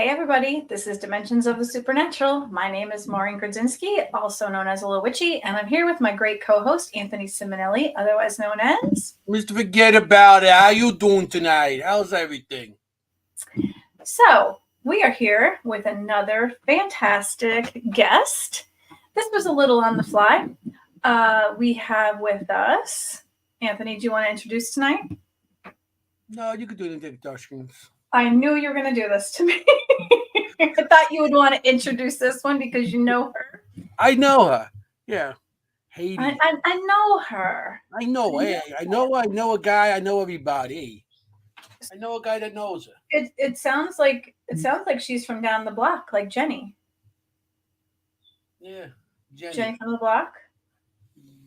Hey everybody, this is Dimensions of the Supernatural. My name is Maureen Grudzinski, also known as Lil Witchy, and I'm here with my great co-host, Anthony Simonelli, otherwise known as... Mr. Fuhgeddaboudit, how you doing tonight? How's everything? So, we are here with another fantastic guest. This was a little on the fly. We have with us... Anthony, do you want to introduce tonight? No, you could do the introductions. I knew you were going to do this to me. I thought you would want to introduce this one because you know her. I know her. Yeah. Heidy. I know her. I know her. I know a guy. I know everybody. I know a guy that knows her. It sounds like she's from down the block, like Jenny. Yeah. Jenny from the block?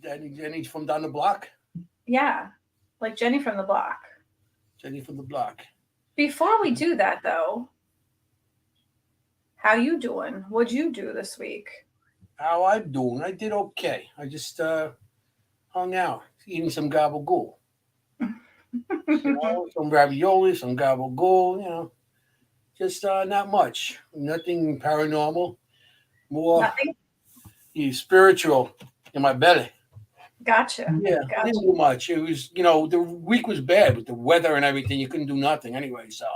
Jenny's from down the block? Yeah. Like Jenny from the block. Jenny from the block. Before we do that, though, how you doing? What'd you do this week? How I'm doing? I did okay. I just hung out, eating some gabagool. Some ravioli, some gabagool, just not much. Nothing paranormal. More spiritual in my belly. Gotcha. Yeah, I didn't do much. It was, the week was bad with the weather and everything. You couldn't do nothing anyway, so.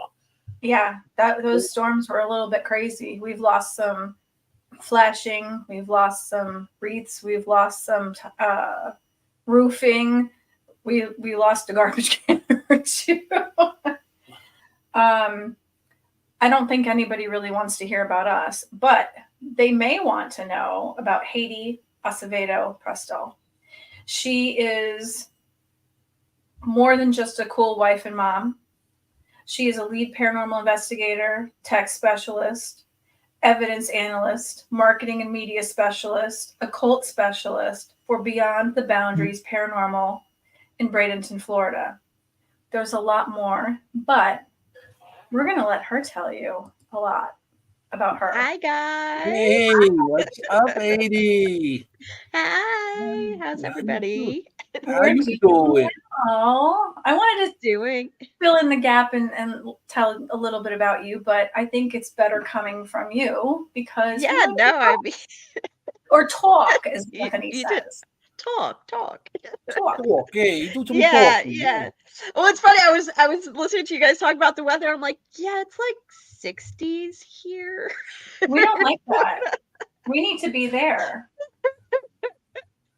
Yeah, those storms were a little bit crazy. We've lost some flashing. We've lost some wreaths. We've lost some roofing. We lost a garbage can or two. I don't think anybody really wants to hear about us, but they may want to know about Heidy Acevedo Prestol. She is more than just a cool wife and mom. She is a lead paranormal investigator, tech specialist, evidence analyst, marketing and media specialist, occult specialist for Beyond the Boundaries Paranormal in Bradenton, Florida. There's a lot more, but we're going to let her tell you a lot about her. Hi, guys. Hey, what's up, Heidy? Hi. How's everybody? How you doing? Oh, I wanted to fill in the gap and tell a little bit about you, but I think it's better coming from you because or talk, as Anthony says. Talk. Hey, you do some talking. Yeah. Well, it's funny. I was listening to you guys talk about the weather. I'm like, yeah, it's like 60s here. We don't like that. We need to be there.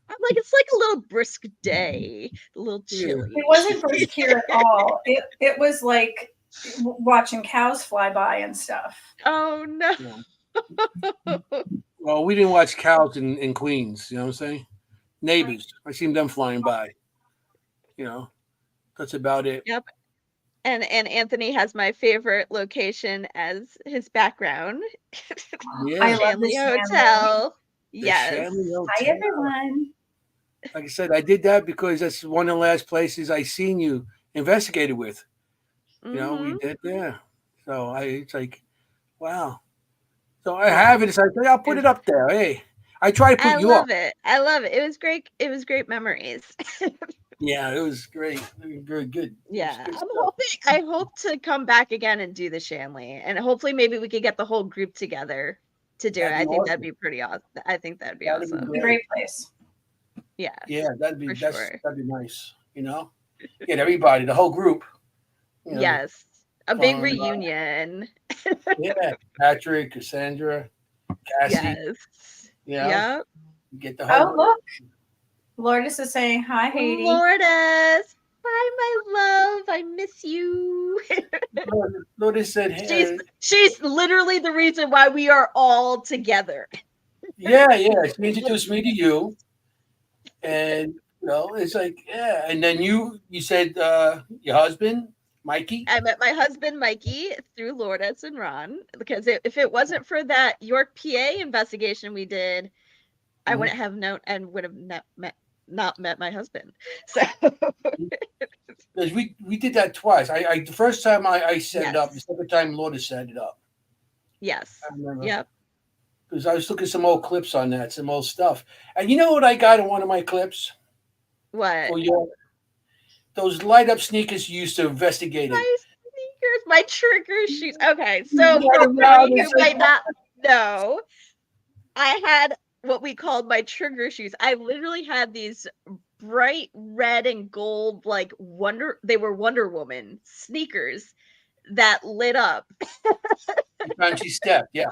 I'm like, it's like a little brisk day, a little chilly. It wasn't brisk here at all. It was like watching cows fly by and stuff. Oh no. Yeah. Well, we didn't watch cows in Queens. You know what I'm saying? Neighbors. I seen them flying by. That's about it. Yep. And Anthony has my favorite location as his background. Yeah. I love the hotel. Yes. Hi, everyone. Like I said, I did that because that's one of the last places I seen you investigated with. We did, yeah. So it's like, wow. So I have it. It's like, I'll put it up there. Hey, I try to put you up. I love it. It was great. It was great memories. Yeah, it was great. Very good. Yeah. I hope to come back again and do the Shanley. And hopefully maybe we could get the whole group together to do it. I think that'd be pretty awesome. I think that'd be awesome. Be a great place. Yeah. Yeah, that'd be nice. Get everybody, the whole group. Yes. A big reunion. Yeah. Patrick, Cassandra, Cassie. Yes. Yeah. Get the whole group. Look. Lourdes is saying hi, Heidy. Lourdes. Hi, my love. I miss you. Lourdes said, hey. She's literally the reason why we are all together. Yeah. She introduced me to you. And, it's like, yeah. And then you said your husband, Mikey? I met my husband, Mikey, through Lourdes and Ron. Because if it wasn't for that York, PA investigation we did, I wouldn't have known and would have not met my husband. So because we did that twice. The first time I set it up, the second time Lourdes set it up. Yes. I remember. Yep. Because I was looking at some old clips on that, some old stuff. And you know what I got in one of my clips? What? Those light up sneakers you used to investigate. Nice sneakers. my trigger shoes. Okay, so You got for around anybody and who said, might not know, I had what we called my trigger shoes. I literally had these bright red and gold, like they were Wonder Woman sneakers that lit up. Crunchy step, yeah.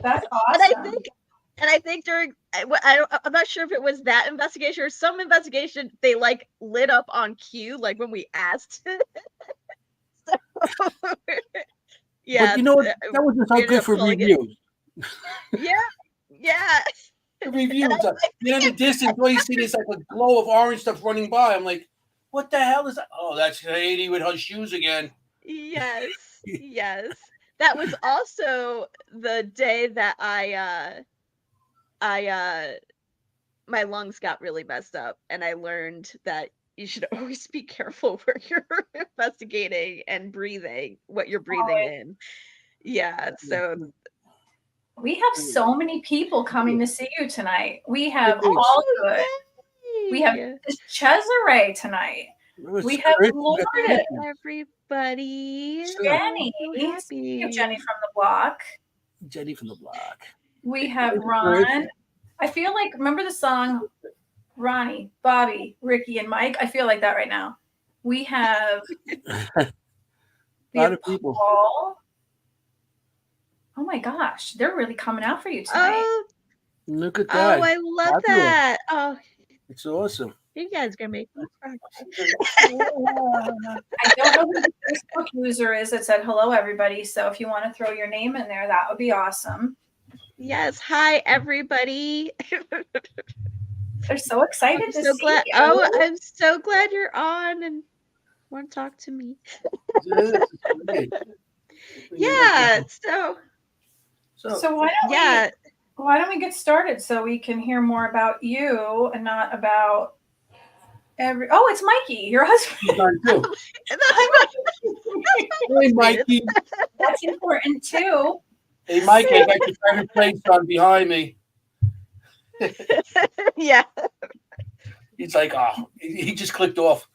That's And I awesome. think during I'm not sure if it was that investigation or some investigation, they like lit up on cue, like when we asked. So, yeah, But you know what? That wasn't so ended good up for calling it- reviews. yeah. The reviews. In the distance, all you see is like a glow of orange stuff running by. I'm like, what the hell is that? Oh, that's Heidy with her shoes again. Yes. That was also the day that my lungs got really messed up, and I learned that you should always be careful where you're investigating and breathing, what you're breathing in. Yeah, so We have so many people coming to see you tonight. We have Oh, all good. yay! We have Cesare tonight. We have Lourdes, everybody. Jenny, So happy. we have Jenny from the block. Jenny from the block. We have Ron. I feel like, remember the song Ronnie, Bobby, Ricky, and Mike? I feel like that right now. We have A lot of people. Paul. Oh my gosh, they're really coming out for you tonight. Oh, Look at that. I love Fabulous. that. Oh, It's awesome. you guys are gonna make me cry. I don't know who the Facebook user is that said hello, everybody. So if you want to throw your name in there, that would be awesome. Yes, hi everybody. They're so excited to see you. Oh, I'm so glad you're on and want to talk to me. Yeah. So why don't we get started so we can hear more about you and not about Oh, it's Mikey, your husband. Hey, Mikey. That's important too. Hey, Mikey, I got your favorite place on behind me. Yeah. He's like, oh, he just clicked off.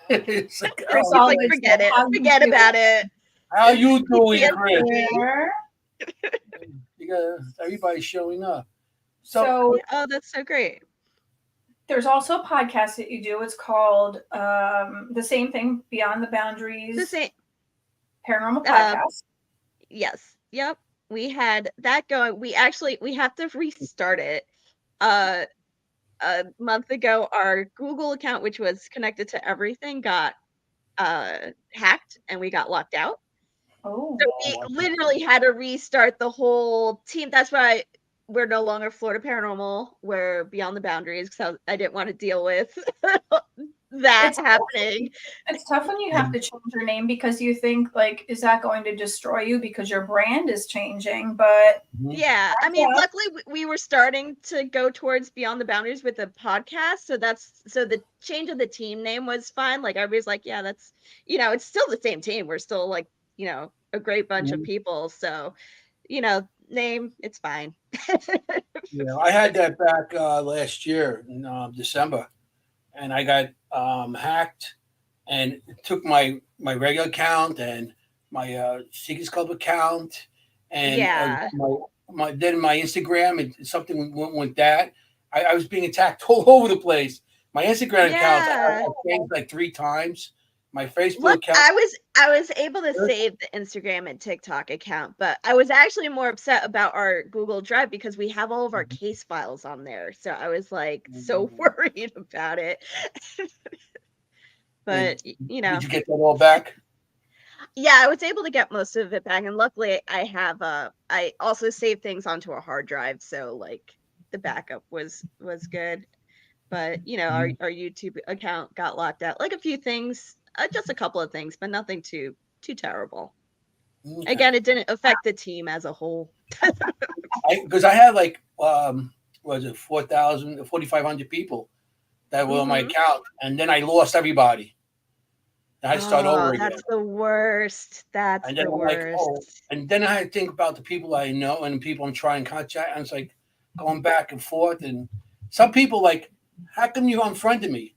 It's like, There's oh, always forget it. Forget about it. how you doing, Yeah. Chris? There. You got everybody showing up. So Oh, that's so great. there's also a podcast that you do. It's called the same thing, Beyond the Boundaries The same. Paranormal Podcast. Yes. Yep. We had that going. We have to restart it. A month ago, our Google account, which was connected to everything, got hacked and we got locked out. Oh. So we literally had to restart the whole team. That's why we're no longer Florida Paranormal. We're Beyond the Boundaries because I didn't want to deal with that happening. It's tough when you have to change your name because you think, like, is that going to destroy you because your brand is changing? But yeah, I mean, luckily we were starting to go towards Beyond the Boundaries with the podcast. So the change of the team name was fine. Like everybody's like, yeah, that's, it's still the same team. We're still like, a great bunch of people. So, name, it's fine. Yeah, I had that back last year in December, and I got hacked, and it took my regular account and my Seekers Club account, and my Instagram, and something went with that. I was being attacked all over the place. My Instagram account I changed like 3 times. My Facebook account. I was able to save the Instagram and TikTok account, but I was actually more upset about our Google Drive because we have all of our case files on there. So I was like so worried about it. But did you get that all back? Yeah, I was able to get most of it back, and luckily I have I also saved things onto a hard drive, so like the backup was good. But our YouTube account got locked out. Like a few things. Just a couple of things, but nothing too terrible. Okay. Again, it didn't affect the team as a whole. Because I had like, was it 4,500 people that were on my account, and then I lost everybody. I had to start over again. That's the worst. That's the worst. And then I had to think about the people I know and the people I'm trying to contact. And it's like going back and forth. And some people like, how come you unfriended me?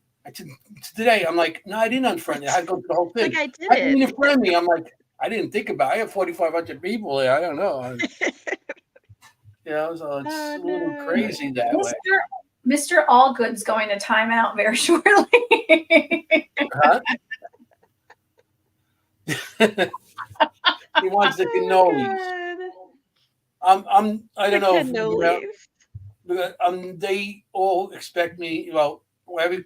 Today, I'm like, no, I didn't unfriend you. I had to go through the whole thing. Like I did I didn't unfriend me. I'm like, I didn't think about it. I have 4,500 people there. I don't know. So it's a little crazy that way. Mr. Allgood's going to timeout very shortly. Huh? He wants the cannolis. I don't know if they all expect me. Well, every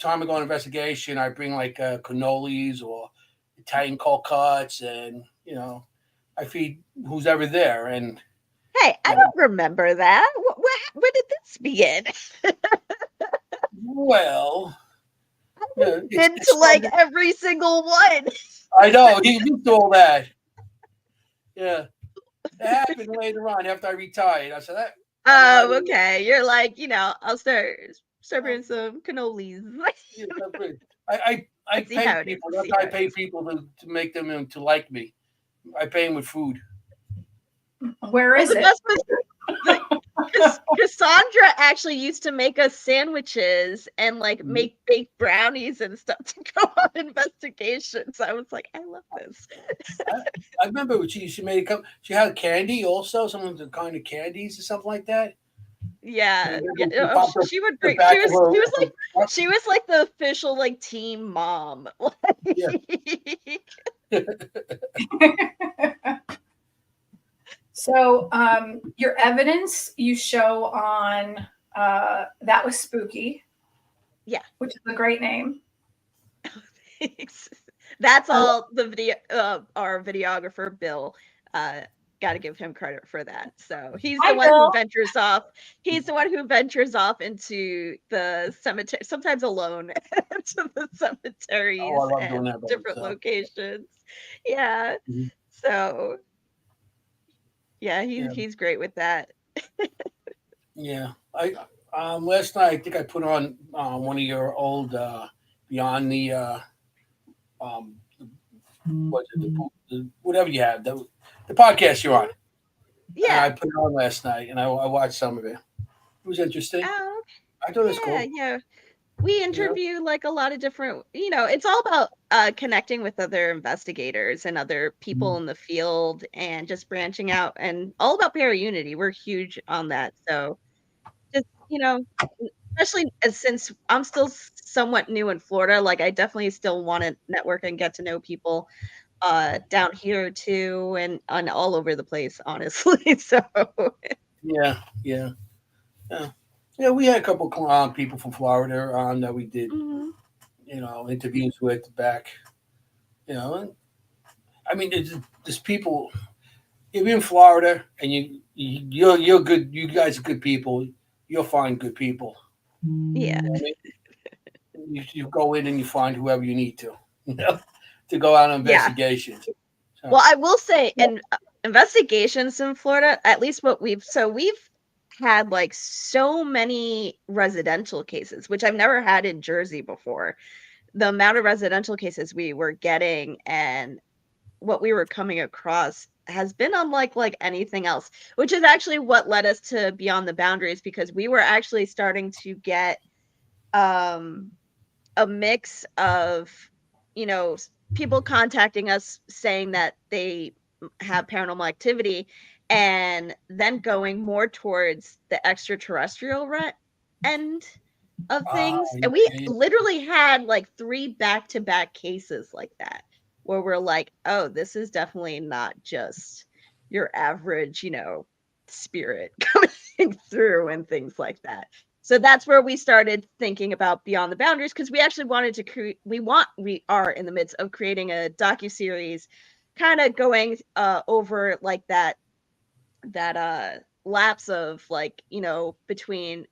time I go on investigation, I bring like cannolis or Italian cold cuts, and I feed who's ever there. And hey, I don't remember that. When did this begin? Well, been to like every single one. I know he did all that. Yeah, it happened later on after I retired. I said that. Oh, okay. You're like, I'll start bringing some cannolis. I pay people. That's how I pay people to make them to like me. I pay them with food. Where is it? Cassandra actually used to make us sandwiches and like make baked brownies and stuff to go on investigations. I was like, I love this. I remember when she used to make she had candy also, some of the kind of candies or something like that. Yeah. She would bring she was like the official like team mom. Yeah. So your evidence you show on That Was Spooky. Yeah. Which is a great name. That's all the video our videographer Bill got to give him credit for that. So he's the one who ventures off. He's the one who ventures off into the cemetery, sometimes alone, to the cemeteries and different locations. Yeah. Mm-hmm. So yeah, he's great with that. Yeah. I last night I think I put on one of your old Beyond the whatever you have, the podcast you're on. Yeah, and I put it on last night and I watched some of it. It was interesting. Oh, I thought it was cool. Yeah. We interview like a lot of different, it's all about connecting with other investigators and other people in the field and just branching out, and all about para-unity. We're huge on that. So just, especially since I'm still somewhat new in Florida, like I definitely still want to network and get to know people down here too, and all over the place, honestly. So yeah, we had a couple people from Florida that we did, interviews with back, and I mean, there's people. If you're in Florida and you're good, you guys are good people. You'll find good people. Yeah. You go in and you find whoever you need to, to go out on investigations. Yeah. So. Well, I will say, in investigations in Florida, at least we've had like so many residential cases, which I've never had in Jersey before. The amount of residential cases we were getting and what we were coming across has been unlike anything else, which is actually what led us to Beyond the Boundaries, because we were actually starting to get a mix of, people contacting us saying that they have paranormal activity, and then going more towards the extraterrestrial end of things. And we literally had like 3 back-to-back cases like that, where we're like, oh, this is definitely not just your average, spirit coming through and things like that. So that's where we started thinking about Beyond the Boundaries, because we actually wanted to create, we are in the midst of creating a docuseries kind of going over like that lapse of between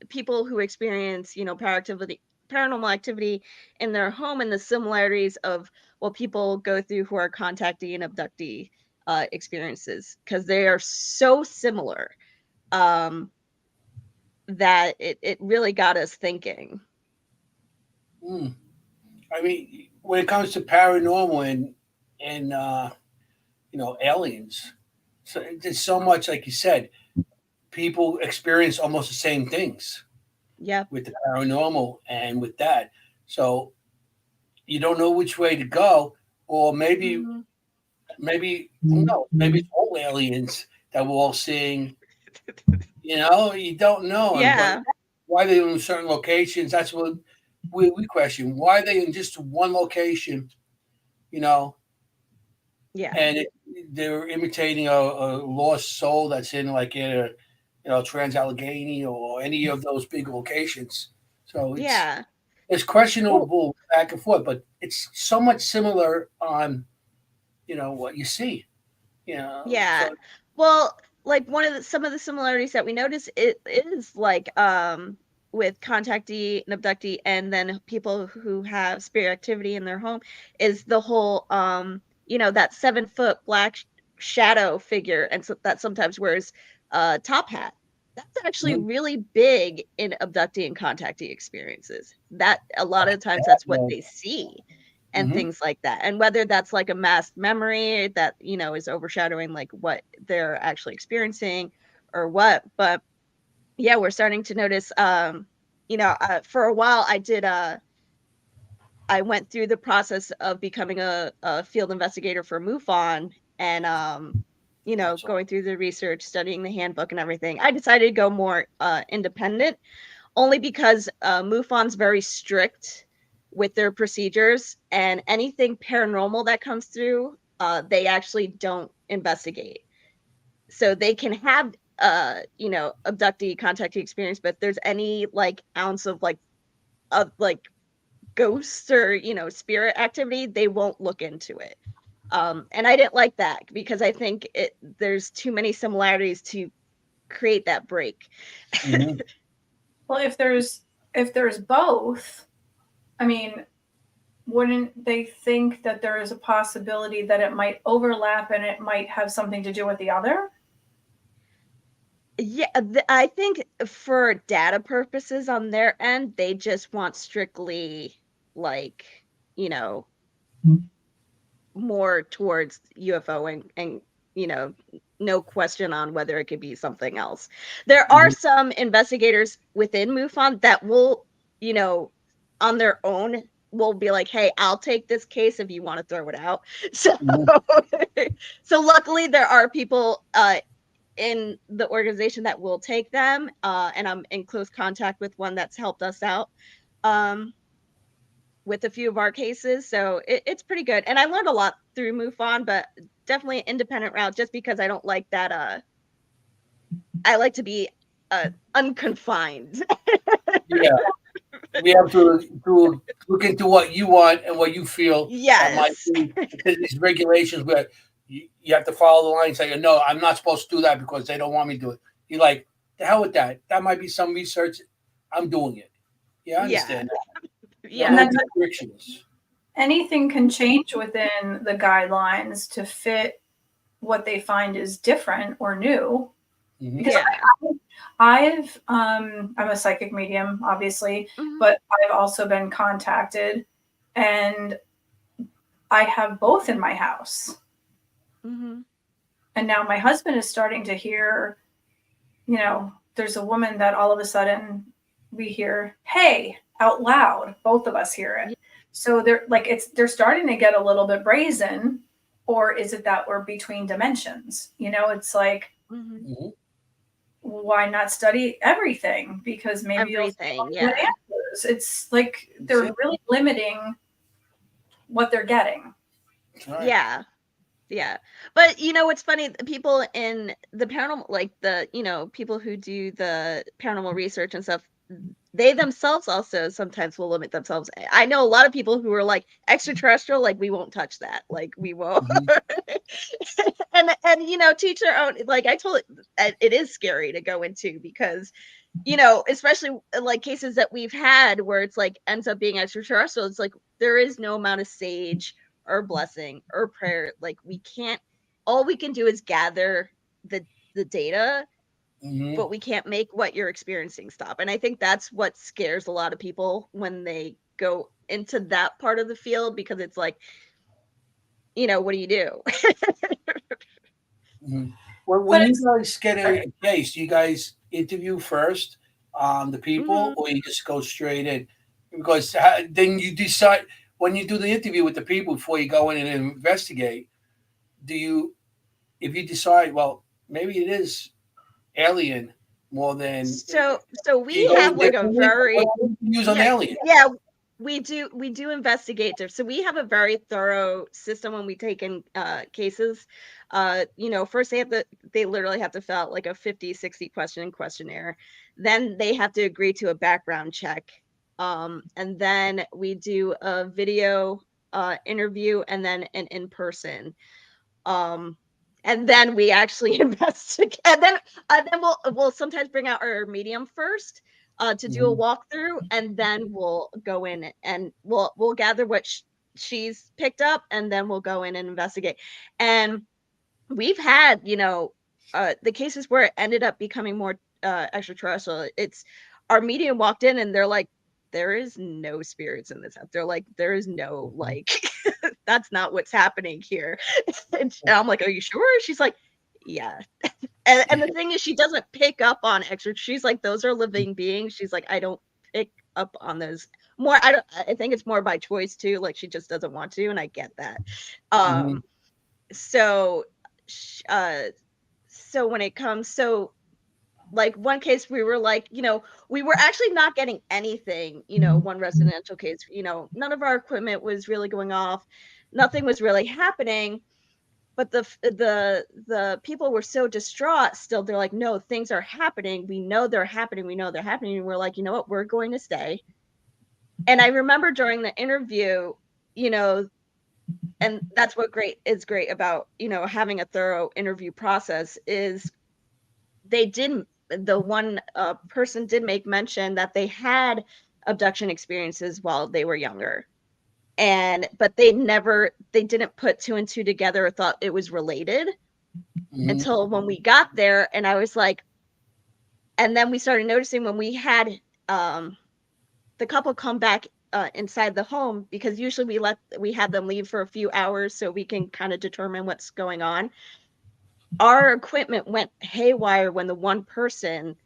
people who experience, paranormal activity in their home, and the similarities of what people go through who are contactee and abductee experiences, because they are so similar that it really got us thinking. I mean, when it comes to paranormal and aliens, so there's so much, like you said, people experience almost the same things. Yeah. With the paranormal and with that. So you don't know which way to go, or maybe maybe who knows? Maybe it's all aliens that we're all seeing. You know, you don't know. Yeah. But why are they in certain locations? That's what we question. Why are they in just one location? You know, Yeah. and they're imitating a lost soul that's in like in a Trans-Allegheny or any of those big locations. So it's questionable back and forth, but it's so much similar on what you see. Yeah. So, Well, like some of the similarities that we notice it is like with contactee and abductee, and then people who have spirit activity in their home, is the whole that 7-foot black shadow figure, and so that sometimes wears a top hat. That's actually really big in abductee and contactee experiences. That a lot of times that's what they see. And things like that. And whether that's like a masked memory that, is overshadowing like what they're actually experiencing or what. But yeah, we're starting to notice, for a while I went through the process of becoming a field investigator for MUFON and, going through the research, studying the handbook and everything. I decided to go more independent, only because MUFON's very strict with their procedures, and anything paranormal that comes through, they actually don't investigate. So they can have, abductee, contactee experience, but if there's any like ounce of like ghosts or, spirit activity, they won't look into it. And I didn't like that because I think there's too many similarities to create that break. Well, if there's both, I mean, wouldn't they think that there is a possibility that it might overlap and it might have something to do with the other? Yeah, I think for data purposes on their end, they just want strictly like, more towards UFO and no question on whether it could be something else. There are some investigators within MUFON that will, on their own will be like, hey, I'll take this case if you want to throw it out. So, so luckily there are people in the organization that will take them, and I'm in close contact with one that's helped us out with a few of our cases. So it's pretty good. And I learned a lot through MUFON, but definitely an independent route, just because I don't like that. I like to be unconfined. Yeah. We have to look into what you want and what you feel. Yes. Because these regulations where you have to follow the line and say, no, I'm not supposed to do that because they don't want me to do it. You're like, the hell with that. That might be some research. I'm doing it. Yeah, I understand that. Yeah. And that's restrictions. Anything can change within the guidelines to fit what they find is different or new. Because I'm a psychic medium, obviously, but I've also been contacted, and I have both in my house. And now my husband is starting to hear, there's a woman that all of a sudden we hear, hey, out loud. Both of us hear it. So they're starting to get a little bit brazen. Or is it that we're between dimensions? It's like, why not study everything? Because maybe everything, answers. It's like they're really limiting what they're getting. Right. Yeah. But what's funny, people in the paranormal, like the people who do the paranormal research and stuff, they themselves also sometimes will limit themselves. I know a lot of people who are like extraterrestrial, like we won't touch that, like we won't. and teach their own. Like I told it is scary to go into, because especially like cases that we've had where it's like ends up being extraterrestrial. It's like there is no amount of sage or blessing or prayer. Like we can't. All we can do is gather the data. But we can't make what you're experiencing stop. And I think that's what scares a lot of people when they go into that part of the field, because it's like, what do you do? When you guys get a case, do you guys interview first the people, or you just go straight in? Because then you decide, when you do the interview with the people before you go in and investigate, if you decide, well, maybe it is alien more than So we you go have like a differently? very What do you use on alien? yeah, we do investigate. So we have a very thorough system when we take in cases. First they literally have to fill out like a 50-60 question questionnaire. Then they have to agree to a background check. And then we do a video interview and then an in-person. And then we actually investigate. And then we'll sometimes bring out our medium first to do a walkthrough, and then we'll go in and we'll gather what she's picked up, and then we'll go in and investigate. And we've had the cases where it ended up becoming more extraterrestrial. It's our medium walked in and they're like, there is no spirits in this house. They're like, there is no like that's not what's happening here. And I'm like, are you sure? She's like, yeah. And the thing is, she doesn't pick up on extra. She's like, those are living beings. She's like, I don't pick up on those more. I think it's more by choice too. Like she just doesn't want to, and I get that. So when it comes, like one case we were like, we were actually not getting anything, one residential case, none of our equipment was really going off. Nothing was really happening. But the people were so distraught still. They're like, no, things are happening. We know they're happening. We know they're happening. And we're like, you know what? We're going to stay. And I remember during the interview, and that's what is great about, having a thorough interview process is the one person did make mention that they had abduction experiences while they were younger. But they didn't put two and two together or thought it was related until when we got there. And I was like, and then we started noticing when we had the couple come back inside the home, because usually we had them leave for a few hours so we can kind of determine what's going on. Our equipment went haywire when the one person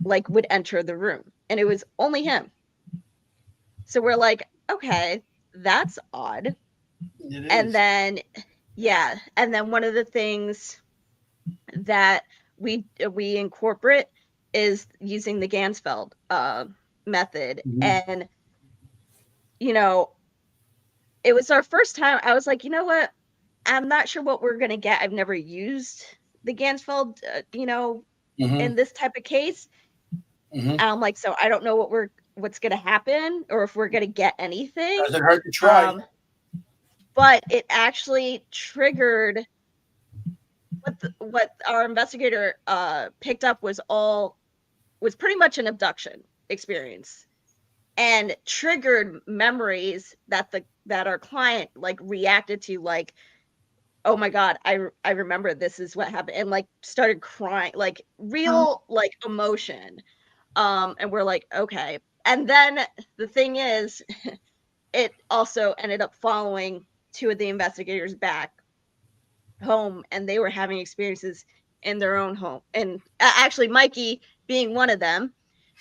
like would enter the room, and it was only him. So we're like, okay, that's odd. And then one of the things that we incorporate is using the Ganzfeld method. And it was our first time. I was like, you know what, I'm not sure what we're gonna get. I've never used the Ganzfeld in this type of case. And I'm like, so I don't know what's going to happen or if we're going to get anything. Doesn't hurt to try. But it actually triggered what our investigator picked up was pretty much an abduction experience, and triggered memories that our client like reacted to, like, oh my God, I remember this is what happened, and like started crying, like real like emotion. And we're like, okay. And then the thing is, it also ended up following two of the investigators back home, and they were having experiences in their own home. And actually, Mikey being one of them,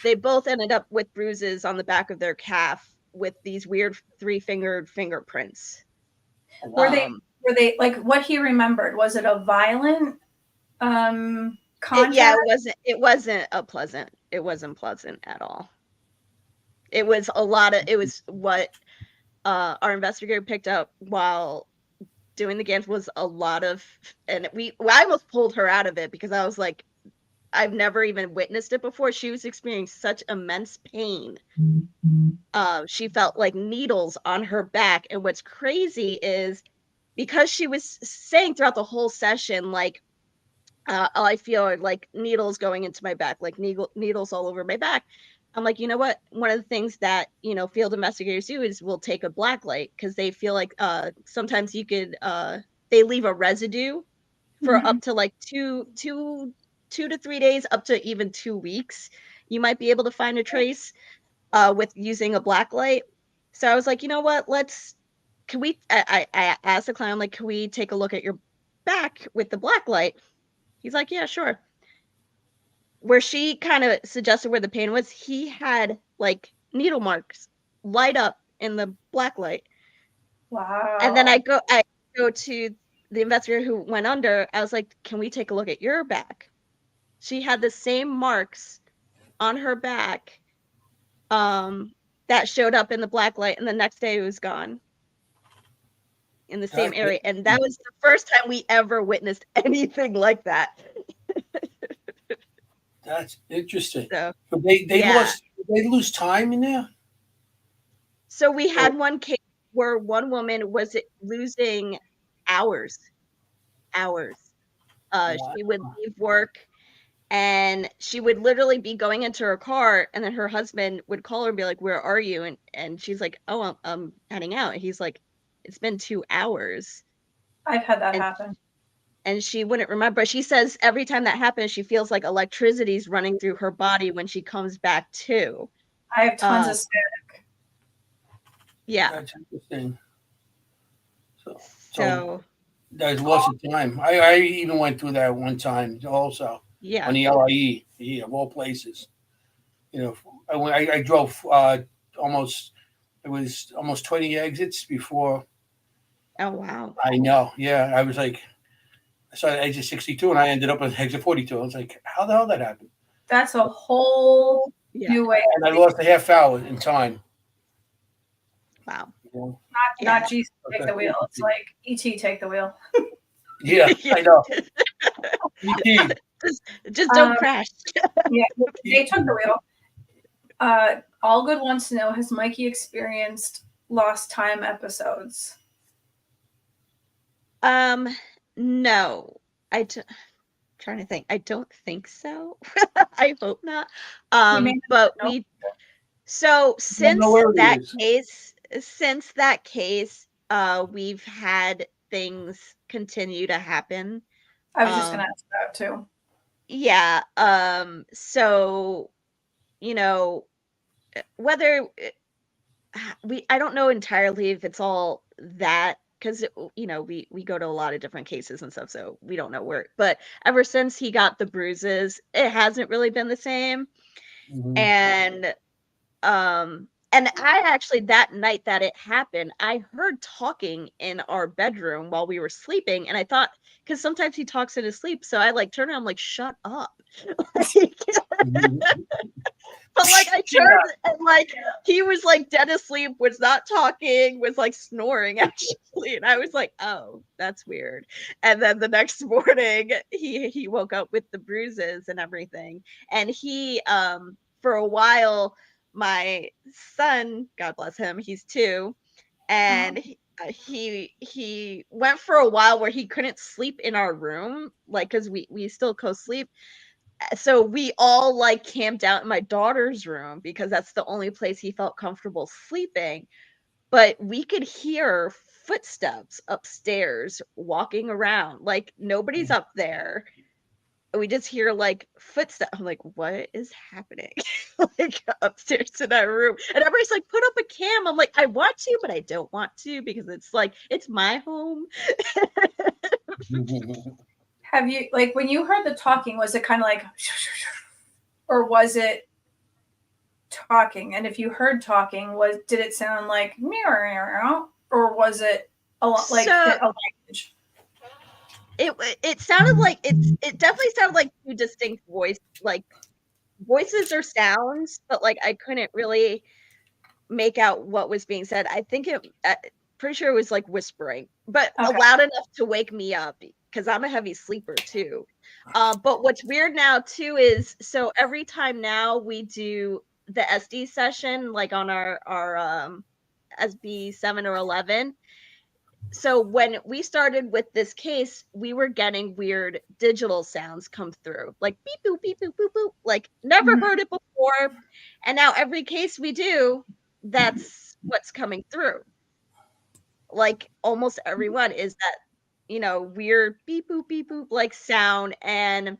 they both ended up with bruises on the back of their calf with these weird 3-fingered fingerprints. Were they like what he remembered? Was it a violent contact? It wasn't pleasant at all. It was what our investigator picked up while doing the GANs was a lot of, and I almost pulled her out of it because I was like, I've never even witnessed it before. She was experiencing such immense pain. She felt like needles on her back. And what's crazy is because she was saying throughout the whole session, like, I feel like needles going into my back, like needles all over my back. I'm like, you know what? One of the things that, field investigators do is we'll take a black light because they feel like sometimes you could, they leave a residue for up to like two to 3 days, up to even 2 weeks. You might be able to find a trace with using a black light. So I was like, you know what? I asked the client, like, can we take a look at your back with the black light? He's like, yeah, sure. Where she kind of suggested where the pain was, he had like needle marks light up in the black light. Wow. And then I go to the investigator who went under, I was like, can we take a look at your back? She had the same marks on her back that showed up in the black light, and the next day it was gone in the same area. And that was the first time we ever witnessed anything like that. That's interesting. So, But they lose time in there? So we had one case where one woman was losing hours. Wow. She would leave work and she would literally be going into her car, and then her husband would call her and be like, where are you? And she's like, oh, I'm heading out. And he's like, it's been 2 hours. I've had that happen. And she wouldn't remember. She says every time that happens, she feels like electricity's running through her body when she comes back to. I have tons of static. Yeah. That's interesting. So there's lots of time. I even went through that one time also. Yeah. On the LIE, of all places. I drove almost 20 exits before. Oh, wow. I know. Yeah. I was like, I started at exit 62 and I ended up at exit 42. I was like, how the hell did that happen? That's a whole new way. And I lost a half hour in time. Wow. Not Jesus take the wheel. It's like E.T. take the wheel. Yeah, I know. E.T. Just don't crash. Yeah, they took the wheel. All Good wants to know, has Mikey experienced lost time episodes? No. Trying to think. I don't think so. I hope not. But we since that case, we've had things continue to happen. I was just gonna ask that too. Yeah. So, whether I don't know entirely if it's all that, because we go to a lot of different cases and stuff, so we don't know where. But ever since he got the bruises, it hasn't really been the same. Mm-hmm. And I actually, that night that it happened, I heard talking in our bedroom while we were sleeping, and I thought, because sometimes he talks in his sleep, so I turned around, I'm like, shut up. But I turned and he was dead asleep, was not talking, was snoring actually, and I was like, oh, that's weird. And then the next morning he woke up with the bruises and everything, and he for a while, my son, God bless him, he's 2, and he went for a while where he couldn't sleep in our room, because we still co-sleep. So we all camped out in my daughter's room because that's the only place he felt comfortable sleeping. But we could hear footsteps upstairs walking around. Nobody's up there. We just hear footsteps. I'm like, what is happening? Upstairs in that room. And everybody's like, put up a cam. I'm like, I want to, but I don't want to, because it's my home. Have you, when you heard the talking, was it kind of or was it talking? And if you heard talking, did it sound like meow, or was it a language? It sounded like it definitely sounded like 2 distinct voices or sounds, but I couldn't really make out what was being said. I think pretty sure it was whispering, but loud enough to wake me up, because I'm a heavy sleeper too. But what's weird now too is, so every time now we do the SD session, on our SB 7 or 11. So when we started with this case, we were getting weird digital sounds come through, beep boop, beep boop, boop boop, never heard it before. And now every case we do, that's what's coming through. Almost everyone is that, weird beep boop sound. And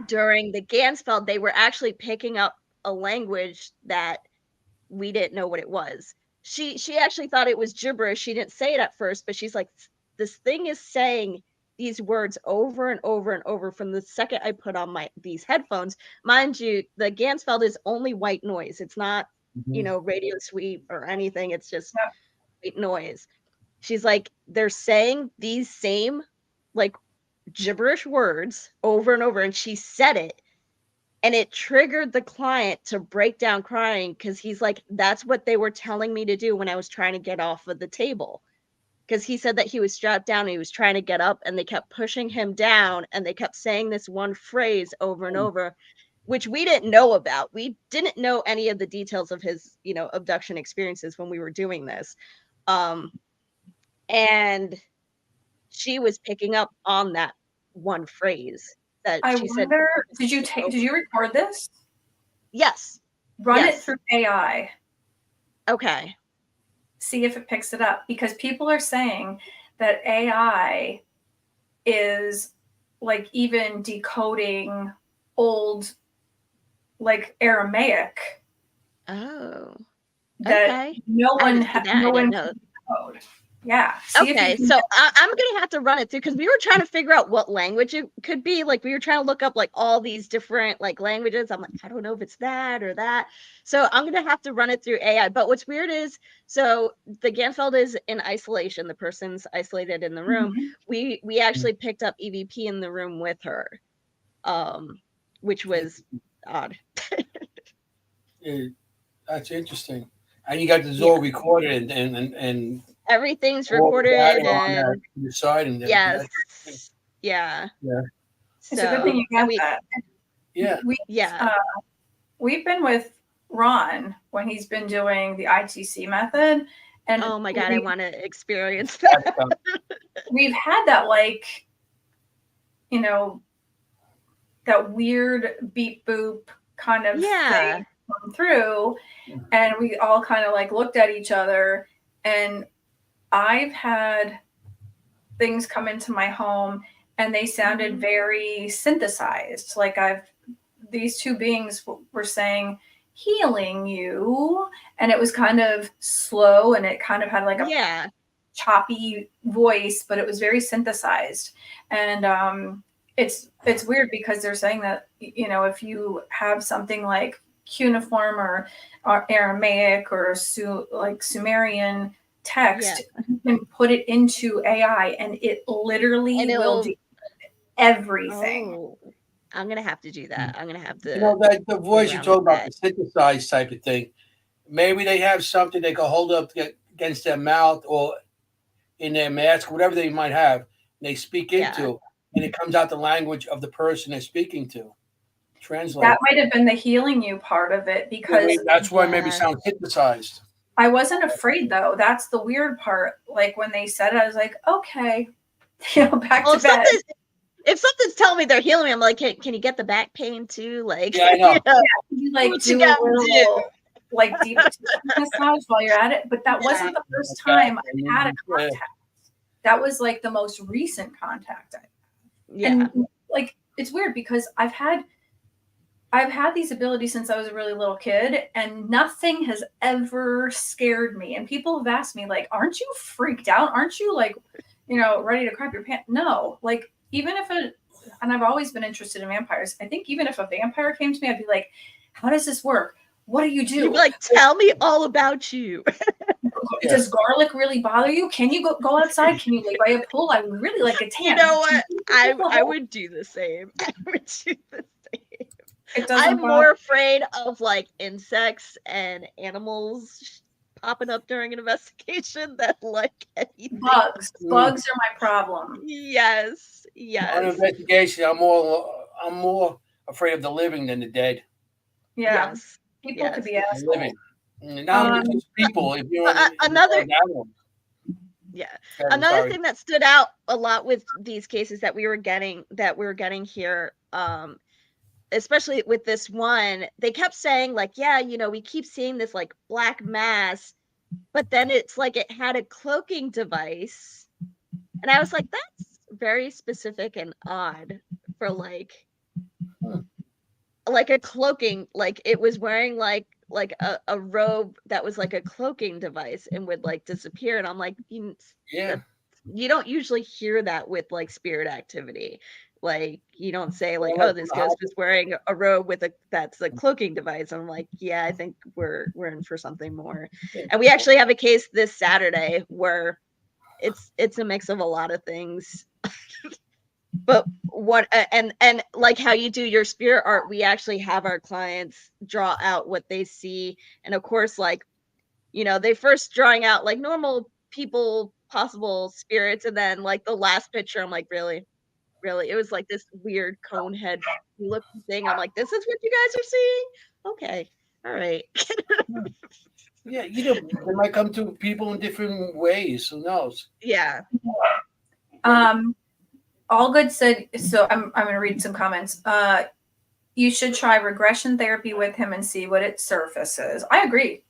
during the Gansfeld, they were actually picking up a language that we didn't know what it was. She actually thought it was gibberish. She didn't say it at first, but she's like, this thing is saying these words over and over and over from the second I put on these headphones. Mind you, the Gansfeld is only white noise. It's not, radio sweep or anything. It's just white noise. she's like, they're saying these same like gibberish words over and over, and she said it, and it triggered the client to break down crying, because he's like, that's what they were telling me to do when I was trying to get off of the table. Because he said that he was strapped down and he was trying to get up, and they kept pushing him down, and they kept saying this one phrase over and over, which we didn't know about. We didn't know any of the details of his, abduction experiences when we were doing this. And she was picking up on that one phrase that I she wonder, said. did you record this? Yes. Run it through AI. Okay. See if it picks it up, because people are saying that AI is like even decoding old like Aramaic. Oh. That okay. no one can know. decode. Yeah. Okay, so I'm gonna have to run it through, because we were trying to figure out what language it could be. Like, we were trying to look up like all these different like languages. I'm like, I don't know if it's that or that. So I'm gonna have to run it through AI. But what's weird is, so the Ganfeld is in isolation. The person's isolated in the room. Mm-hmm. We actually picked up EVP in the room with her, which was odd. Yeah, that's interesting. And you got this all recorded and everything's recorded and the side and yes, yeah. So, it's a good thing you got that. Yeah, we've been with Ron when he's been doing the ITC method, and oh my god, I want to experience that. We've had that like, that weird beep boop kind of thing come through, and we all kind of like looked at each other, and I've had things come into my home and they sounded very synthesized. Like these two beings were saying, healing you. And it was kind of slow, and it kind of had like a choppy voice, but it was very synthesized. And it's weird, because they're saying that, if you have something like cuneiform or Aramaic or Sumerian text, you can put it into AI and it literally will do everything. Oh, I'm gonna have to do that. I'm gonna have to. That the voice you're talking about, the synthesized type of thing. Maybe they have something they can hold up against their mouth or in their mask, whatever they might have. And they speak into, and it comes out the language of the person they're speaking to. Translate. That might have been the healing you part of it, because that's why it maybe sounds synthesized. I wasn't afraid though. That's the weird part. Like when they said it, I was like, okay, back to bed. If something's telling me they're healing me, I'm like, can you get the back pain too? Like, I know. You like do a little like deep massage while you're at it. But that wasn't the first time I had a contact. That was like the most recent contact. And like, it's weird because I've had these abilities since I was a really little kid, and nothing has ever scared me. And people have asked me, like, aren't you freaked out? Aren't you like, ready to crap your pants? No, like, even if and I've always been interested in vampires. I think even if a vampire came to me, I'd be like, how does this work? What do you do? You'd be like, tell me all about you. Does garlic really bother you? Can you go outside? Can you lay by a pool? I would really like a tan. You know what? I would do the same. I would do the same. I'm more afraid of like insects and animals popping up during an investigation than like anything. Bugs are my problem. Yes. On an investigation, I'm more afraid of the living than the dead. Yeah. People could be assholes. Living. Not just people. If you're another Another thing that stood out a lot with these cases that we were getting here, especially with this one, they kept saying like, we keep seeing this like black mass, but then it's like it had a cloaking device, and I was like, that's very specific and odd for like a cloaking, like it was wearing like a robe that was like a cloaking device and would like disappear, and I'm like, you don't usually hear that with like spirit activity. Like you don't say like, oh, this ghost is wearing a robe that's a cloaking device. I'm like, yeah, I think we're in for something more. And we actually have a case this Saturday where it's a mix of a lot of things. But what and like how you do your spirit art, we actually have our clients draw out what they see, and of course, like, you know, they first drawing out like normal people, possible spirits, and then like the last picture, I'm like, really, it was like this weird cone head looking thing. I'm like, this is what you guys are seeing? Okay, all right. Yeah, they might come to people in different ways. Who knows? Yeah. All Good said, so I'm going to read some comments. You should try regression therapy with him and see what it surfaces. I agree.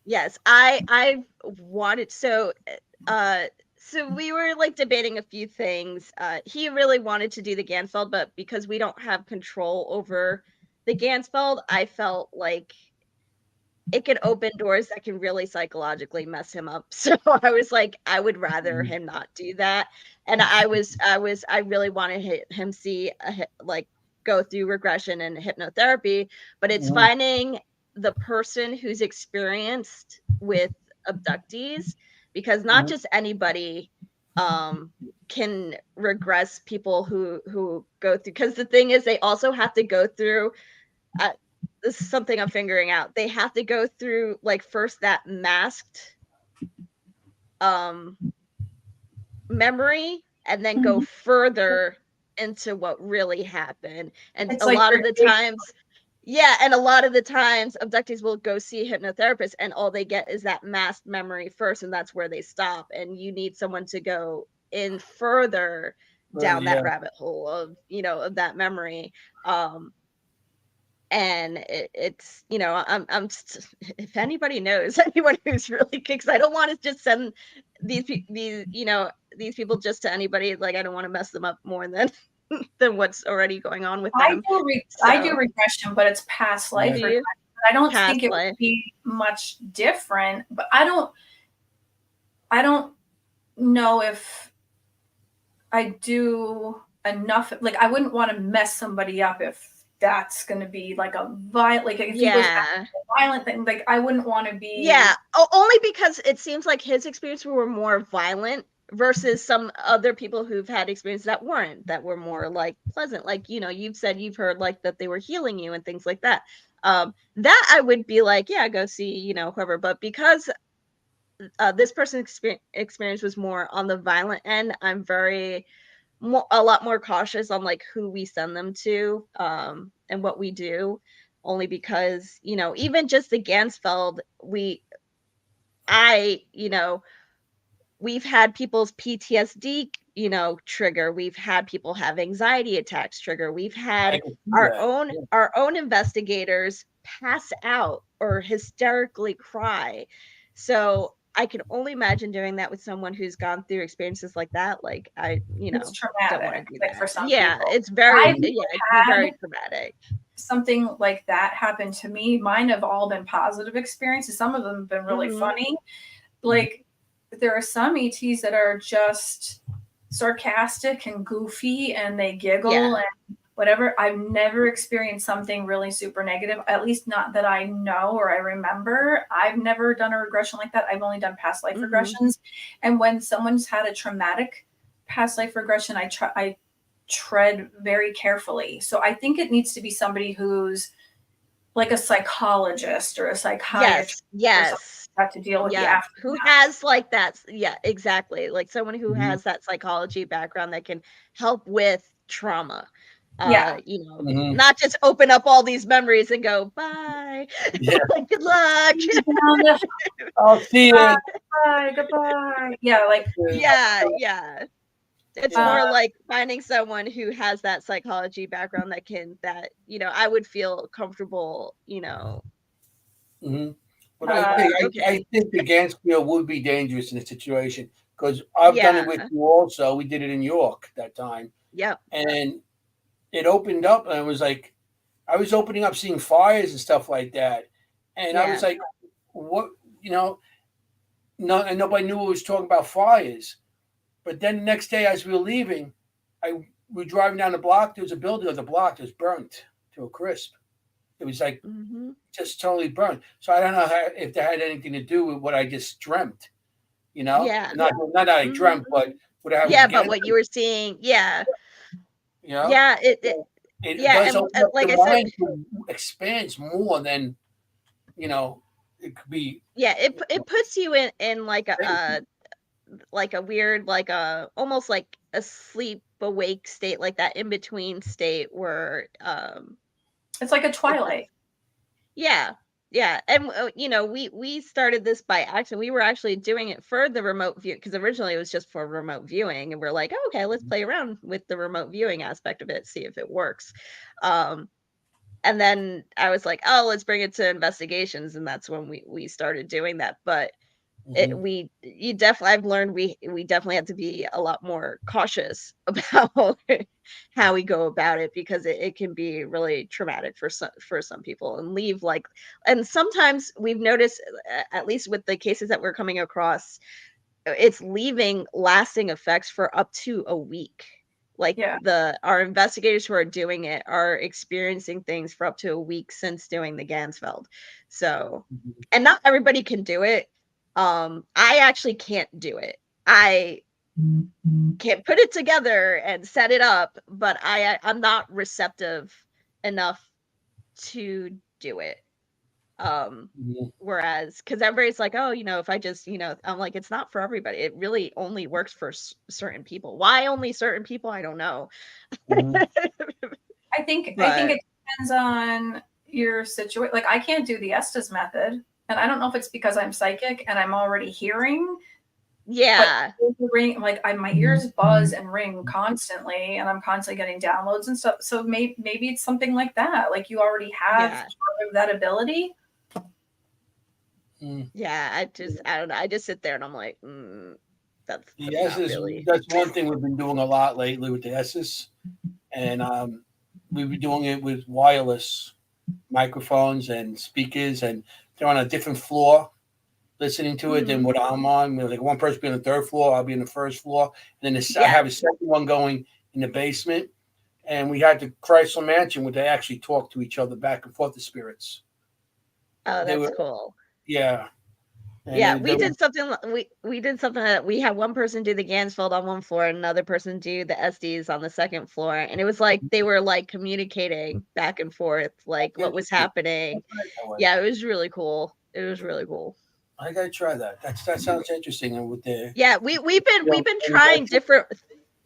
Yes, I wanted so we were like debating a few things. He really wanted to do the Gansfeld, but because we don't have control over the Gansfeld, I felt like it could open doors that can really psychologically mess him up. So I was like, I would rather him not do that. And I really wanted him see like go through regression and hypnotherapy, but it's finding the person who's experienced with abductees, because not just anybody can regress people who go through, because the thing is they also have to go through this is something I'm figuring out. They have to go through like first that masked memory and then go further into what really happened. And It's a like lot of the times, and a lot of the times abductees will go see a hypnotherapist and all they get is that masked memory first, and that's where they stop. And you need someone to go in further down that rabbit hole of, you know, of that memory. And it's, you know, I'm if anybody knows anyone who's really kicks, I don't want to just send these people just to anybody. Like, I don't want to mess them up more than what's already going on with them. I do regression, but it's past life regression. I don't think it would be much different, but I don't know if I do enough. Like, I wouldn't want to mess somebody up if that's going to be like a violent, like if he goes back to a violent thing, like I wouldn't want to be. Yeah, only because it seems like his experiences were more violent versus some other people who've had experiences that were more like pleasant. Like, you know, you've said you've heard like that they were healing you and things like that. That I would be like, yeah, go see, you know, whoever. But because this person's experience was more on the violent end, I'm a lot more cautious on like who we send them to and what we do, only because, you know, even just the Gansfeld, we've had people's PTSD, you know, trigger. We've had people have anxiety attacks trigger. We've had our own investigators pass out or hysterically cry. So I can only imagine doing that with someone who's gone through experiences like that. Like, it's traumatic. Like for some people. It's very traumatic. Something like that happened to me. Mine have all been positive experiences. Some of them have been really funny. Like, there are some ETs that are just sarcastic and goofy and they giggle and whatever. I've never experienced something really super negative, at least not that I know or I remember. I've never done a regression like that. I've only done past life regressions. And when someone's had a traumatic past life regression, I tread very carefully. So I think it needs to be somebody who's like a psychologist or a psychiatrist. Yes. Have to deal with the aftermath. Who has like that. Yeah, exactly. Like someone who has that psychology background that can help with trauma. You know, not just open up all these memories and go, bye. Good luck. I'll see you. Bye, goodbye. Yeah, like it's more like finding someone who has that psychology background that you know, I would feel comfortable, you know. But I think the Gansfield would be dangerous in a situation, because I've done it with you also. We did it in York that time. Yeah. And it opened up, and I was like, I was opening up, seeing fires and stuff like that. And I was like, what, you know, and nobody knew we was talking about fires. But then the next day as we were leaving, we were driving down the block. There was a building on the block that was burnt to a crisp. It was like just totally burnt. So I don't know if that had anything to do with what I just dreamt. You know, Yeah. not that I dreamt, but what I was Yeah, but getting, what you were seeing, yeah. you know, Yeah, it yeah, does and open up like the I said, mind to expands more than, you know, it could be. yeah, it puts you in like a weird, like a almost like a sleep awake state, like that in between state where It's like a it's twilight. yeah. Yeah, and we started this by accident. We were actually doing it for the remote view because originally it was just for remote viewing, and we're like, oh, okay, let's play around with the remote viewing aspect of it, see if it works. And then I was like, oh, let's bring it to investigations, and that's when we started doing that. But I've learned we definitely have to be a lot more cautious about how we go about it because it can be really traumatic for some people and leave like, and sometimes we've noticed, at least with the cases that we're coming across, it's leaving lasting effects for up to a week. Like our investigators who are doing it are experiencing things for up to a week since doing the Gansfeld. So, and not everybody can do it. I actually can't do it. I can't put it together and set it up, but I'm not receptive enough to do it. Whereas, because everybody's like, oh, if I just, I'm like, it's not for everybody. It really only works for certain people. Why only certain people? I don't know. I think it depends on your situation. Like I can't do the Estes method, and I don't know if it's because I'm psychic and I'm already hearing. Yeah. Like my ears buzz and ring constantly, and I'm constantly getting downloads and stuff. So maybe it's something like that. Like you already have part of that ability. Yeah, I don't know. I just sit there and I'm like, that's really. That's one thing we've been doing a lot lately with the Estes, and we've been doing it with wireless microphones and speakers, and they're on a different floor listening to it than what I'm on. Like one person be on the third floor, I'll be on the first floor, and then I have a second one going in the basement. And we had the Chrysler Mansion where they actually talk to each other back and forth, the spirits. Oh, that's cool. Yeah. And we did something. We did something that we had one person do the Gansfeld on one floor and another person do the SDs on the second floor, and it was like they were like communicating back and forth, like what was happening. Yeah, it was really cool. It was really cool. I gotta try that. That sounds interesting. And with the we've been trying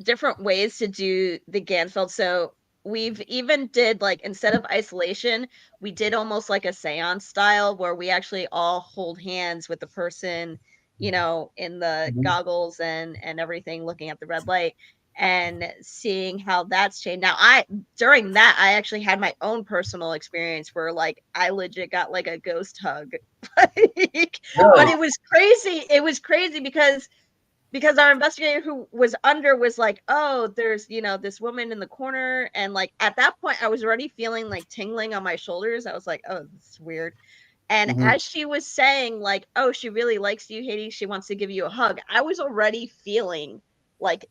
different ways to do the Gansfeld. So we've even did like, instead of isolation, we did almost like a seance style where we actually all hold hands with the person, in the goggles and everything, looking at the red light and seeing how that's changed. Now during that, I actually had my own personal experience where like I legit got like a ghost hug. But it was crazy. It was crazy because our investigator who was under was like, oh, there's, this woman in the corner. And like, at that point, I was already feeling like tingling on my shoulders. I was like, oh, this is weird. And as she was saying like, oh, she really likes you, Heidy, she wants to give you a hug, I was already feeling like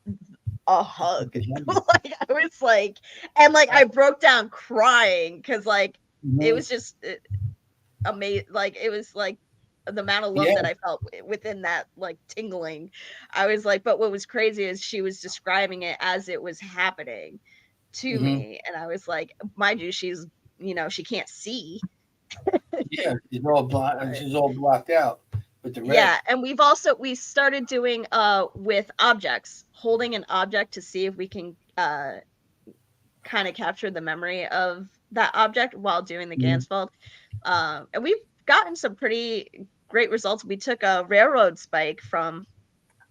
a hug. Like I was like, and like I broke down crying because like it was just amazing. Like it was like the amount of love that I felt within that like tingling. I was like, but what was crazy is she was describing it as it was happening to me, and I was like, mind you, she's she can't see. She's all blocked out with the red. Yeah, and we started doing with objects, holding an object to see if we can kind of capture the memory of that object while doing the Gansfeld. And we've gotten some pretty great results. We took a railroad spike from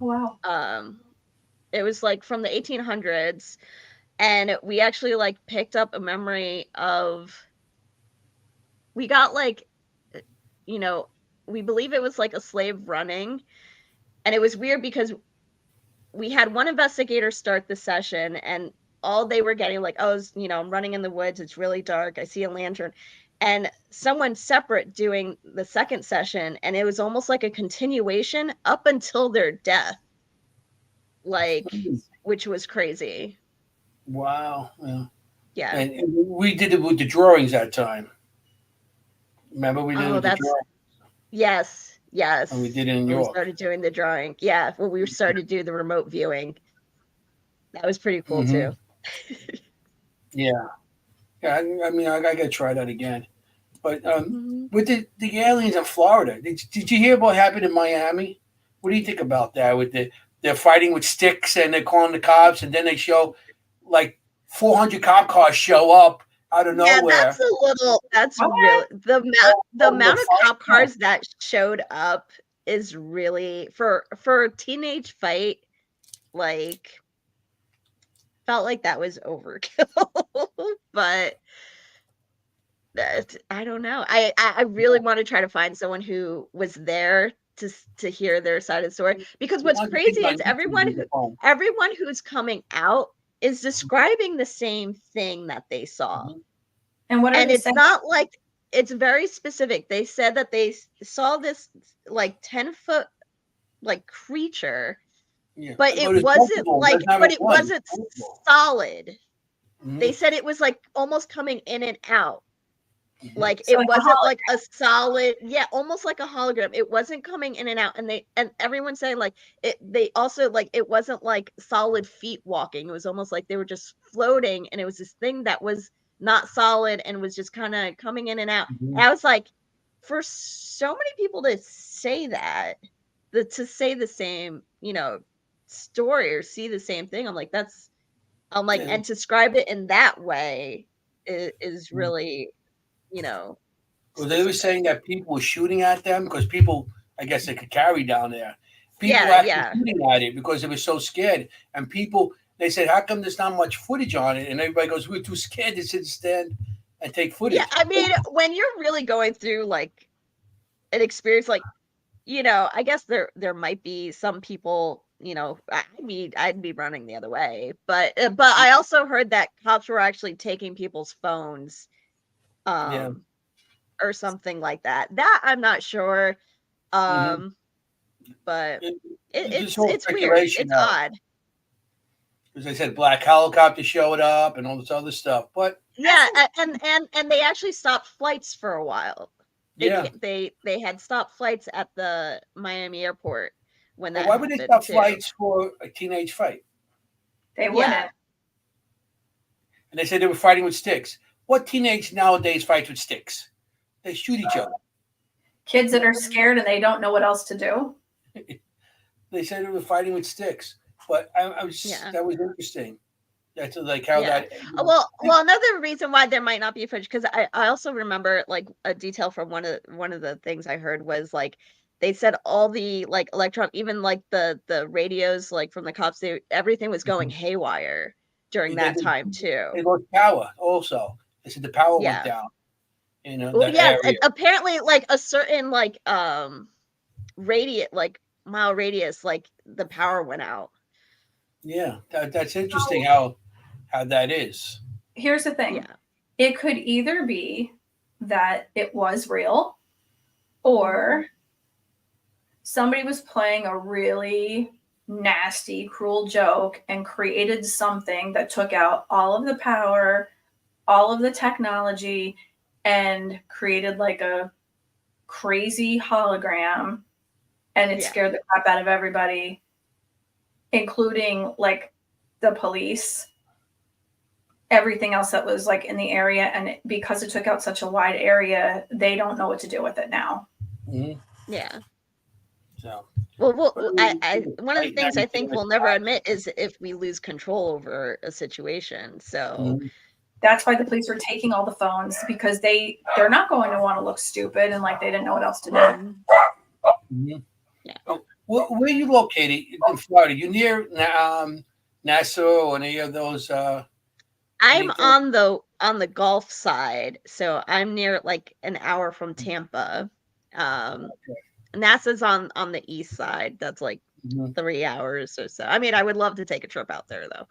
it was like from the 1800s, and we actually like picked up a memory of, we got like, we believe it was like a slave running. And it was weird because we had one investigator start the session and all they were getting like, oh, I'm running in the woods, it's really dark, I see a lantern. And someone separate doing the second session, and it was almost like a continuation up until their death, like, which was crazy. Wow. Yeah. And we did it with the drawings that time. Remember we did it with the drawings? Yes. Yes. And we did it in when York. we started doing the drawing. Yeah, when we started to do the remote viewing. That was pretty cool too. Yeah. Yeah, I mean, I got to try that again. But Mhm. with the aliens in Florida, did you hear what happened in Miami? What do you think about that? With they're fighting with sticks and they're calling the cops, and then they show like 400 cop cars show up out of Yeah, nowhere. that's What? really the amount of cop fight? cars that showed up is really for a teenage fight, like felt like that was overkill. But I don't know. I really want to try to find someone who was there to hear their side of the story, because what's crazy is everyone who's coming out is describing the same thing that they saw. And what are And they it's saying? not like, it's very specific. They said that they saw this like 10-foot like creature, but it wasn't like, but it wasn't solid. They said it was like almost coming in and out. Like So it like wasn't like a solid, almost like a hologram. It wasn't coming in and out. And everyone's saying like they also like, it wasn't like solid feet walking. It was almost like they were just floating, and it was this thing that was not solid and was just kind of coming in and out. And I was like, for so many people to say that, to say the same, story or see the same thing, I'm like, and to describe it in that way is really, Well, they were saying that people were shooting at them because people, I guess, they could carry down there. People were actually shooting at it because they were so scared. And people, they said, how come there's not much footage on it? And everybody goes, we're too scared to sit and stand and take footage. Yeah, I mean, when you're really going through like an experience, like, I guess there might be some people, I'd be running the other way. But I also heard that cops were actually taking people's phones. Or something like that. That I'm not sure. But it's weird. It's odd. Because they said black helicopter showed up and all this other stuff. But yeah, and they actually stopped flights for a while. They had stopped flights at the Miami airport when that. Why would they stop flights for a teenage fight? They wouldn't. And they said they were fighting with sticks. What teenage nowadays fights with sticks? They shoot each other. Kids that are scared and they don't know what else to do. They said they were fighting with sticks, but that was interesting. That's like how that. Well, another reason why there might not be footage, because I also remember like a detail from one of the things I heard was like they said all the like even like the radios like from the cops, everything was going haywire during that time too. They lost power also. They said the power went down. Apparently like a certain like radius, like mile radius, like the power went out. Yeah, that's interesting how that is. Here's the thing. It could either be that it was real, or somebody was playing a really nasty, cruel joke and created something that took out all of the power, all of the technology, and created like a crazy hologram, and it scared the crap out of everybody, including like the police, everything else that was like in the area. And because it took out such a wide area, they don't know what to do with it now. Yeah. So well, one of the things I think we'll never admit is if we lose control over a situation. So that's why the police are taking all the phones, because they're not going to want to look stupid and like they didn't know what else to do. Yeah. Where are you located in Florida? You near Nassau or any of those? I'm on the Gulf side, so I'm near like an hour from Tampa. Nassau's on the east side. That's like 3 hours or so. I mean, I would love to take a trip out there though.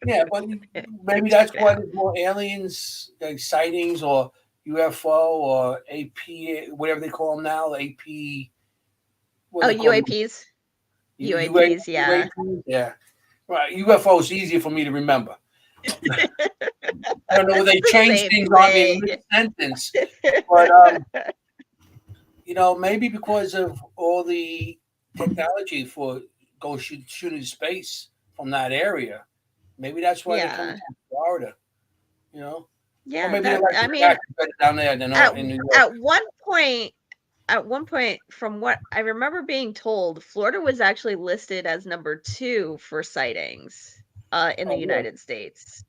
Yeah, but maybe that's why there's more aliens, like sightings, or UFO or AP, whatever they call them now, AP. UAPs. UAPs, yeah. UAPs, yeah. Right, UFO is easier for me to remember. I don't know, they changed things on me in mid-sentence. But maybe because of all the technology for shooting space from that area. Maybe that's why they're coming to Florida. Or Yeah, maybe they like better down there than in New York. At one point, from what I remember being told, Florida was actually listed as number 2 for sightings in the United States.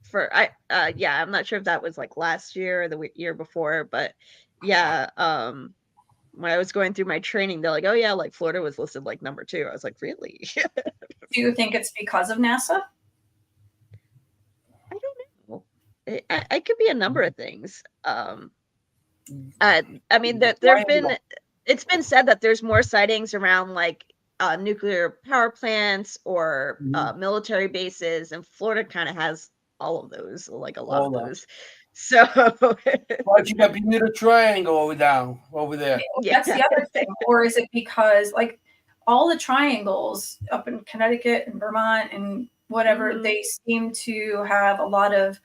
I'm not sure if that was like last year or the year before, but yeah, when I was going through my training, they're like, "Oh yeah, like Florida was listed like number 2." I was like, "Really?" Do you think it's because of NASA? I don't know. It could be a number of things. I mean, it's been said that there's more sightings around like nuclear power plants or military bases, and Florida kind of has all of those, like a lot of those. So, but you got Bermuda Triangle over there. That's the other thing. Or is it because like all the triangles up in Connecticut and Vermont and whatever, they seem to have a lot of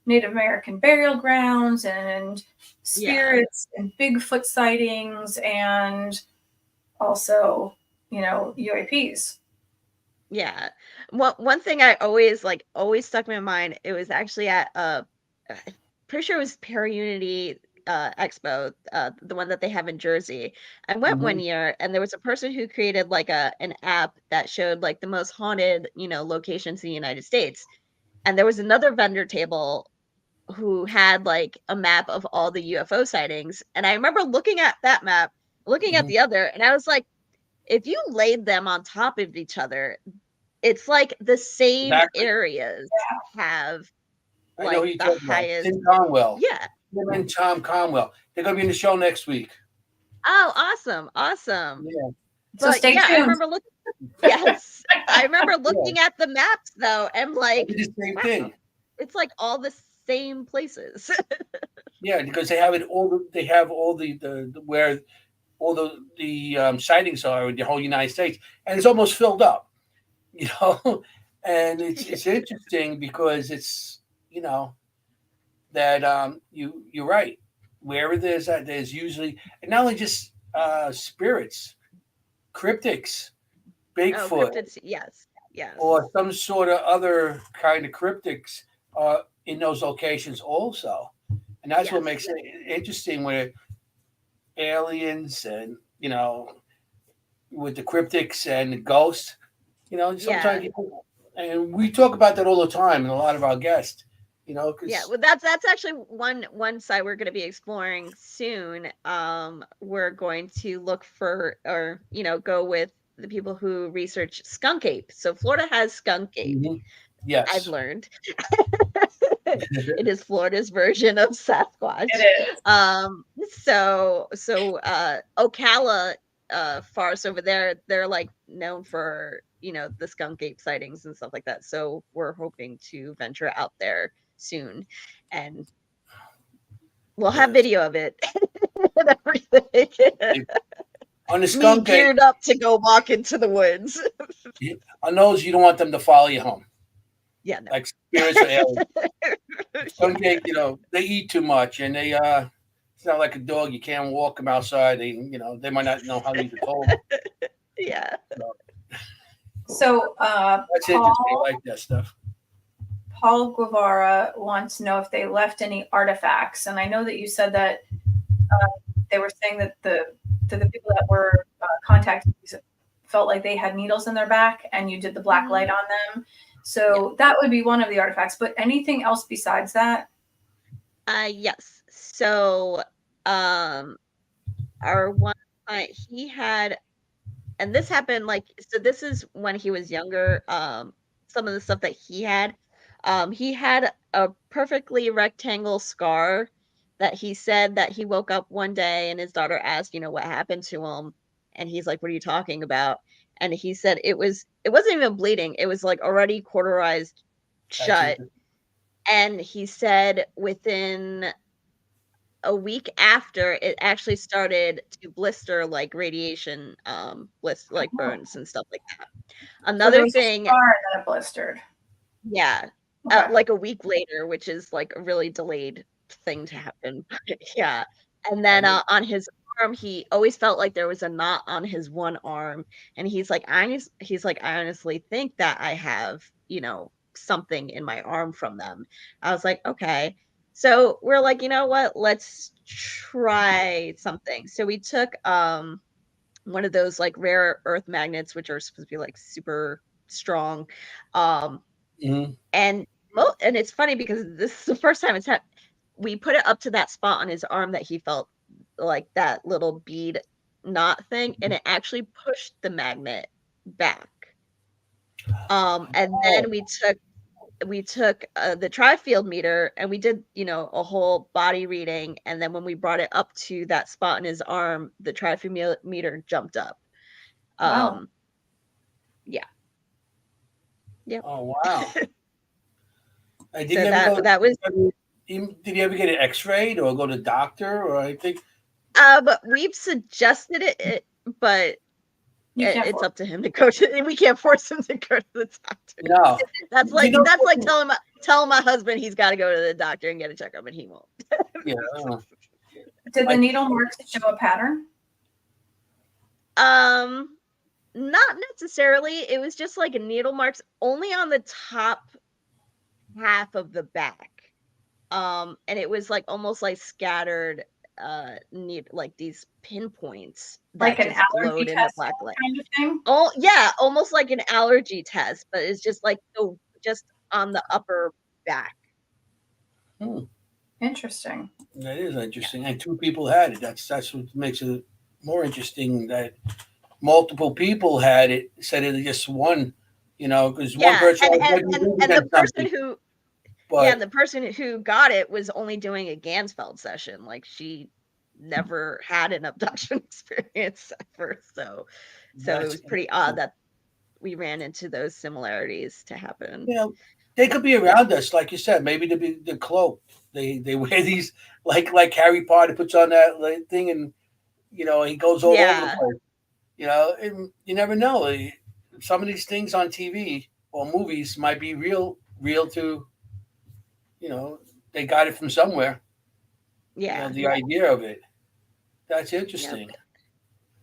Native American burial grounds and spirits and Bigfoot sightings, and also, UAPs. Yeah. One thing I always stuck in my mind, it was actually at I'm pretty sure it was Para-Unity Expo, the one that they have in Jersey. I went one year, and there was a person who created like an app that showed like the most haunted, locations in the United States. And there was another vendor table who had like a map of all the UFO sightings. And I remember looking at that map, looking at the other, and I was like, if you laid them on top of each other, it's like the same areas have like the highest. Tim Conwell. Yeah. Tim and Tom Conwell. They're going to be in the show next week. Oh, awesome. Yeah. So stay tuned. I remember looking. Yes, I remember looking at the maps though, and like the same thing. It's like all the same places. Yeah, because they have it all. They have all the where all the sightings are in the whole United States, and it's almost filled up. And it's interesting because it's that you're right. Wherever there's usually, and not only just spirits, cryptics, Bigfoot, cryptids, yes, or some sort of other kind of cryptics are in those locations also, and that's what makes it interesting with aliens and with the cryptics and the ghosts. Sometimes people, and we talk about that all the time, and a lot of our guests. Well, that's actually one site we're going to be exploring soon. We're going to look for, or go with the people who research skunk ape. So Florida has skunk ape. Yes, I've learned. It is Florida's version of Sasquatch. It is. So Ocala forest over there, they're like known for the skunk ape sightings and stuff like that. So we're hoping to venture out there soon, and we'll have video of it and everything. On the skunk ape, geared up to go walk into the woods. On those, you don't want them to follow you home. Yeah, no. Like spirits or aliens. Skunk ape, they eat too much, and they it's not like a dog. You can't walk them outside. They they might not know how to use a home. Yeah. So that's interesting. I like that stuff. Paul Guevara wants to know if they left any artifacts, and I know that you said that they were saying that the people that were contacted felt like they had needles in their back, and you did the black light on them. So that would be one of the artifacts. But anything else besides that? Yes. So our one client, he had, and this happened this is when he was younger. Some of the stuff that he had a perfectly rectangle scar that he said that he woke up one day and his daughter asked, what happened to him, and he's like, "What are you talking about?" And he said it wasn't even bleeding. It was like already cauterized shut. And he said within a week after, it actually started to blister, like radiation, like burns and stuff like that. Another thing, a scar that it blistered. Yeah, okay. Like a week later, which is like a really delayed thing to happen. Yeah, and then on his arm. He always felt like there was a knot on his one arm, and he's like, I honestly think that I have, something in my arm from them. I was like, okay. So we're like, you know what? Let's try something. So we took one of those like rare earth magnets, which are supposed to be like super strong. Mhm. And it's funny because this is the first time we put it up to that spot on his arm that he felt like that little bead knot thing, and it actually pushed the magnet back. And then we took the tri-field meter, and we did, a whole body reading. And then when we brought it up to that spot in his arm, the tri-field meter jumped up. Wow. Yeah. Yep. Oh wow! So that was. Did you ever get it X-rayed or go to the doctor or anything? But we've suggested it, but it's up to him to go to. We can't force him to go to the doctor. No, that's like telling my husband he's got to go to the doctor and get a checkup, and he won't. Yeah. Did the needle marks show a pattern? Not necessarily. It was just like a needle marks only on the top half of the back. And it was like almost like scattered like these pinpoints that like an allergy test black light kind of thing. Oh yeah, almost like an allergy test, but it's just like just on the upper back. Interesting. That is interesting. And 2 people had it. That's what makes it more interesting, that multiple people had it instead of just one, because one person and the person who and the person who got it was only doing a Gansfeld session. Like, she never had an abduction experience ever. So it was pretty odd that we ran into those similarities to happen. They could be around us, like you said. Maybe the cloak. They wear these like Harry Potter puts on that thing, and he goes all over the place. And you never know. Some of these things on TV or movies might be real to. They got it from somewhere. Yeah. The idea of it. That's interesting. Yep.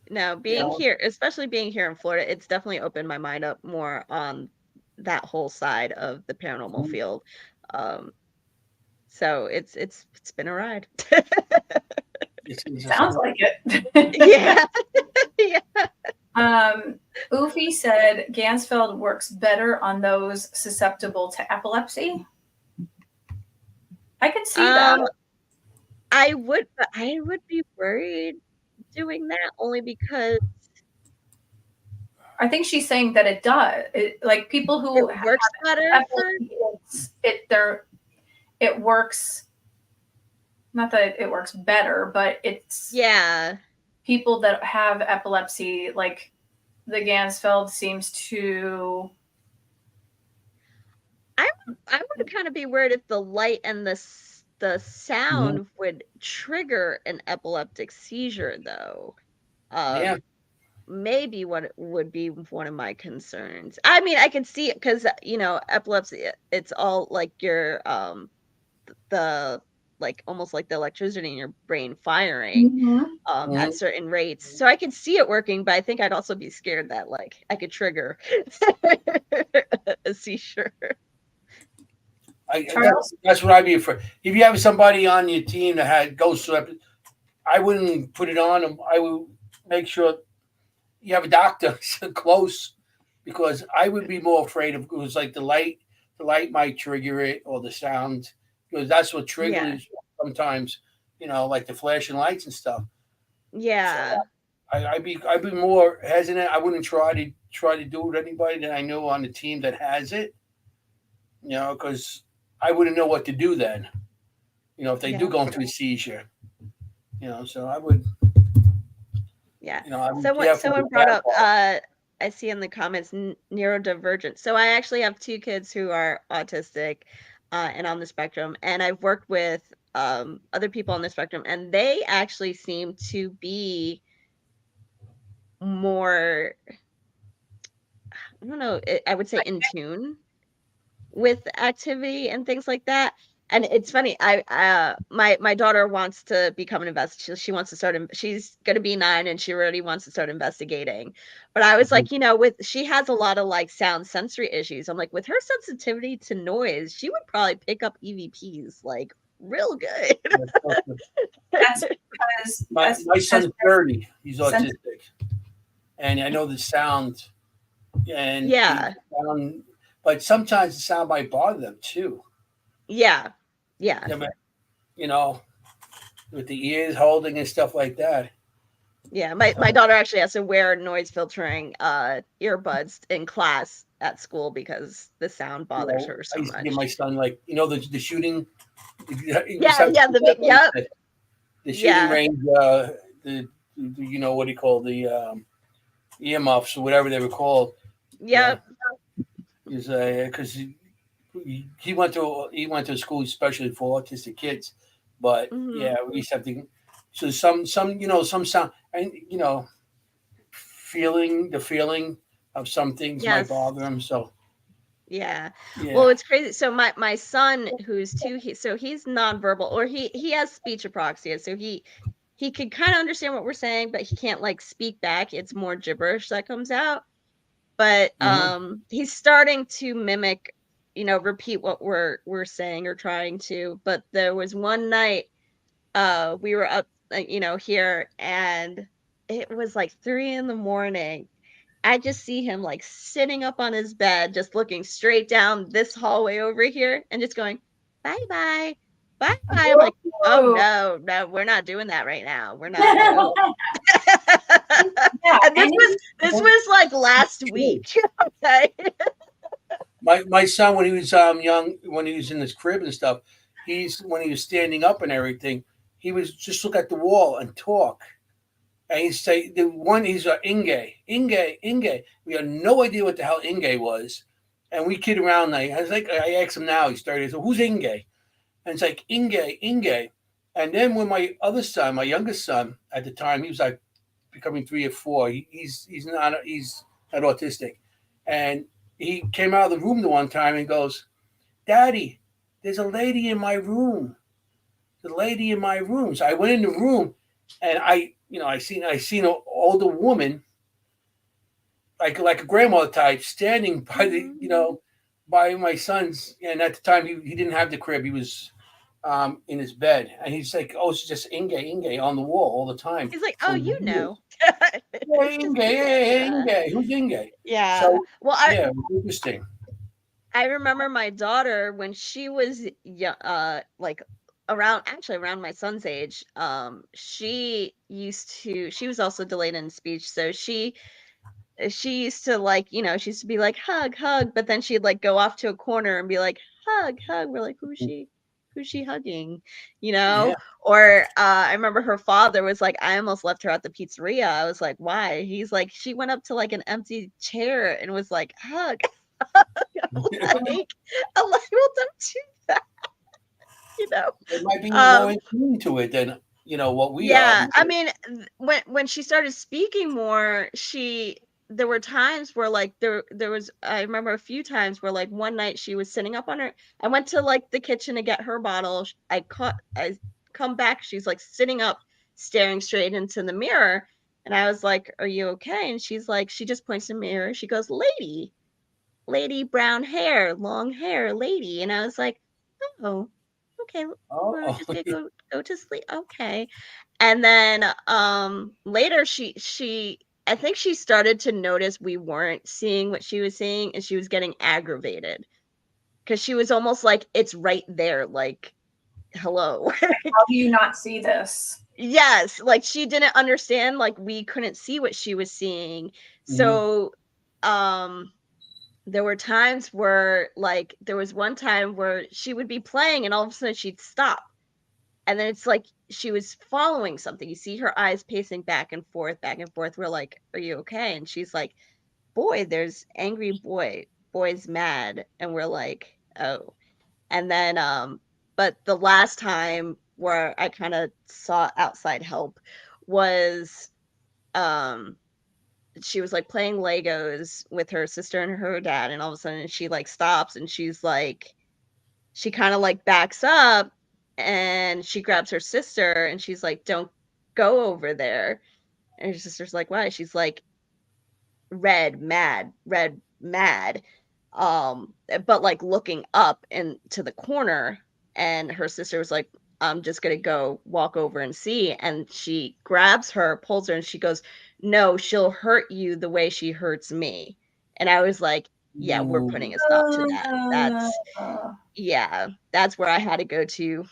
Now, being here, especially being here in Florida, it's definitely opened my mind up more on that whole side of the paranormal field. So it's been a ride. Sounds like it. Yeah. Yeah. Ufi said Gansfeld works better on those susceptible to epilepsy. I could see that. I would be worried doing that, only because I think she's saying that it does. Like people who it works better. It works. Not that it works better, but it's people that have epilepsy, like the Gansfeld seems to. I would kind of be worried if the light and the sound would trigger an epileptic seizure, though. Maybe what would be one of my concerns. I mean, I can see it because epilepsy. It's all like your the like almost like the electricity in your brain firing at certain rates. So I could see it working, but I think I'd also be scared that like I could trigger a seizure. That's what I'd be afraid. If you have somebody on your team that goes through it, I wouldn't put it on them. I would make sure you have a doctor close, because I would be more afraid of it was like the light might trigger it, or the sound, because that's what triggers sometimes, like the flashing lights and stuff. Yeah. So I'd be more hesitant. I wouldn't try to do it with anybody that I know on the team that has it, because I wouldn't know what to do then, if they do go into a seizure, so I would. Yeah. Someone brought up, I see in the comments, neurodivergent. So I actually have 2 kids who are autistic and on the spectrum. And I've worked with other people on the spectrum, and they actually seem to be more, I don't know, I would say in tune with activity and things like that. And it's funny, my daughter wants to become an investigator. She wants to start, she's going to be 9 and she already wants to start investigating. But I was like, she has a lot of like sound sensory issues. I'm like, with her sensitivity to noise, she would probably pick up EVPs like real good. That's because my son's 30. He's autistic, and I know the sound. And but sometimes the sound might bother them too. Yeah. With the ears holding and stuff like that. Yeah, my daughter actually has to wear noise filtering earbuds in class at school because the sound bothers her so much. Give my son the shooting. The shooting range. What do you call the earmuffs or whatever they were called. Yep. Because he went to a school especially for autistic kids, but we used to have to. So some sound and the feeling of some things might bother him. So yeah. Well, it's crazy. So my son, who's 2, he's nonverbal, or he has speech apraxia. So he can kind of understand what we're saying, but he can't like speak back. It's more gibberish that comes out. But he's starting to mimic, repeat what we're saying or trying to. But there was one night we were up, here, and it was like 3 a.m. I just see him like sitting up on his bed, just looking straight down this hallway over here and just going, bye bye. Bye bye. I'm like, oh no, we're not doing that right now. We're not. No. And this was like last week. Okay. My son, when he was young, when he was in his crib and stuff, when he was standing up and everything, he was just look at the wall and talk. And he'd say, he's Inge. We had no idea what the hell Inge was. And we kid around. I asked him now, he started, so who's Inge? And it's like, Inge. And then when my other son, my youngest son at the time, he was like becoming 3 or 4. He's not autistic. And he came out of the room the one time and goes, Daddy, there's a lady in my room. The lady in my room. So I went in the room and I seen an older woman, like a grandmother type, standing by by my son's. And at the time he didn't have the crib. He was in his bed, and he's like, "Oh, it's just Inge on the wall all the time." He's like, "Oh, Inge, who's Inge?" Yeah. So, well, it was interesting. I remember my daughter when she was like around my son's age. She was also delayed in speech, so she used to like, she used to be like hug, but then she'd like go off to a corner and be like hug. We're like, who's she hugging? Yeah. Or I remember her father was like, I almost left her at the pizzeria. I was like, why? He's like, she went up to like an empty chair and was like, hug. I'm like, well, don't do that. It might be more into it than what we are. Yeah, I mean, when she started speaking more, there were times where like there was, I remember a few times where like one night she was sitting up on her, I went to like the kitchen to get her bottle. I come back, she's like sitting up staring straight into the mirror, and I was like, are you okay? And she's like, she just points to the mirror, she goes, lady, brown hair, long hair, lady. And I was like, oh, okay, we're just gonna go to sleep. Okay. And then later she I think she started to notice we weren't seeing what she was seeing, and she was getting aggravated because she was almost like, it's right there, like, hello. How do you not see this? Yes, like she didn't understand, like we couldn't see what she was seeing. So there were times where, like, there was one time where she would be playing and all of a sudden she'd stop. And then it's like she was following something. You see her eyes pacing back and forth. We're like, are you okay? And she's like, boy, there's angry boy's mad. And we're like, oh. And then, but the last time where I kind of saw outside help was, she was like playing Legos with her sister and her dad, and all of a sudden she like stops and she's like, she kind of like backs up and she grabs her sister and she's like, don't go over there. And her sister's like, why? She's like, red, mad. But like looking up into the corner, and her sister was like, I'm just gonna go walk over and see. And she grabs her, pulls her, and she goes, no, she'll hurt you the way she hurts me. And I was like, yeah, we're putting a stop to that. That's where I had to go to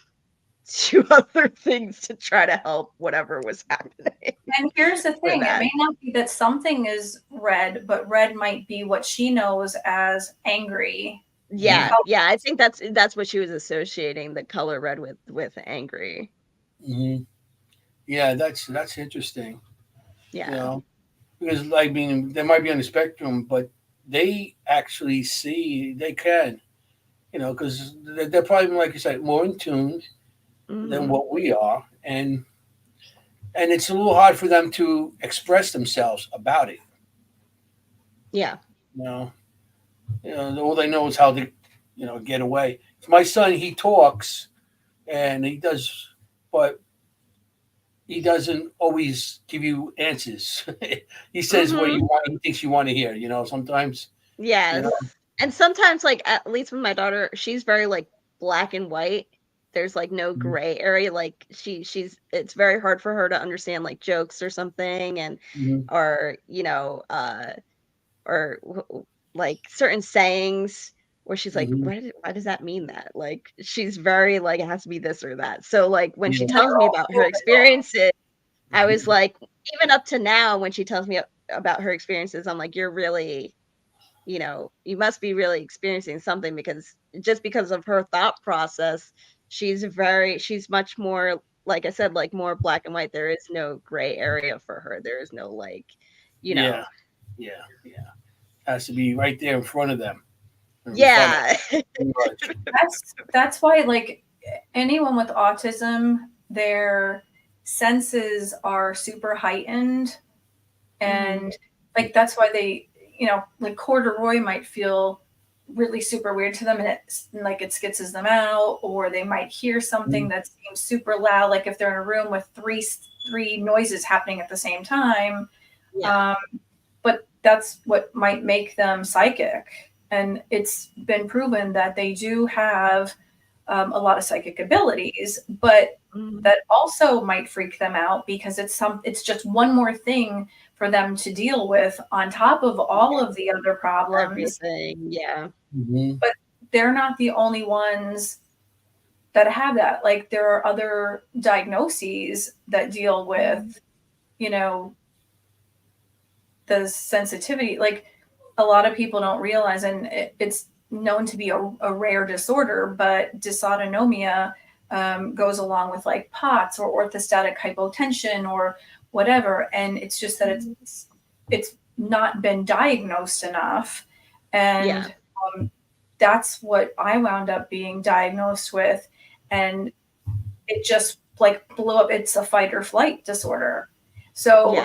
other things to try to help whatever was happening. And here's the thing, it may not be that something is red, but red might be what she knows as angry. Yeah, I think that's what she was associating the color red with angry. Mm-hmm. Yeah, that's interesting. Yeah, you know, because like being they might be on the spectrum, but they actually see they can, because they're probably, like you said, more in tune than what we are, and it's a little hard for them to express themselves about it. Yeah. All they know is how to, get away. My son, he talks, and he does, but he doesn't always give you answers. He says what you want. He thinks you want to hear. Sometimes. Yes. And sometimes, like, at least with my daughter, she's very like black and white. There's like no gray area. Like she's it's very hard for her to understand like jokes or something, and or or like certain sayings where she's like, why does that mean that? Like she's very like, it has to be this or that. So like when she tells me about her experiences, I was like, even up to now, when she tells me about her experiences, I'm like, you're really, you must be really experiencing something, because of her thought process, she's much more, like I said, like more black and white. There is no gray area for her. There is no like, Yeah. Has to be right there in front of them. Yeah. That's why, like, anyone with autism, their senses are super heightened, and like that's why they, like corduroy might feel really super weird to them, and it skitzes them out, or they might hear something that seems super loud, like if they're in a room with three noises happening at the same time. But that's what might make them psychic. And it's been proven that they do have a lot of psychic abilities, but that also might freak them out, because it's just one more thing for them to deal with on top of all of the other problems. Everything, yeah. But they're not the only ones that have that. Like there are other diagnoses that deal with, the sensitivity. Like a lot of people don't realize, and it's known to be a rare disorder, but dysautonomia goes along with like POTS or orthostatic hypotension or whatever. And it's just that it's not been diagnosed enough. And that's what I wound up being diagnosed with. And it just like blew up. It's a fight or flight disorder. So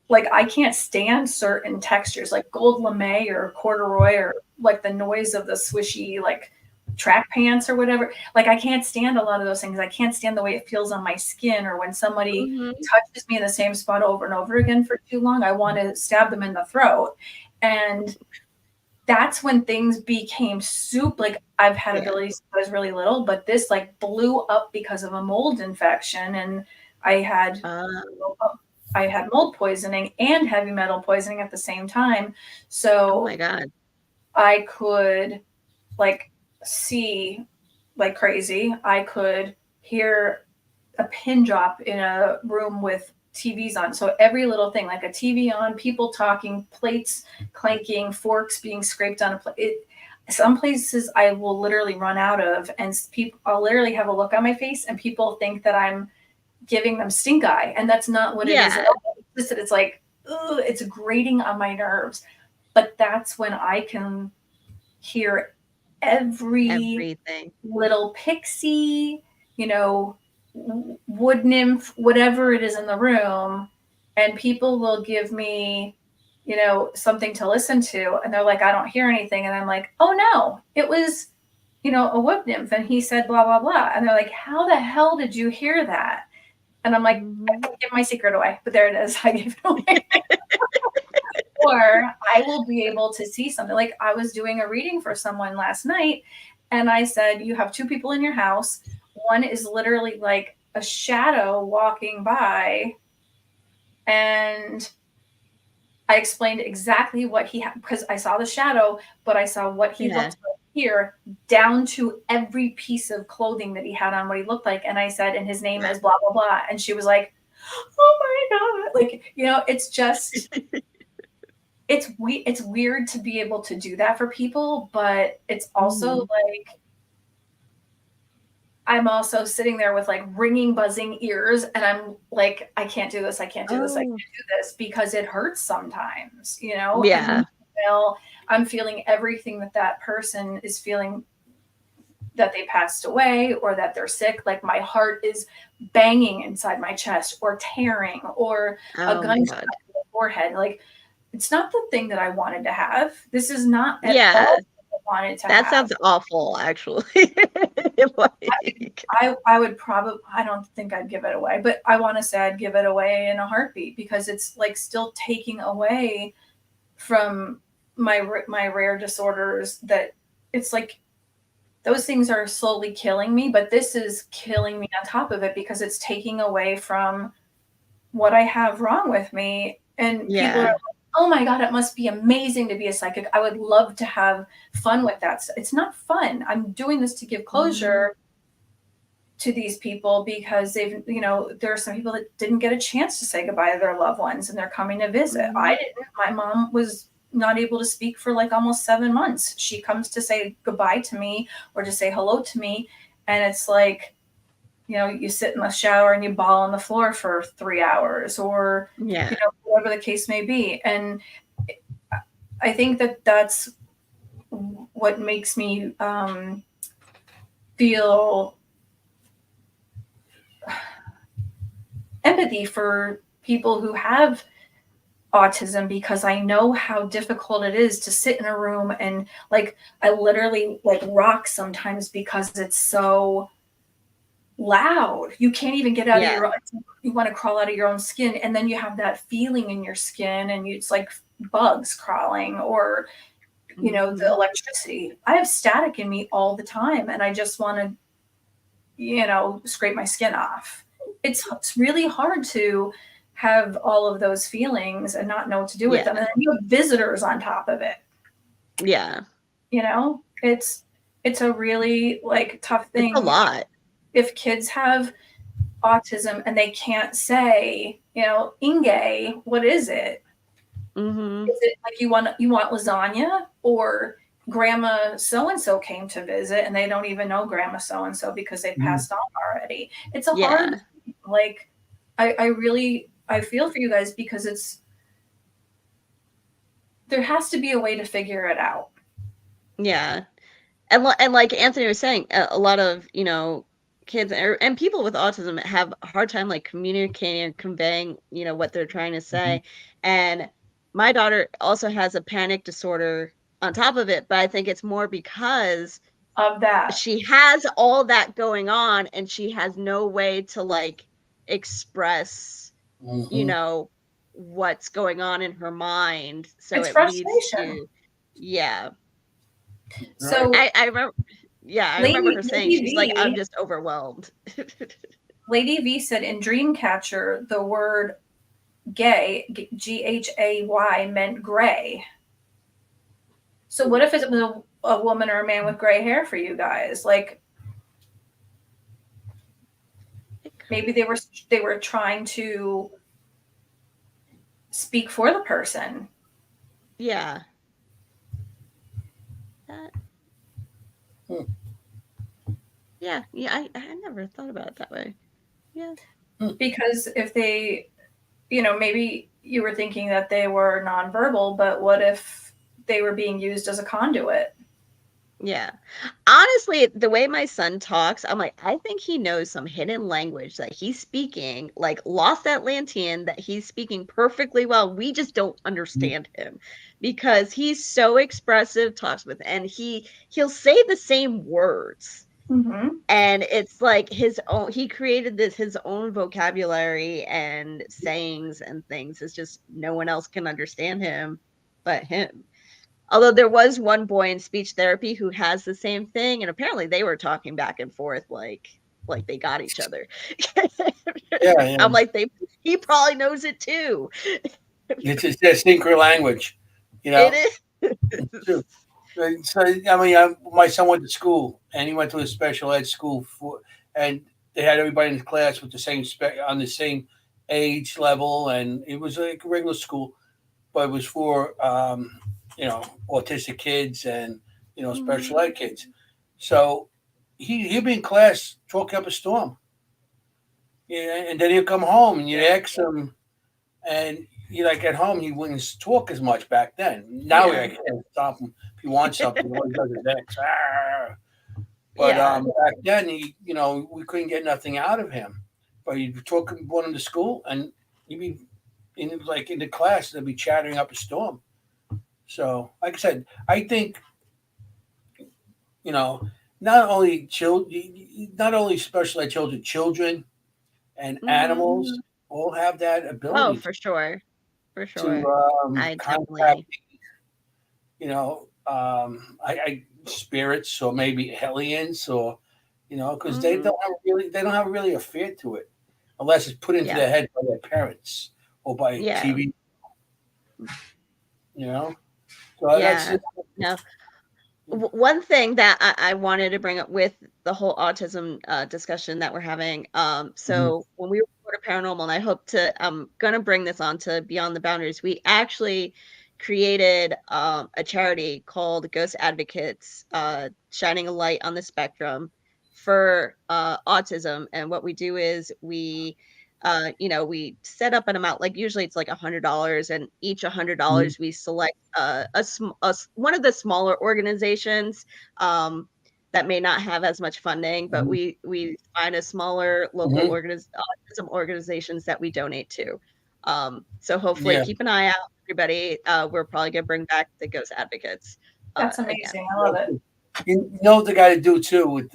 like I can't stand certain textures like gold lame or corduroy, or like the noise of the swishy like track pants or whatever. Like I can't stand a lot of those things. I can't stand the way it feels on my skin, or when somebody touches me in the same spot over and over again for too long, I want to stab them in the throat. And that's when things became soup. Like I've had abilities since I was really little, but this like blew up because of a mold infection. And I had mold poisoning and heavy metal poisoning at the same time. So oh my God, I could like see like crazy. I could hear a pin drop in a room with TVs on. So every little thing, like a TV on, people talking, plates clanking, forks being scraped on a plate. Some places I will literally run out of, and I'll literally have a look on my face, and people think that I'm giving them stink eye, and that's not what it is at all. It's just that it's like, ugh, it's grating on my nerves. But that's when I can hear everything, little pixie, wood nymph, whatever it is in the room, and people will give me, something to listen to, and they're like, I don't hear anything, and I'm like, oh no, it was a wood nymph. And he said, blah, blah, blah. And they're like, how the hell did you hear that? And I'm like, I can't give my secret away, but there it is. I gave it away. Or I will be able to see something. Like I was doing a reading for someone last night, and I said, you have two people in your house. One is literally like a shadow walking by, and I explained exactly what he had, because I saw the shadow, but I saw what he looked like here, down to every piece of clothing that he had on, what he looked like. And I said, and his name is blah, blah, blah. And she was like, oh my God. Like, it's just, it's weird to be able to do that for people, but it's also like, I'm also sitting there with like ringing, buzzing ears, and I'm like, I can't do this. I can't do this. I can't do this, because it hurts sometimes, Yeah. And I'm feeling everything that person is feeling, that they passed away or that they're sick. Like my heart is banging inside my chest, or tearing, or a gunshot in the forehead. Like, it's not the thing that I wanted to have. This is not at all what I wanted to have. That sounds awful, actually. I would probably, I don't think I'd give it away, but I want to say I'd give it away in a heartbeat, because it's like still taking away from my rare disorders, that it's like those things are slowly killing me, but this is killing me on top of it, because it's taking away from what I have wrong with me. And people are like, oh my God, it must be amazing to be a psychic. I would love to have fun with that. It's not fun. I'm doing this to give closure to these people, because they've, there are some people that didn't get a chance to say goodbye to their loved ones, and they're coming to visit. I didn't. My mom was not able to speak for like almost 7 months. She comes to say goodbye to me, or to say hello to me. And it's like, you sit in the shower and you bawl on the floor for 3 hours, or, whatever the case may be. And I think that's what makes me feel empathy for people who have autism, because I know how difficult it is to sit in a room, and like I literally like rock sometimes, because it's so loud. You can't even get out of your own, you want to crawl out of your own skin, and then you have that feeling in your skin, and it's like bugs crawling, or the electricity. I have static in me all the time, and I just want to scrape my skin off. It's really hard to have all of those feelings and not know what to do with them. And then you have visitors on top of it. Yeah. It's a really like tough thing. It's a lot. If kids have autism and they can't say, Inge, what is it? Is it like you want lasagna, or grandma so-and-so came to visit and they don't even know grandma so-and-so because they passed on already? It's a hard, like, I feel for you guys, because there has to be a way to figure it out. Yeah. And like Anthony was saying, a lot of, kids and people with autism have a hard time like communicating and conveying, what they're trying to say. And my daughter also has a panic disorder on top of it, but I think it's more because of that. She has all that going on, and she has no way to like express, what's going on in her mind. So it's it frustration. leads to, So I remember. Yeah, I remember her saying, she's like, I'm just overwhelmed. Lady V said in Dreamcatcher, the word gay, Ghay, meant gray. So what if it was a woman or a man with gray hair for you guys? Like, maybe they were trying to speak for the person. Yeah. Yeah, I never thought about it that way. Yeah. Because if they, maybe you were thinking that they were nonverbal, but what if they were being used as a conduit? Yeah. Honestly, the way my son talks, I'm like, I think he knows some hidden language that he's speaking, like Lost Atlantean, that he's speaking perfectly well. We just don't understand him because he's so expressive, talks with, and he'll say the same words. Mm-hmm. And it's like his own, he created his own vocabulary and sayings and things. It's just no one else can understand him but him. Although there was one boy in speech therapy who has the same thing, and apparently they were talking back and forth like they got each other. Yeah. I'm like, he probably knows it too. It's their synchro language, It is. True. So I mean, my son went to school, and he went to a special ed school and they had everybody in the class with the same on the same age level, and it was like a regular school, but it was for autistic kids and special ed kids. So he'd be in class talking up a storm, and then he'll come home and you ask him, and like at home he wouldn't talk as much back then. Now I can't stop him if he wants something. All he does is X. But back then we couldn't get nothing out of him. But you'd brought him to school, and he'd be in the class, they'd be chattering up a storm. So, like I said, I think not only special ed children and animals all have that ability. Oh, for sure. To I contact, spirits or maybe aliens, or because they don't have really a fear to it, unless it's put into their head by their parents or by TV. So that's no. One thing that I wanted to bring up with the whole autism discussion that we're having. So when we record paranormal, and I hope I'm going to bring this on to Beyond the Boundaries, we actually created a charity called Ghost Advocates, shining a light on the spectrum for autism. And what we do is we set up an amount, like usually it's like $100, and each $100 we select one of the smaller organizations that may not have as much funding, but we find a smaller local autism organizations that we donate to. So hopefully keep an eye out, everybody. We're probably gonna bring back the Ghost Advocates. That's amazing. I love it. What they got to do too with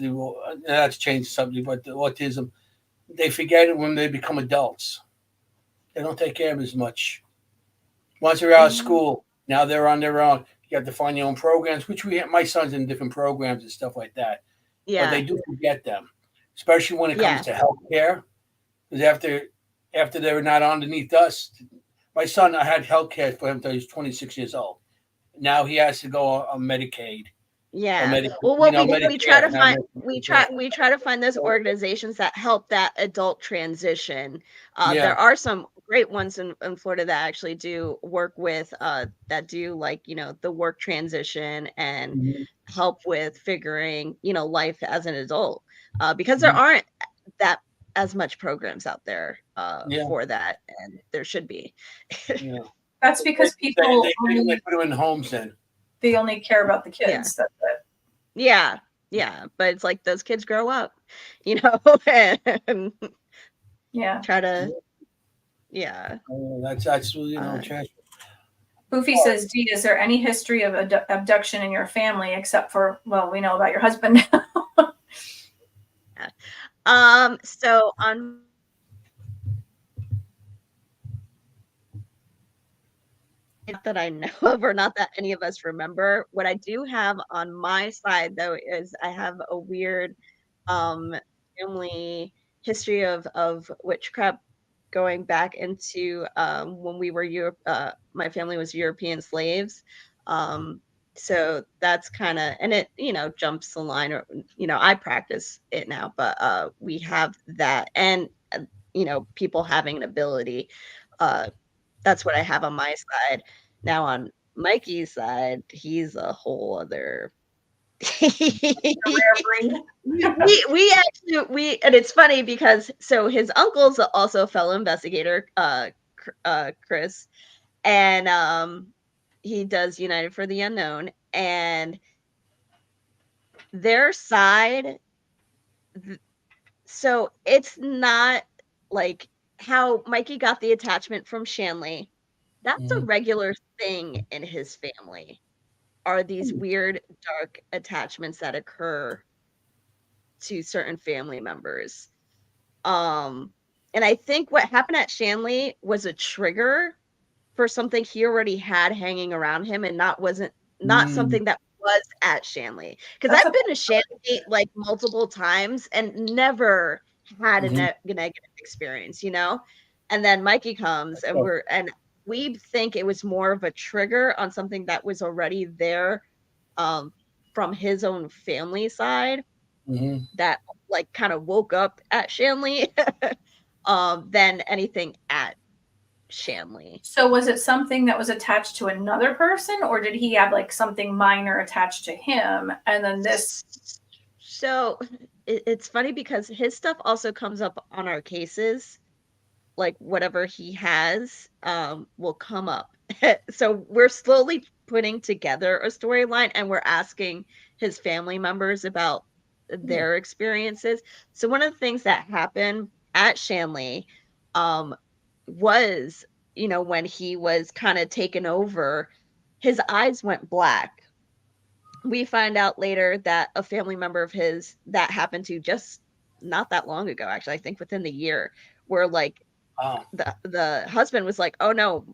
that's changed the subject, but the autism, they forget it when they become adults. They don't take care of as much. Once they're out of school, now they're on their own. You have to find your own programs, which my son's in different programs and stuff like that. Yeah. But they do forget them, especially when it comes to healthcare. Because after they're not underneath us, my son, I had healthcare for him until he was 26 years old. Now he has to go on Medicaid. Yeah. Well, we try to find those organizations that help that adult transition. There are some great ones in Florida that actually do work with that do the work transition and help with figuring life as an adult, because there aren't that as much programs out there for that, and there should be. That's because people they put them in homes then. They only care about the kids. That's it. Yeah. But it's like those kids grow up, and try to, that's Boofy says, Dee, is there any history of abduction in your family except for, well, we know about your husband now. So on that I know of, or not that any of us remember. What I do have on my side, though, is I have a weird family history of witchcraft going back into when we were my family was European slaves. So that's kind of, and it jumps the line, or I practice it now, but we have that, and people having an ability. That's what I have on my side. Now on Mikey's side, he's a whole other. we actually, and it's funny because his uncle's also a fellow investigator, Chris, and he does United for the Unknown, and their side, so it's not like how Mikey got the attachment from Shanley. That's a regular thing in his family, are these weird dark attachments that occur to certain family members. And I think what happened at Shanley was a trigger for something he already had hanging around him, and not something that was at Shanley. Because I've been to Shanley like multiple times and never had a negative experience, you know. And then Mikey comes, and we think it was more of a trigger on something that was already there, from his own family side, that like kind of woke up at Shanley, than anything at Shanley. So was it something that was attached to another person, or did he have like something minor attached to him? And then this. So it's funny because his stuff also comes up on our cases. Like whatever he has will come up. So we're slowly putting together a storyline, and we're asking his family members about their experiences. So one of the things that happened at Shanley was, you know, when he was kind of taken over, his eyes went black. We find out later that a family member of his that happened to just not that long ago, actually, I think within the year, where like the husband was like, oh no,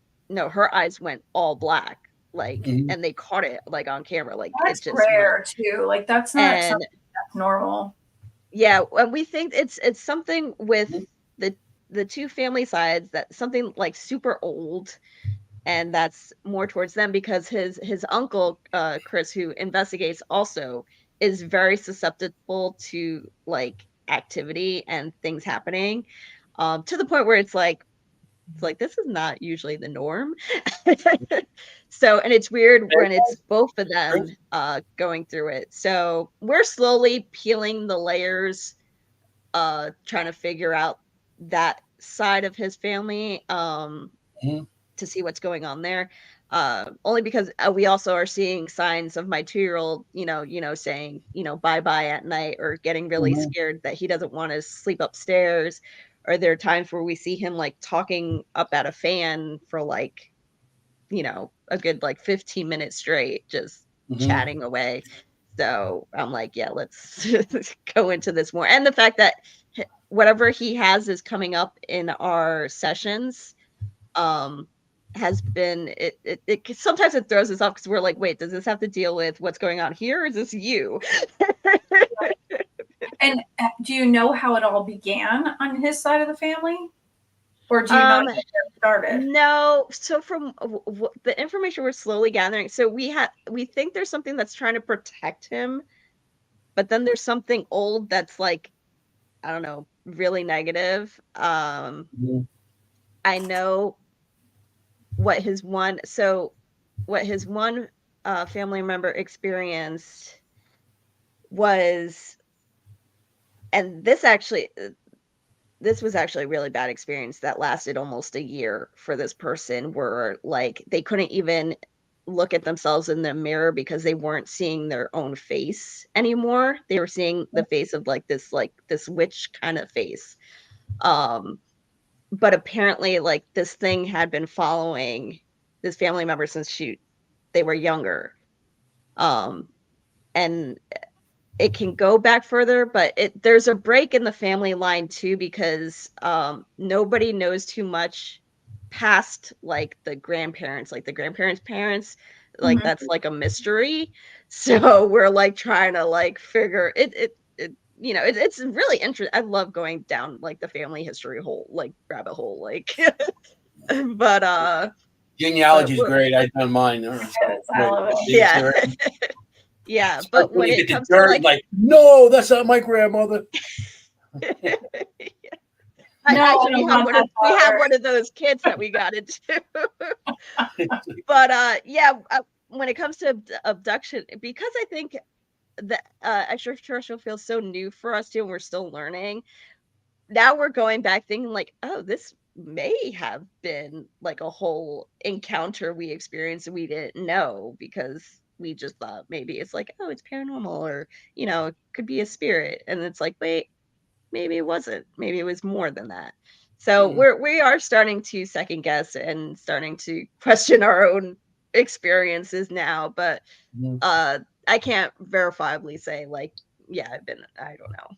her eyes went all black, like, and they caught it like on camera, like that's it just rare too, like that's not something that's normal. Yeah, and we think it's something with the two family sides, that something like super old, and that's more towards them, because his uncle Chris, who investigates, also is very susceptible to like activity and things happening, to the point where it's like this is not usually the norm. So, and it's weird when it's both of them going through it. So we're slowly peeling the layers, trying to figure out that side of his family, to see what's going on there. Only because we also are seeing signs of my 2-year-old, you know, saying, you know, bye-bye at night, or getting really scared that he doesn't want to sleep upstairs. Or there are times where we see him like talking up at a fan for like, you know, a good like 15 minutes straight, just chatting away. So I'm like, yeah, let's go into this more. And the fact that whatever he has is coming up in our sessions, has been it sometimes it throws us off, because we're like, wait, does this have to deal with what's going on here, or is this you? And do you know how it all began on his side of the family, or do you not get started? No. So from the information we're slowly gathering, so we think there's something that's trying to protect him, but then there's something old that's like, I don't know, really negative. I know what his one family member experienced was, and this was actually a really bad experience that lasted almost a year for this person, where like they couldn't even look at themselves in the mirror because they weren't seeing their own face anymore. They were seeing the face of like this witch kind of face. But apparently like this thing had been following this family member since they were younger. And it can go back further, but there's a break in the family line too, because nobody knows too much past like the grandparents, like the grandparents' parents, like that's like a mystery. So we're like trying to like figure it you know, it's really interesting. I love going down like the family history hole, like rabbit hole, like but genealogy is great. I've done mine. I love it. Yeah. Yeah, but when it comes to like, no, that's not my grandmother. We have one of those kids that we got into. But yeah, when it comes to abduction, because I think the extraterrestrial feels so new for us too, and we're still learning. Now we're going back thinking like, oh, this may have been like a whole encounter we experienced and we didn't know, because we just thought maybe it's like, oh, it's paranormal, or it could be a spirit, and it's like, wait, maybe it wasn't. Maybe it was more than that. So we are starting to second guess and starting to question our own experiences now, but I can't verifiably say like, yeah, I don't know.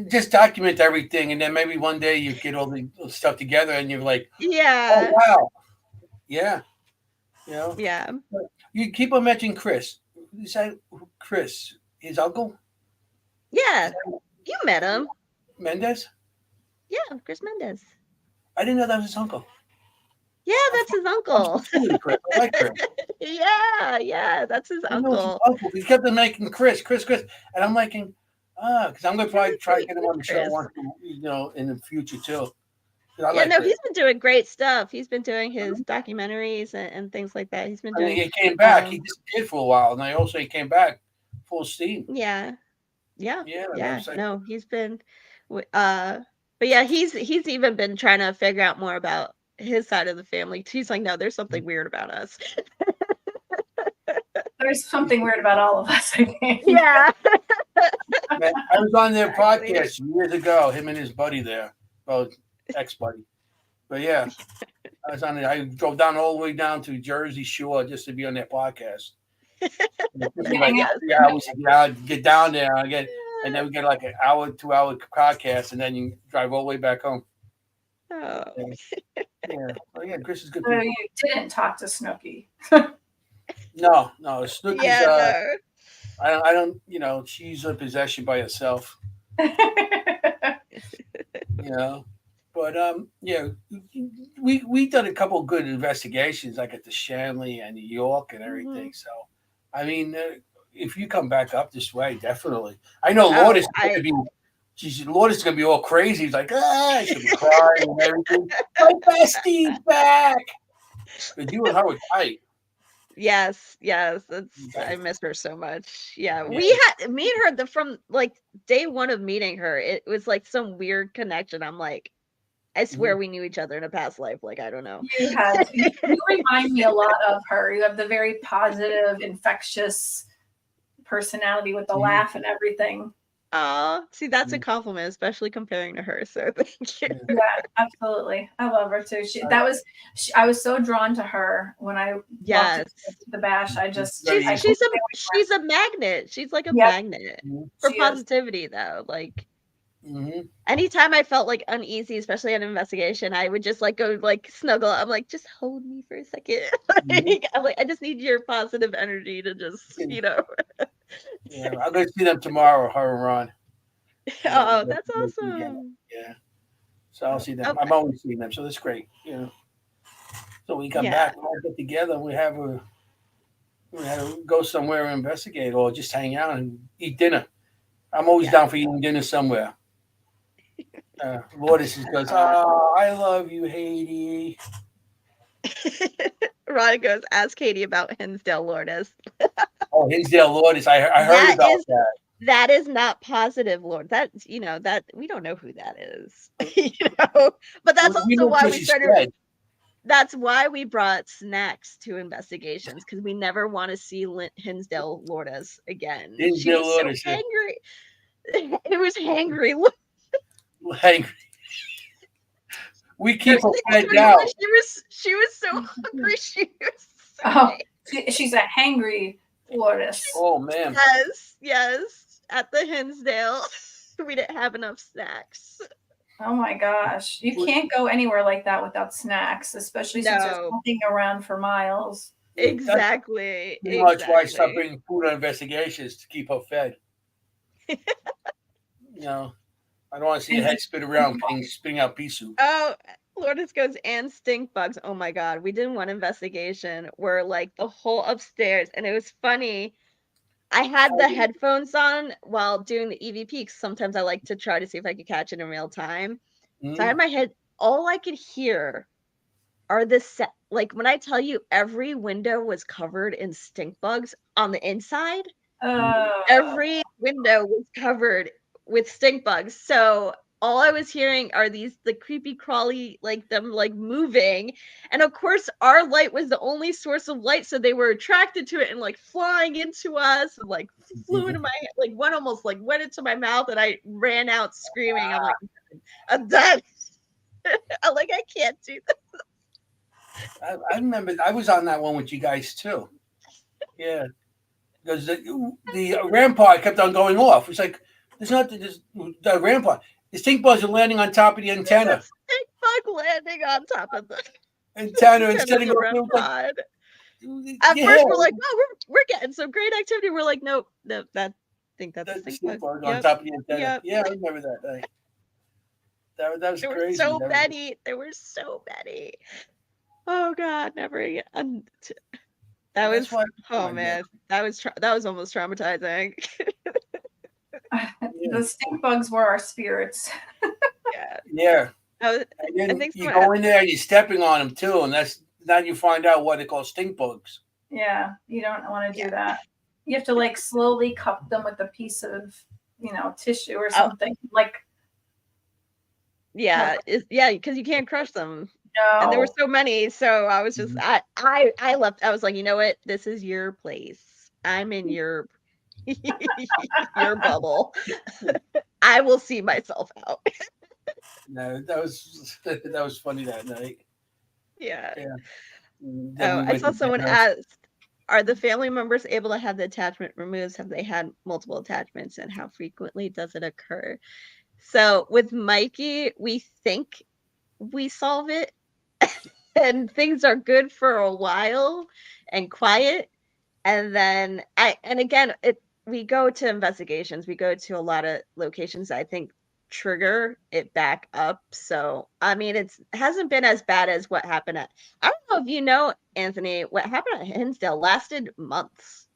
Just document everything, and then maybe one day you get all the stuff together, and you're like, yeah, oh wow, yeah, yeah. You keep on mentioning Chris. Is that Chris, his uncle? Yeah, you met him. Mendez? Yeah, Chris Mendez. I didn't know that was his uncle. Yeah, that's his uncle. I like Chris. Yeah, that's his uncle. He kept on making Chris, and I'm making, because I'm gonna probably try to get him on the show once, in the future too. He's been doing great stuff. He's been doing his documentaries and things like that. He's been doing. He came back. He disappeared for a while, and he came back full steam. Yeah. No, he's been, but yeah, he's even been trying to figure out more about his side of the family. He's like, no, there's something weird about us. There's something weird about all of us, I think. Yeah. Man, I was on their podcast years ago, him and his buddy there, ex-buddy. But yeah, I was on it. I drove down all the way down to Jersey Shore just to be on their podcast. Get down there and then we get like an hour, 2 hour podcast, and then you drive all the way back home. Oh. Yeah, Chris is good. So you didn't talk to Snooki. No, Snooki's no. I don't, she's a possession by herself. But we done a couple of good investigations, like at the Shanley and New York and everything. So, I mean, if you come back up this way, definitely. I know Lourdes is gonna be all crazy. He's like, she'll be crying and everything. My bestie's back. But you and her were tight. Yes. I miss her so much. Yeah. We had me and her from like day one of meeting her. It was like some weird connection. I'm like, I swear we knew each other in a past life. Like, I don't know. You remind me a lot of her. You have the very positive, infectious personality with the laugh and everything. Oh, see, that's a compliment, especially comparing to her. So thank you. Yeah, absolutely. I love her too. I was so drawn to her when I walked into the bash. She's a magnet. She's like a magnet for positivity, though. Like, anytime I felt like uneasy, especially on an investigation, I would just like go like snuggle. I'm like, just hold me for a second. I'm like, I just need your positive energy to just, Yeah, I'm going to see them tomorrow, her and Ron. Oh, that's awesome. Yeah. So I'll see them. Okay. I'm always seeing them, so that's great. So we come back, we all get together, we have to go somewhere and investigate or just hang out and eat dinner. I'm always down for eating dinner somewhere. Lourdes goes, oh, I love you, Heidy. Ron goes, ask Heidy about Hinsdale Lourdes. Oh, Hinsdale Lourdes. I heard about that. That is not positive, Lord. That's that we don't know who that is. But that's also why we started. That's why we brought snacks to investigations, because we never want to see Hinsdale Lourdes again. She was so hangry. It was hangry. Hangry. We keep her fed down. She was so hungry. She's a hangry Lourdes. Oh man. Yes. At the Hinsdale, we didn't have enough snacks. Oh my gosh. You can't go anywhere like that without snacks, especially since you're walking around for miles. Exactly. That's pretty much why I stopped bringing food on investigations, to keep her fed. I don't want to see a head spin around spitting out pea soup. Oh, Lourdes goes, and stink bugs. Oh my God. We did one investigation where like the whole upstairs, and it was funny. I had the headphones on while doing the EVP, because sometimes I like to try to see if I could catch it in real time. So I had my head, all I could hear are like when I tell you every window was covered in stink bugs on the inside. Every window was covered with stink bugs. So all I was hearing are the creepy crawly, like them like moving. And of course our light was the only source of light, so they were attracted to it and like flying into us and like flew into my, like one almost like went into my mouth, and I ran out screaming. I'm like, I'm done. I'm like, I can't do that. I remember I was on that one with you guys too. Yeah, because the rampart kept on going off. It's like there's not the rampart. The stink bugs are landing on top of the antenna. Stink bug landing on top of the antenna and setting up. Like, at first, we're like, "Oh, we're getting some great activity." We're like, "Nope, no, I think that's a stink bug on top of the antenna." Yep. Yeah, I remember that. Like, that was there crazy. There were so many. Oh God, never again. That was man, that was almost traumatizing. The stink bugs were our spirits. Yeah. I think you go in there and you're stepping on them too, and now you find out what they call stink bugs. Yeah, you don't want to do that. You have to like slowly cup them with a piece of, tissue or something. Because you can't crush them. No. And there were so many, so I was just I left. I was like, you know what? This is your place. I'm in your your bubble. I will see myself out. No, that was funny that night. Yeah. I saw someone asked, are the family members able to have the attachment removed? Have they had multiple attachments, and how frequently does it occur? So with Mikey, we think we solve it and things are good for a while and quiet. And then we go to investigations. We go to a lot of locations that I think trigger it back up. So, I mean, it hasn't been as bad as what happened I don't know if you know, Anthony, what happened at Hinsdale lasted months.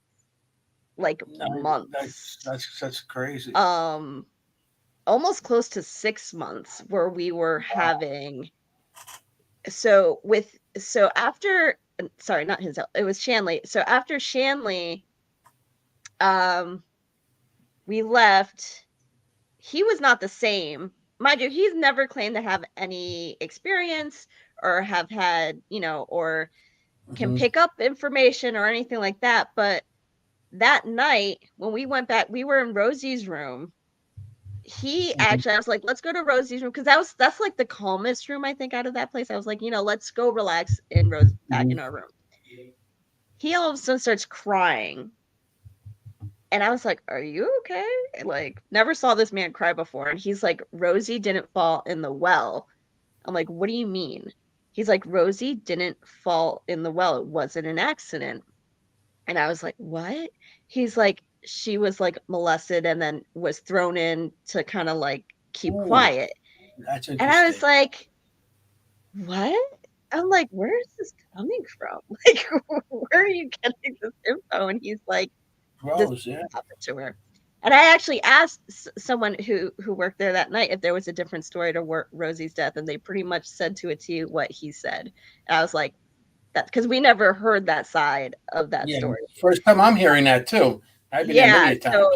Like months. That's crazy. Almost close to 6 months where we were having. After, sorry, not Hinsdale, it was Shanley. So after Shanley, we left. He was not the same. Mind you, he's never claimed to have any experience or have had, or can pick up information or anything like that. But that night when we went back, we were in Rosie's room. I was like, let's go to Rosie's room, because that's like the calmest room I think out of that place. I was like, let's go relax in back in our room. He all of a sudden starts crying. And I was like, are you okay? Like, never saw this man cry before. And he's like, Rosie didn't fall in the well. I'm like, what do you mean? He's like, Rosie didn't fall in the well. It wasn't an accident. And I was like, what? He's like, she was like molested and then was thrown in to kind of like keep quiet. That's interesting. And I was like, what? I'm like, where is this coming from? Like, where are you getting this info? And he's like, Rose, yeah. Happened to her. And I actually asked someone who worked there that night if there was a different story to Rosie's death, and they pretty much said to a T what he said. And I was like, that, because we never heard that side of that story. First time I'm hearing that too. I've been there many times.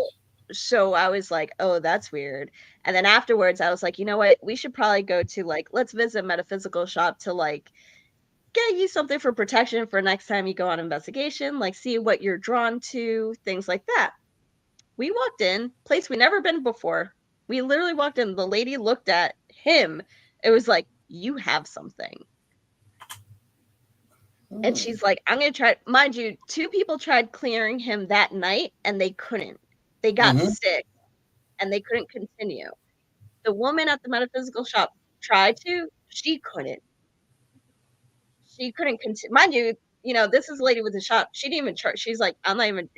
So I was like, oh, that's weird. And then afterwards, I was like, you know what? We should probably go to let's visit a metaphysical shop to get you something for protection for next time you go on investigation, see what you're drawn to, things like that. We walked in, place we never been before. We literally walked in. The lady looked at him. It was like, you have something. And she's like, I'm going to try. Mind you, 2 people tried clearing him that night and they couldn't. They got sick and they couldn't continue. The woman at the metaphysical shop tried to. She couldn't. She couldn't continue. Mind you, this is a lady with a shop. She didn't even charge. She's like, I'm not even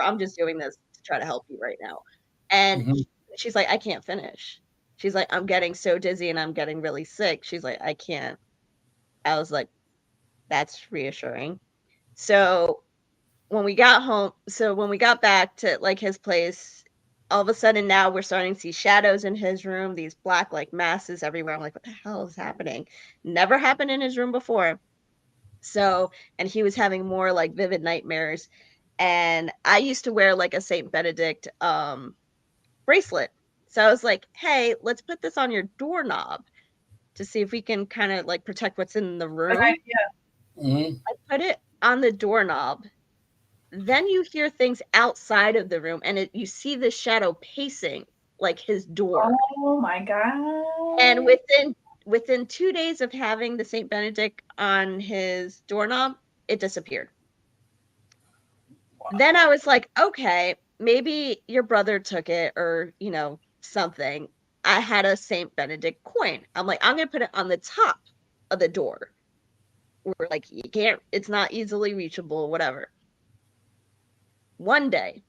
I'm just doing this to try to help you right now. And she's like, I can't finish. She's like, I'm getting so dizzy and I'm getting really sick. She's like, I can't. I was like, that's reassuring. So when we got back to his place, all of a sudden now we're starting to see shadows in his room, these black masses everywhere. I'm like, what the hell is happening? Never happened in his room before. So, and he was having more vivid nightmares. And I used to wear a Saint Benedict bracelet. So I was like, hey, let's put this on your doorknob to see if we can kind of like protect what's in the room. Good idea. Mm-hmm. I put it on the doorknob. Then you hear things outside of the room, and you see the shadow pacing like his door. Oh my God. And within 2 days of having the Saint Benedict on his doorknob, it disappeared. Wow. Then I was like, okay, maybe your brother took it, or something. I had a Saint Benedict coin. I'm like, I'm gonna put it on the top of the door, where like it's not easily reachable, whatever. One day,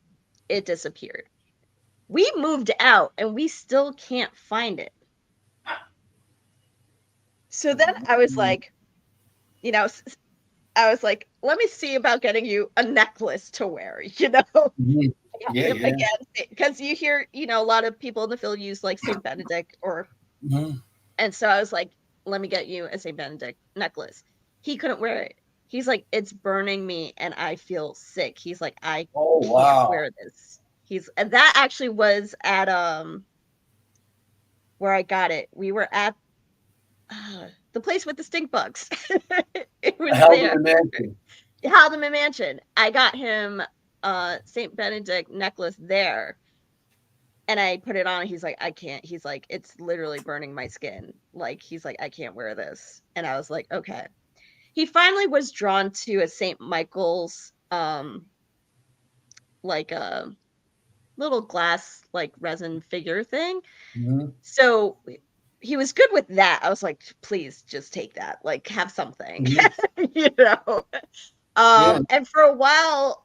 it disappeared. We moved out, and we still can't find it. So then I was like, let me see about getting you a necklace to wear, Mm-hmm. Yeah. Again, because you hear, a lot of people in the field use like Saint Benedict and so I was like, let me get you a Saint Benedict necklace. He couldn't wear it. He's like, it's burning me and I feel sick. He's like, I can't wear this. And that actually was at where I got it. We were at the place with the stink bugs. It was Haldeman Mansion. I got him Saint Benedict necklace there, and I put it on. He's like, I can't. He's like, it's literally burning my skin. Like, he's like, I can't wear this. And I was like, okay. He finally was drawn to a Saint Michael's like a little glass like resin figure thing. So he was good with that. I was like, please just take that, like have something. And for a while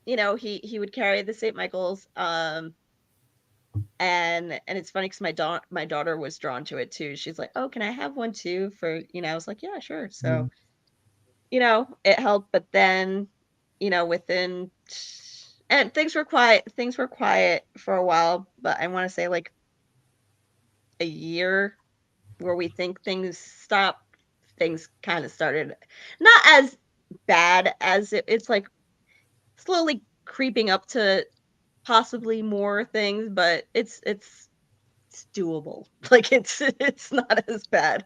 he would carry the St. Michael's and it's funny because my daughter was drawn to it too. She's like, oh, can I have one too? For I was like, yeah, sure. So it helped, but then within, and things were quiet for a while, but I want to say like a year where we think things stopped, things kind of started not as bad as it's like slowly creeping up to possibly more things, but it's doable. Like it's not as bad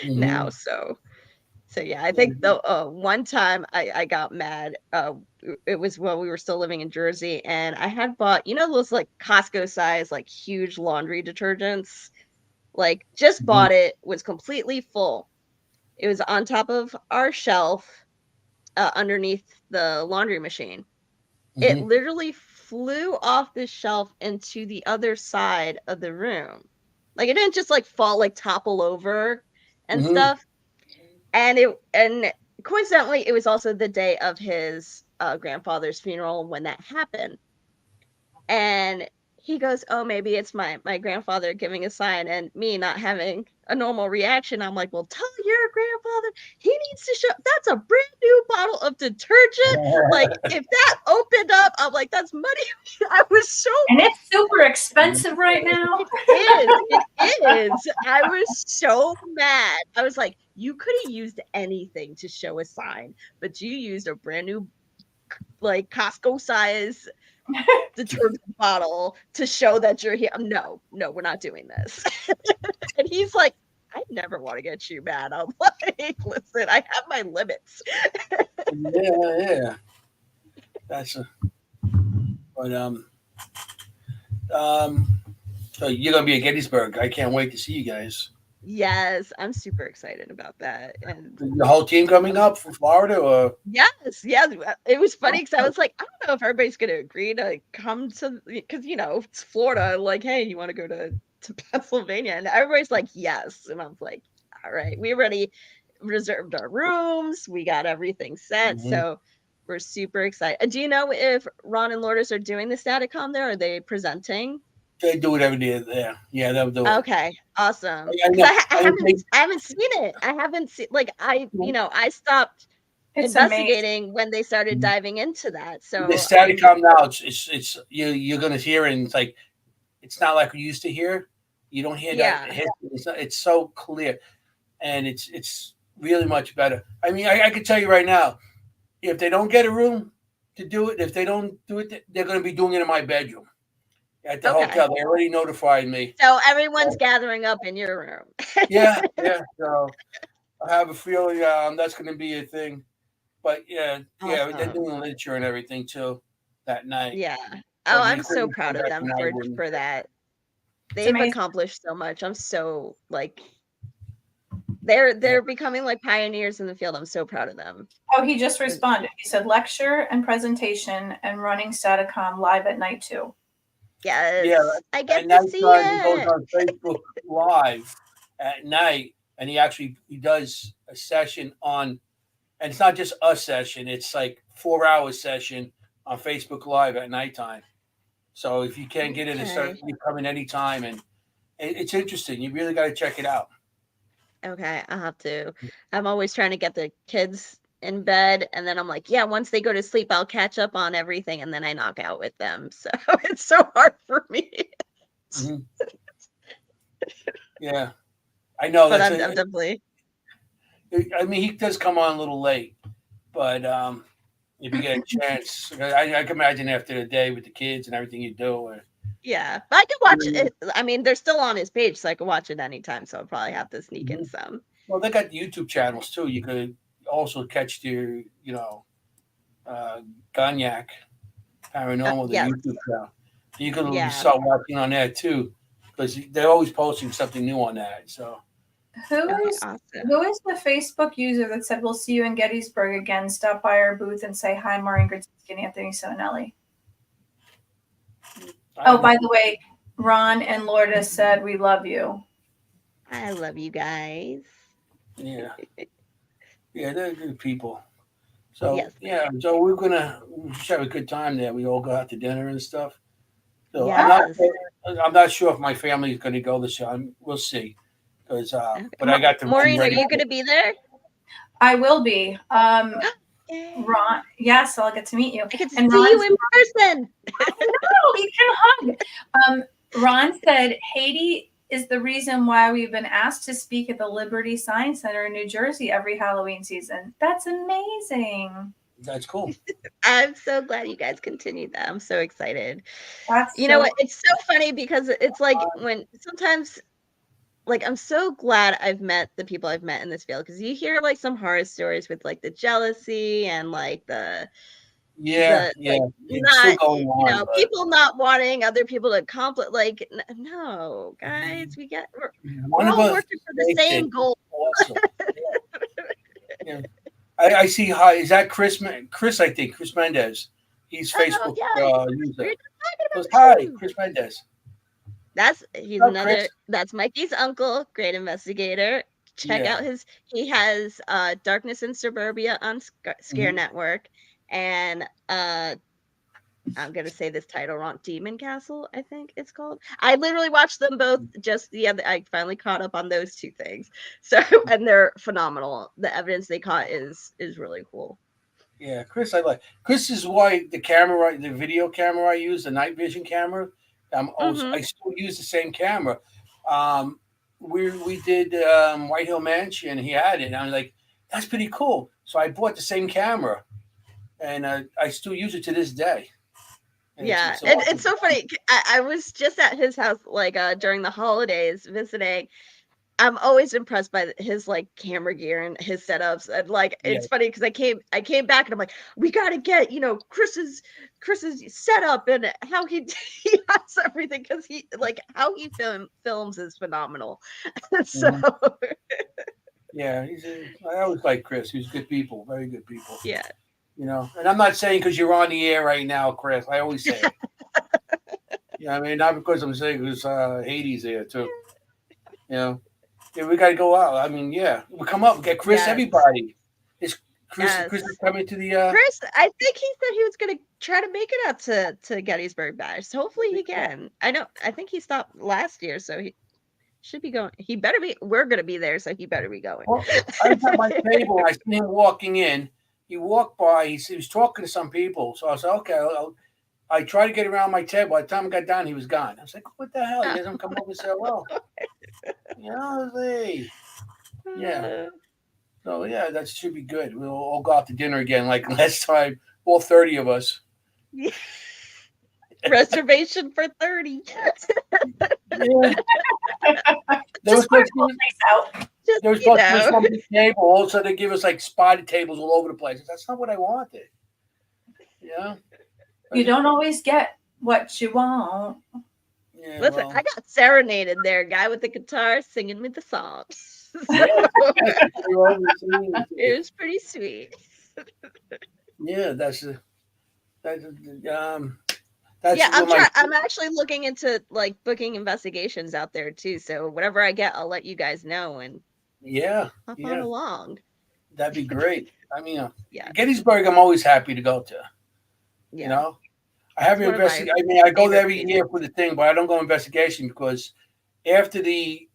now. So yeah, I think the one time I got mad, it was when we were still living in Jersey, and I had bought those like Costco size like huge laundry detergents. Like just bought it, was completely full. It was on top of our shelf underneath the laundry machine. It literally flew off the shelf into the other side of the room. Like it didn't just like fall, like topple over and stuff. And coincidentally, it was also the day of his grandfather's funeral when that happened. And he goes, oh, maybe it's my grandfather giving a sign, and me not having a normal reaction. I'm like, well, tell your grandfather he needs to show. That's a brand new bottle of detergent. Like, if that opened up, I'm like, that's money. I was so And it's super expensive right now. It is. I was so mad. I was like, you could have used anything to show a sign, but you used a brand new, like, Costco size detergent bottle to show that you're here. No, we're not doing this. And he's like, I never want to get you mad. I'm like, listen, I have my limits. Yeah. That's so you're gonna be at Gettysburg. I can't wait to see you guys. Yes, I'm super excited about that. And the whole team coming up from Florida, or yes. It was funny because I was like, I don't know if everybody's gonna agree to come to, because it's Florida. Like, hey, you want to go to Pennsylvania? And everybody's like, yes. And I was like, all right, we already reserved our rooms. We got everything set. So we're super excited. Do you know if Ron and Lourdes are doing the Staticom there? Are they presenting? They do it every day there. Yeah, they'll do it. Okay, awesome. I haven't seen it. I haven't seen, like, I stopped investigating when they started diving into that. So the Staticom now, it's you're gonna hear it, and it's like, it's not like we used to hear. You don't hear that. It's so clear, and it's really much better. I mean, I can tell you right now, if they don't get a room to do it, if they don't do it, they're going to be doing it in my bedroom. at the hotel. They already notified me. So everyone's gathering up in your room. Yeah. So I have a feeling that's going to be a thing. But they're doing literature and everything too that night. Yeah. So Oh, I'm so proud of them for that. They've accomplished so much. I'm so they're becoming like pioneers in the field. I'm so proud of them. Oh, he just responded. He said lecture and presentation and running Statacom live at night too. Yes. Yeah, I get to see it. He goes on Facebook Live at night, and he does a session on, and it's not just a session. It's like 4-hour session on Facebook Live at nighttime. So if you can't get it, you come in anytime, and it's interesting. You really got to check it out. Okay, I'll have to. I'm always trying to get the kids in bed, and then I'm like, yeah, once they go to sleep, I'll catch up on everything, and then I knock out with them. So it's so hard for me. Mm-hmm. Yeah, I know. But I'm definitely. I mean, he does come on a little late, but if you get a chance, I can imagine after the day with the kids and everything you do. Yeah, but I can watch it. I mean, they're still on his page, so I can watch it anytime. So I'll probably have to sneak in some. Well, they got YouTube channels too. You could also catch their, Cognac Paranormal, the YouTube channel. You can start watching on that too, because they're always posting something new on that. So, who is the Facebook user that said we'll see you in Gettysburg again? Stop by our booth and say hi, Maureen Grudzinski and Anthony Simonelli. Oh, by the way, Ron and Lourdes said we love you. I love you guys. Yeah. Yeah, they're good people. So so we're gonna have a good time there. We all go out to dinner and stuff. So I'm not sure if my family is going to go this year. We'll see. Because but I got the Maureen. Are you going to be there? I will be. Ron, yes, I'll get to meet you. I get to see you in person. No, we can hug. Ron said Heidy is the reason why we've been asked to speak at the Liberty Science Center in New Jersey every Halloween season. That's amazing. That's cool. I'm so glad you guys continued that. I'm so excited. You know what? It's so funny because it's like when sometimes I'm so glad I've met the people I've met in this field, because you hear some horror stories with the jealousy and the people not wanting other people to accomplish. No, guys, we're all working for the same goal. I see. Hi, is that Chris? I think Chris Mendez. He's Facebook user. Hi, Chris Mendez. That's Mikey's uncle, great investigator. Check out he has Darkness in Suburbia on Scare Network, and I'm gonna say this title wrong, Demon Castle, I think it's called. I literally watched them both just the other. I finally caught up on those two things. So, and they're phenomenal. The evidence they caught is really cool. Yeah, Chris, I like. Chris is why the video camera I use, the night vision camera. I still use the same camera. We did White Hill Mansion. He had it, and I was like, "That's pretty cool." So I bought the same camera, and I still use it to this day. And it's so funny. I was just at his house during the holidays visiting. I'm always impressed by his camera gear and his setups, and it's funny because I came back and I'm like, we got to get Chris's setup and how he has everything, because he how he films is phenomenal. So I always like Chris. He's good people, very good people. Yeah, and I'm not saying because you're on the air right now, Chris. I always say it. I mean, not because I'm saying because Heidy's there too. Yeah, we got to go out. I mean, we'll come up, get Chris, everybody. Is Chris coming to the... Chris, I think he said he was going to try to make it up to Gettysburg Bash. So hopefully he can. I think he stopped last year, so he should be going. He better be. We're going to be there, so he better be going. Well, I was at my table. I seen him walking in. He walked by. He was talking to some people. So I said, okay, I tried to get around my table. By the time I got down, he was gone. I was like, what the hell? He doesn't come over and say hello. Yeah. So, that should be good. We'll all go out to dinner again like last time, all 30 of us. Yeah. Reservation for 30. Yeah. Just put a place out. Just, There was supposed to be some big table. Also, they give us like spotted tables all over the place. That's not what I wanted. Yeah. You don't always get what you want. Yeah, Listen, I got serenaded there, guy with the guitar singing me the songs. It was pretty sweet. Yeah, that's I'm actually looking into like booking investigations out there too. So whatever I get, I'll let you guys know and hop on along. That'd be great. I mean, yeah, Gettysburg, I'm always happy to go to. Yeah. You know, I haven't investigated. I mean, I go there every year for the thing, but I don't go investigation because after we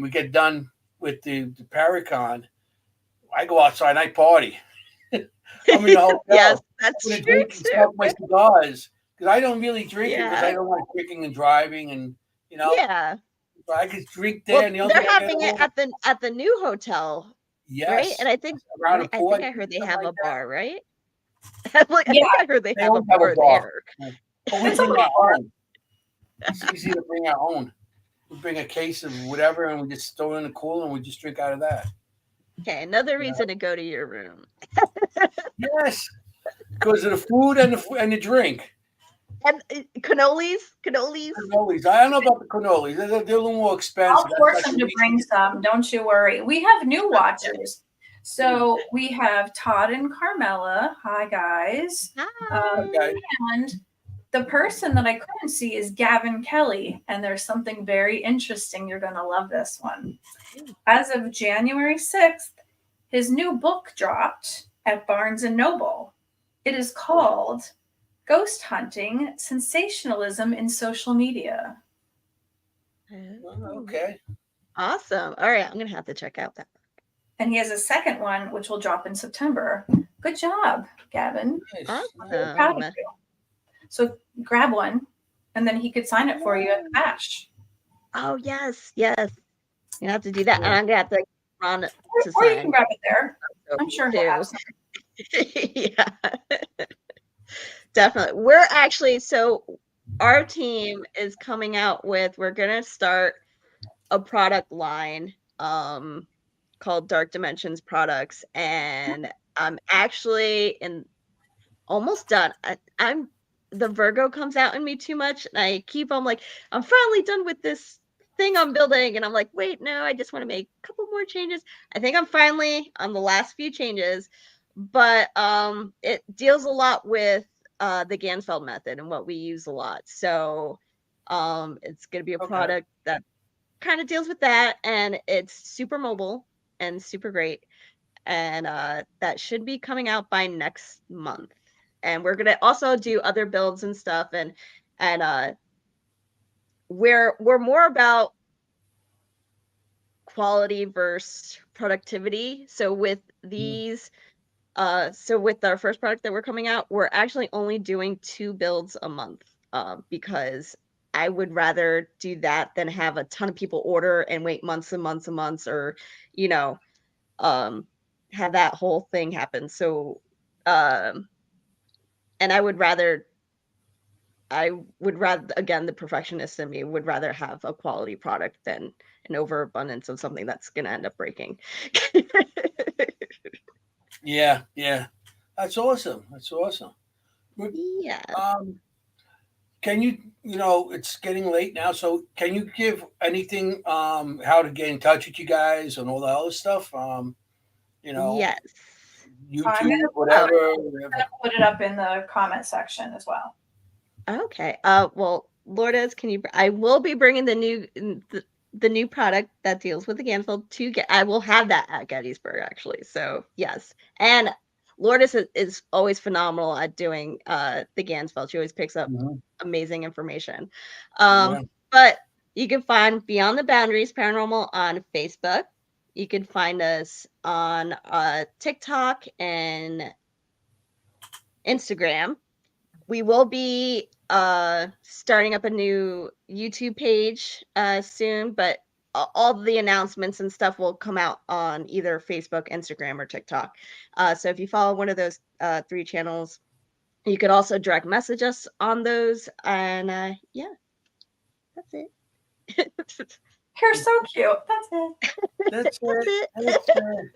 get done with the Paracon, I go outside and I party. I'm in the hotel. Yes, that's true. Drink and smoke my cigars because I don't really drink because I don't like drinking and driving, and Yeah. I could drink there. Well, they're having it at the new hotel. Yes. Right, and I think I heard they have a bar, right? I heard they have a bar there. But we bring our own. It's easy to bring our own. We bring a case of whatever, and we just throw it in the cooler, and we just drink out of that. Okay, another reason to go to your room. Yes, because of the food and the drink. And cannolis. I don't know about the cannolis. They're a little more expensive. I'll force them to bring some. Don't you worry. We have new watchers. So we have Todd and Carmela. Hi, guys. Hi. And the person that I couldn't see is Gavin Kelly. And there's something very interesting. You're going to love this one. As of January 6th, his new book dropped at Barnes & Noble. It is called Ghost Hunting, Sensationalism in Social Media. Okay. Awesome. All right, I'm going to have to check out that. And he has a second one, which will drop in September. Good job, Gavin. Awesome. I'm proud of you. So grab one, and then he could sign it for you at the bash. Oh, yes. You have to do that. And I'm going to have to run to or sign. You can grab it there. I'm sure he'll have some. Yeah. Definitely. We're actually, so our team is coming out with, we're going to start a product line called Dark Dimensions Products. And I'm actually almost done. I'm the Virgo comes out in me too much. And I keep on like, I'm finally done with this thing I'm building. And I'm like, wait, no, I just want to make a couple more changes. I think I'm finally on the last few changes, but it deals a lot with the Gansfeld method and what we use a lot. So it's going to be a product that kind of deals with that, and it's super mobile and super great. And that should be coming out by next month. And we're going to also do other builds and stuff. And we're more about quality versus productivity. So with these, so with our first product that we're coming out, we're actually only doing 2 builds a month because I would rather do that than have a ton of people order and wait months and months and months, or, have that whole thing happen. So, and I would rather, again, the perfectionist in me would rather have a quality product than an overabundance of something that's going to end up breaking. Yeah. That's awesome. Yeah. Can you, it's getting late now, so can you give anything, how to get in touch with you guys and all that other stuff? Yes. YouTube, whatever. I'm going to put it up in the comment section as well. Okay. Well, Lourdes, I will be bringing the new product that deals with the Gansfeld I will have that at Gettysburg, actually. So yes. And Lourdes is always phenomenal at doing the Gansfeld. She always picks up amazing information. But you can find Beyond the Boundaries Paranormal on Facebook. You can find us on TikTok and Instagram. We will be starting up a new YouTube page soon, but all the announcements and stuff will come out on either Facebook, Instagram, or TikTok. So if you follow one of those 3 channels, You could also direct message us on those. And yeah, that's it. You're so cute. That's it. That's That's it. it. That's it.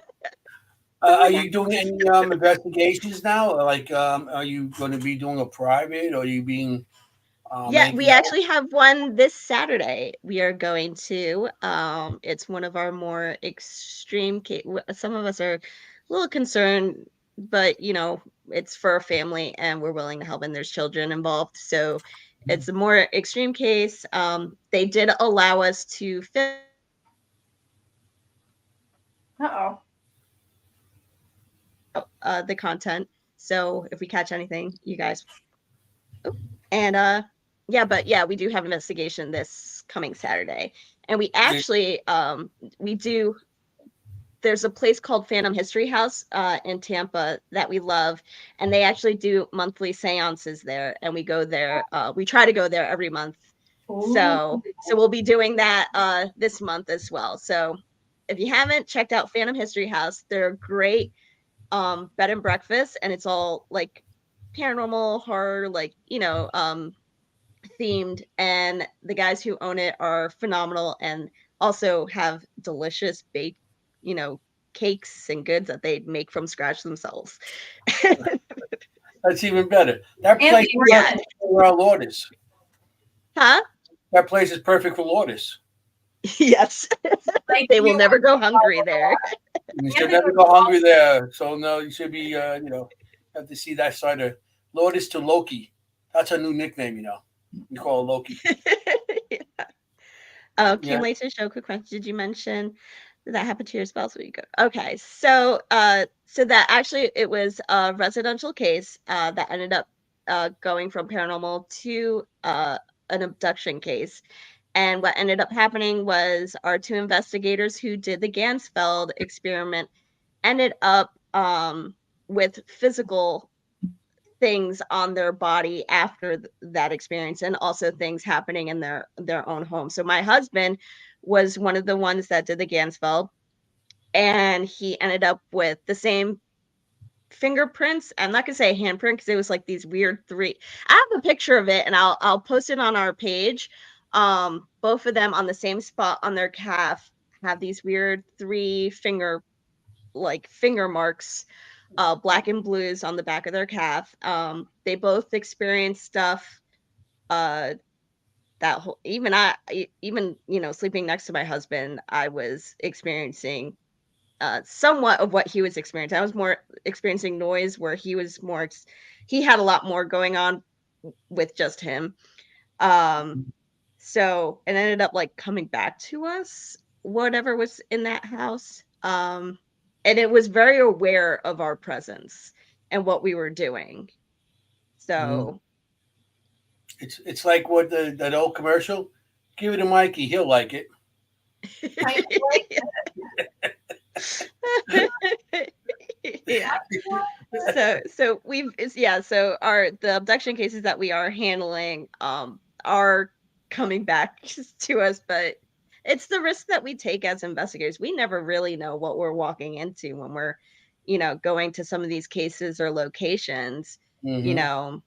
Are you doing any investigations now? Like, are you going to be doing a private, or are you being? Yeah, we actually have one this Saturday. We are going to. It's one of our more extreme case. Some of us are a little concerned, but you know, it's for a family, and we're willing to help. And there's children involved, so it's a more extreme case. They did allow us to film. Uh-oh. The content. So if we catch anything, you guys. Oh, and yeah, we do have an investigation this coming Saturday. And we actually we do, there's a place called Phantom History House in Tampa that we love, and they actually do monthly seances there, and we go there. We try to go there every month. Ooh. So we'll be doing that this month as well. So if you haven't checked out Phantom History House, they're great bed and breakfast, and it's all like paranormal horror, like, you know, themed, and the guys who own it are phenomenal and also have delicious baked, you know, cakes and goods that they make from scratch themselves. That's even better. That place is perfect for our Lourdes. Huh? That place is perfect for Lourdes. Yes. They will never go hungry there. You should never go hungry there. So no, you should be, you know, have to see that side of Lourdes to Loki. That's a new nickname, you know. We call it Loki. Yeah. Came late to the show. Quick question: did you mention did that happen to your spouse? Where you go? Okay, so that actually it was a residential case that ended up going from paranormal to an abduction case. And what ended up happening was our two investigators who did the Gansfeld experiment ended up with physical things on their body after that experience, and also things happening in their own home. So my husband was one of the ones that did the Gansfeld, and he ended up with the same fingerprints. I'm not gonna say handprint because it was like these weird three. I have a picture of it, and I'll post it on our page. Both of them on the same spot on their calf have these weird three finger marks, black and blues on the back of their calf. They both experienced stuff that whole, even you know, sleeping next to my husband, I was experiencing somewhat of what he was experiencing. I was more experiencing noise, where he was more he had a lot more going on with just him. So it ended up like coming back to us, whatever was in that house. And it was very aware of our presence and what we were doing. So it's like what that old commercial. Give it to Mikey, he'll like it. Yeah. So the abduction cases that we are handling are coming back to us, but it's the risk that we take as investigators. We never really know what we're walking into when we're, you know, going to some of these cases or locations. You know,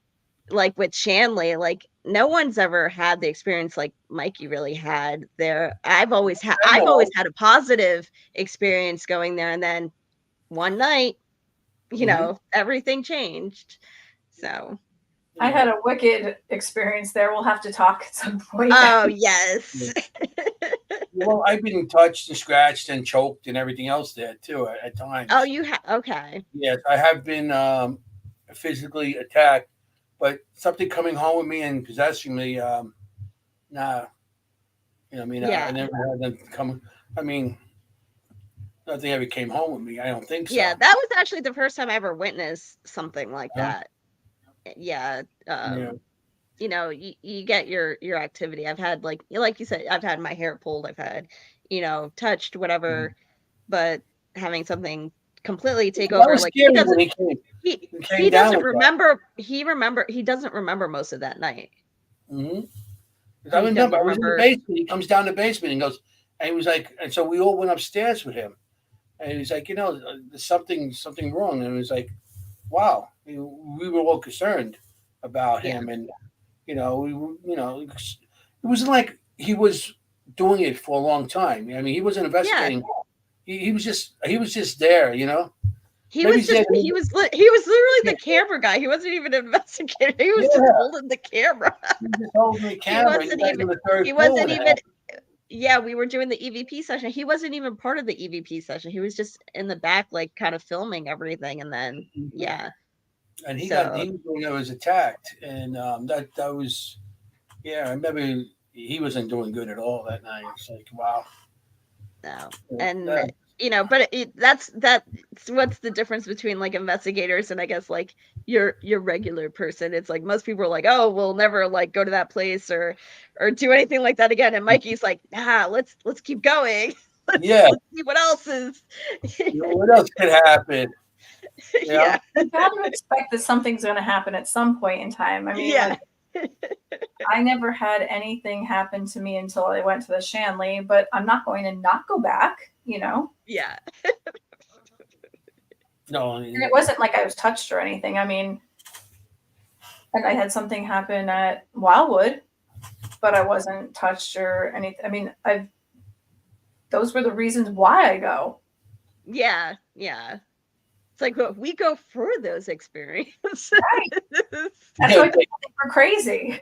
like with Shanley, like no one's ever had the experience like Mikey really had there. I've always had a positive experience going there, and then one night, you know, everything changed. So I had a wicked experience there. We'll have to talk at some point. Oh yes. Well, I've been touched and scratched and choked and everything else there too at times. Oh, you have? Okay. Yes, I have been physically attacked, but something coming home with me and possessing me, nah. You know, I mean, I never had them come. I mean, nothing ever came home with me. I don't think so. Yeah, that was actually the first time I ever witnessed something like that. Yeah. You know, you get your activity. I've had like you said, I've had my hair pulled. I've had, you know, touched, whatever. But having something completely take over, like he doesn't remember. He doesn't remember most of that night. I remember. I was in the basement. He comes down the basement and goes, and he was like, and so we all went upstairs with him, and he was like, you know, there's something wrong, and it was like, wow. we were all concerned about Yeah. him, and we were, it wasn't like he was doing it for a long time. I mean, he wasn't investigating. He was just there. He Maybe was just he was literally the camera guy. He wasn't even an investigator. He was just holding the camera. He was just holding the camera. He wasn't even. Yeah, we were doing the EVP session. He wasn't even part of the EVP session. He was just in the back, like kind of filming everything, and then And he was attacked, and that was, I remember he wasn't doing good at all that night. It's like, wow. No, and but that's what's the difference between like investigators and I guess like your regular person. It's like most people are like, oh, we'll never like go to that place or do anything like that again. And Mikey's like, nah, let's keep going. Let's see what else is. What else could happen? You got to expect that something's going to happen at some point in time. I mean, I never had anything happen to me until I went to the Shanley, but I'm not going to not go back, Yeah. No. And it wasn't like I was touched or anything. I mean, and I had something happen at Wildwood, but I wasn't touched or anything. I mean, those were the reasons why I go. Yeah. Yeah. It's like, well, we go for those experiences. Right. That's why people think we're crazy.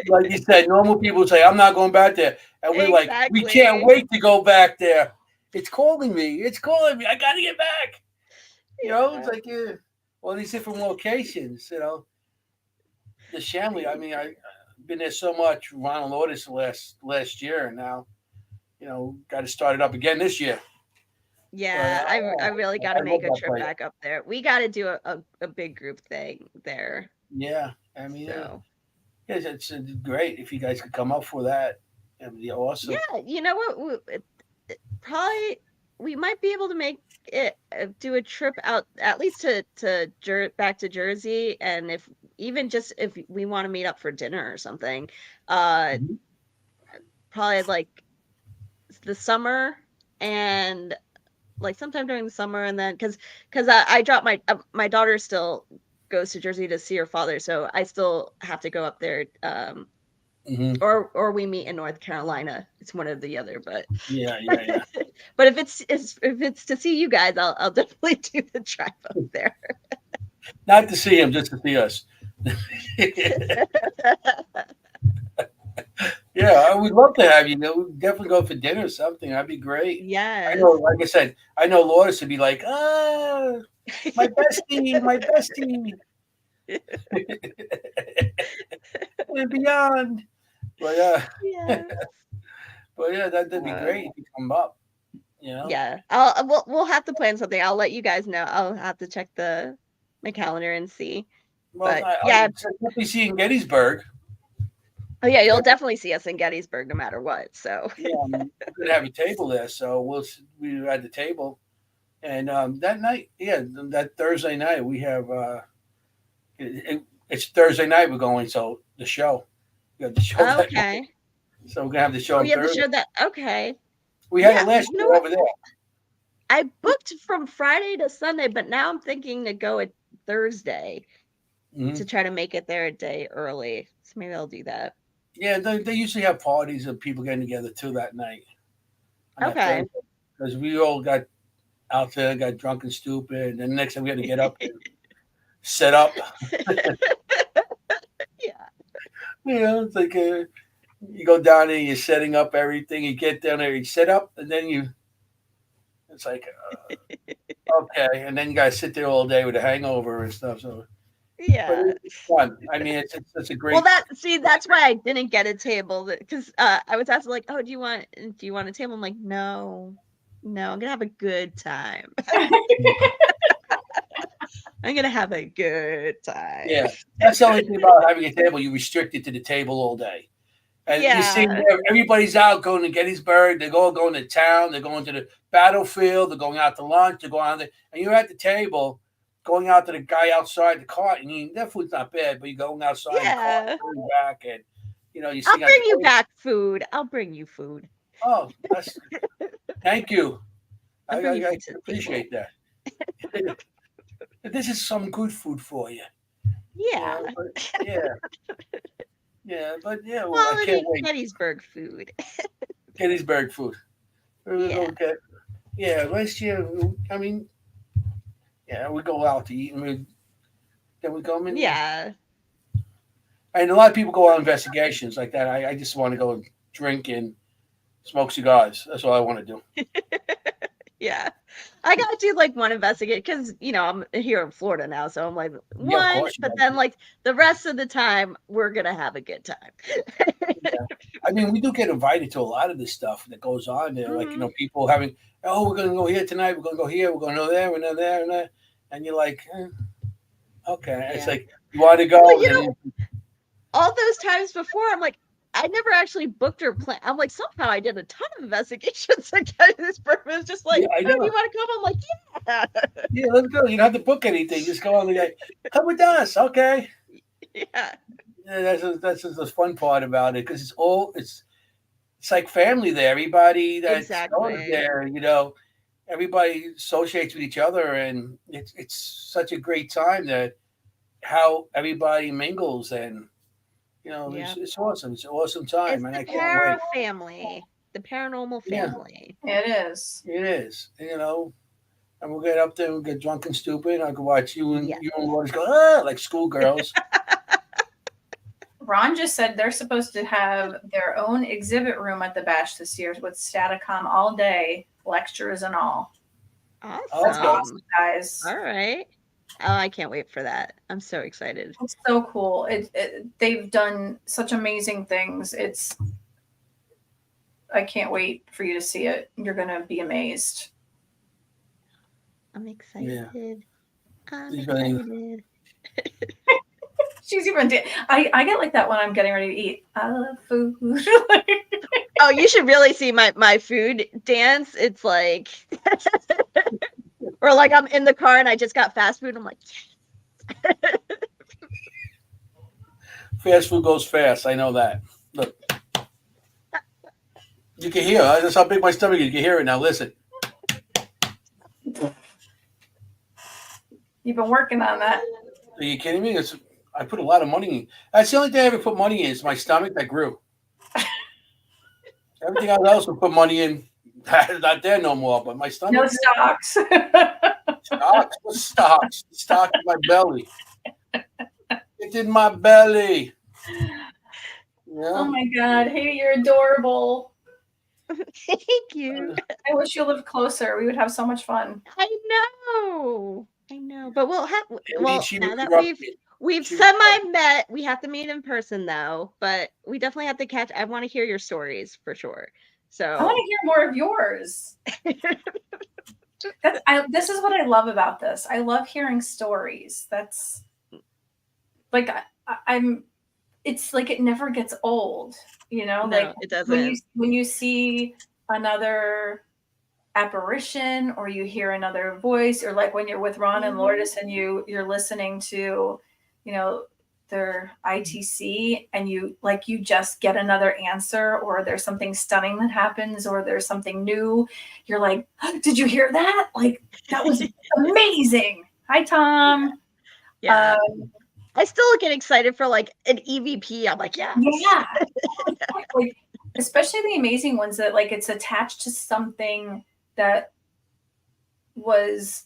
Like you said, normal people say, I'm not going back there. And we're like, we can't wait to go back there. It's calling me. I got to get back. It's like, all these different locations, The Shanley, I mean, I've been there so much. Ronald Otis last year, and now, got to start it up again this year. Yeah, I really got to make a trip back up there. We got to do a big group thing there. Yeah, I mean, it's great if you guys could come up for that. It'd be awesome. Yeah, you know what? Probably we might be able to make it do a trip out at least to back to Jersey, and if we want to meet up for dinner or something, probably like the summer and. Like sometime during the summer, and then because I dropped my daughter still goes to Jersey to see her father, so I still have to go up there. Or we meet in North Carolina. It's one or the other, but yeah. But if it's to see you guys, I'll definitely do the drive up there. Not to see him, just to see us. Yeah, I would love to have you. We'd definitely go for dinner or something. That'd be great. Yeah. I know, like I said, Lourdes would be like, my bestie. And beyond. But that'd be great if you come up. Yeah. We'll have to plan something. I'll let you guys know. I'll have to check my calendar and see. Well, I'll definitely see you in Gettysburg. Oh yeah, you'll definitely see us in Gettysburg no matter what. So yeah, we're gonna have a table there, so we were at the table, and that night, that Thursday night we have it's Thursday night we're going, so the show, we have the show. Okay. So we're gonna have the show. We have the show that. Okay. We had it last year over there. I booked from Friday to Sunday, but now I'm thinking to go at Thursday to try to make it there a day early. So maybe I'll do that. Yeah, they usually have parties of people getting together too that night. Okay. Because we all got out there, got drunk and stupid, and then the next time we had to get up and set up. Yeah. It's like you go down there, you're setting up everything. You get down there, you set up, and then it's like, okay. And then you got to sit there all day with a hangover and stuff. So. Yeah, it's fun. I mean, it's a great. Well, that's why I didn't get a table because I was asking like, oh, do you want a table? I'm like, no, I'm gonna have a good time. I'm gonna have a good time. Yeah, that's the only thing about having a table. You're restricted to the table all day, and you see everybody's out going to Gettysburg. They're all going to town. They're going to the battlefield. They're going out to lunch. They're going out there, and you're at the table. Going out to the guy outside the cart, and that food's not bad, but you're going outside the cart, going back, and you see. I'll bring you back food. I'll bring you food. Oh, thank you. I appreciate that. this is some good food for you. Yeah. But well, I can't wait. Gettysburg food. Gettysburg food. We'll Yeah. go get. Last year, I mean, we go out to eat and then we go in. Yeah. And a lot of people go on investigations like that. I just want to go and drink and smoke cigars. That's all I want to do. Yeah. I gotta do like one investigate because I'm here in Florida now, so I'm like one, but then like the rest of the time we're gonna have a good time. I mean, we do get invited to a lot of this stuff that goes on there. Like, people having, we're gonna go here tonight, we're gonna go here, we're gonna go there, we're gonna go there, and that. And you're like, okay. Yeah. It's like you want to go. Well, all those times before, I'm like, I never actually booked or planned. I'm like, somehow I did a ton of investigations against this person. It's just like, I know. You want to come? I'm like, yeah. Yeah, let's go. You don't have to book anything. Just go on the guy. Come with us, okay? Yeah. That's the fun part about it because it's like family there. Everybody that's going there, everybody associates with each other, and it's such a great time that how everybody mingles and. It's awesome. It's an awesome time. It's the para family, the paranormal family. Yeah. It is. It is. And we'll get up there and we'll get drunk and stupid. I can watch you and Waters go, like schoolgirls. Ron just said they're supposed to have their own exhibit room at the Bash this year with Staticom all day, lectures and all. Awesome. That's awesome, guys. All right. Oh, I can't wait for that. I'm so excited. It's so cool. They've done such amazing things. I can't wait for you to see it. You're going to be amazed. I'm excited. Yeah. I'm excited. She's even, I get like that when I'm getting ready to eat. I love food. Oh, you should really see my food dance. It's like... Or like I'm in the car and I just got fast food. I'm like, yes. Fast food goes fast. I know that. Look. You can hear. That's how big my stomach is. You can hear it now. Listen. You've been working on that. Are you kidding me? I put a lot of money in. That's the only thing I ever put money in is my stomach that grew. Everything else we put money in. Not there no more, but my stomach. No stocks. Stocks? What stocks? Stock in my belly. It's in my belly. Yeah. Oh my God. Hey, you're adorable. Thank you. I wish you lived closer. We would have so much fun. I know. But we'll have now that we've semi-met, we have to meet in person though. But we definitely have to catch. I want to hear your stories for sure. So I want to hear more of yours. This is what I love about this. I love hearing stories. That's like it's like it never gets old, No, like it doesn't. When you see another apparition or you hear another voice, or like when you're with Ron and Lourdes and you're listening to, their ITC and you just get another answer, or there's something stunning that happens, or there's something new. You're like, did you hear that? Like, that was amazing. Hi, Tom. Yeah. I still get excited for like an EVP. I'm like, yeah. Like, especially the amazing ones that like it's attached to something that was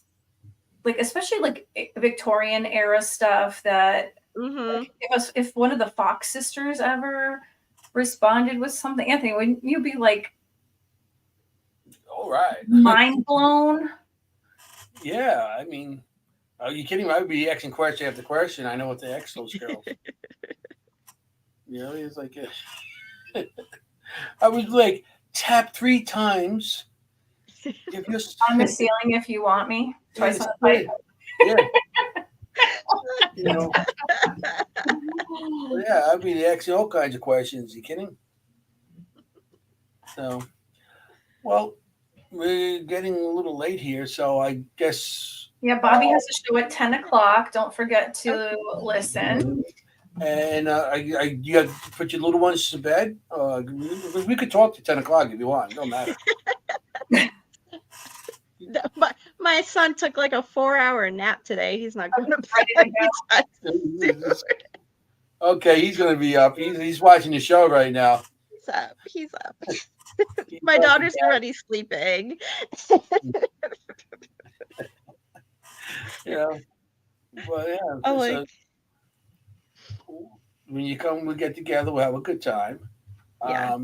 like, especially like Victorian era stuff that like, if one of the Fox sisters ever responded with something, Anthony, wouldn't you be like, all right, mind blown? Yeah, I mean, are you kidding me? I would be asking question after question. I know what to ask those girls. It's like I was like, tap 3 times. If you're on the ceiling, if you want me. Twice on the pipe. Yeah. Yeah, I'd be asking all kinds of questions. You kidding? So, well, we're getting a little late here, so I guess. Yeah, Bobby has a show at 10 o'clock. Don't forget to listen. And you got to put your little ones to bed. We could talk to 10 o'clock if you want. It don't matter. My son took like a 4-hour nap today. He's not going to Ready to bed. Okay, he's going to be up. He's watching the show right now. He's up. My daughter's already sleeping. Yeah. Well, yeah. I'm like, when you come, we get together, we'll have a good time. Yeah.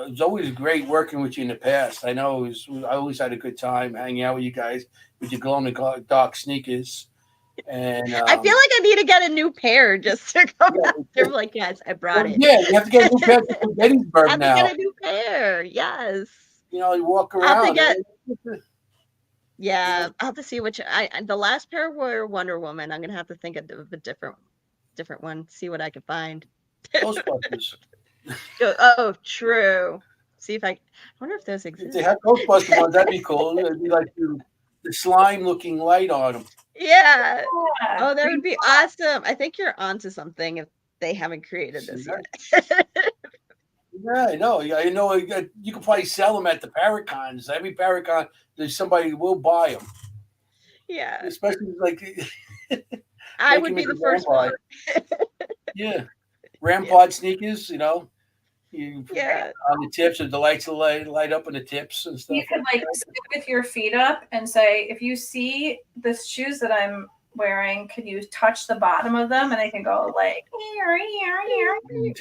It's always great working with you in the past. I know I always had a good time hanging out with you guys with your glow in the dark sneakers. And I feel like I need to get a new pair just to come back. They're like, yes, I brought it. Yeah, you have to get a new pair for Gettysburg I have now. to get a new pair. Yes. You know, you walk around. Yeah, I'll have to see which. The last pair were Wonder Woman. I'm gonna have to think of a different one. See what I can find. Ghostbusters. Oh, true. See if I wonder if those exist. If they have Ghostbusters ones, that'd be cool. It'd be like the slime-looking light on them. Yeah. Oh, that would be awesome. I think you're onto something if they haven't created this yet. Yeah, I know. I know. You can probably sell them at the Paracons. Every Paracon, there's somebody who will buy them. Yeah. Especially like. I would be the first one. Yeah. Rampart sneakers, you know. Yeah. On the tips, or the lights will light up on the tips and stuff. You could like sit with your feet up and say, if you see the shoes that I'm wearing, could you touch the bottom of them? And I can go like,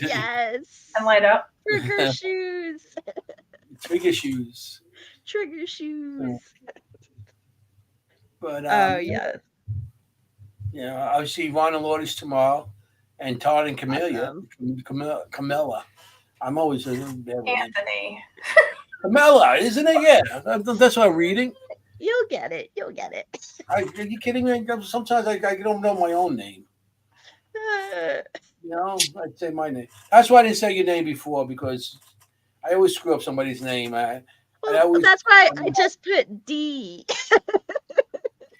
yes. And light up. Trigger shoes. Trigger shoes. Trigger shoes. But yeah. Yeah, I'll see Ron and Lourdes tomorrow, and Todd and Camilla. Awesome. Camilla. I'm always Anthony. Camilla, isn't it? Yeah, that's what I'm reading. You'll get it. Are you kidding me? Sometimes I don't know my own name. You know, I'd say my name. That's why I didn't say your name before, because I always screw up somebody's name. Well, that's why I just put D.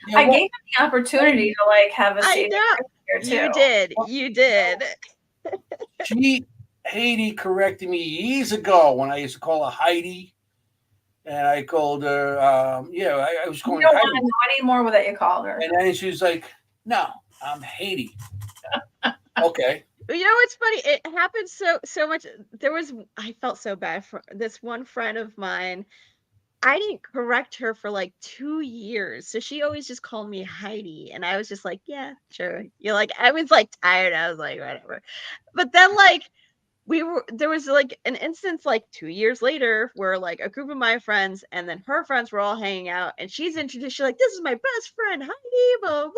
Yeah, I gave him the opportunity to like have a seat here too. You did. Heidy corrected me years ago when I used to call her Heidi, and I called her. I was calling. You don't her want to know anymore that you called her. And then she was like, "No, I'm Heidy." Okay. You know what's funny? It happened so much. I felt so bad for this one friend of mine. I didn't correct her for like 2 years. So she always just called me Heidi. And I was just like, yeah, sure. I was like tired. I was like, whatever. But then like there was like an instance like 2 years later where like a group of my friends and then her friends were all hanging out, and she's introduced, she's like, this is my best friend, Heidi, blah, blah.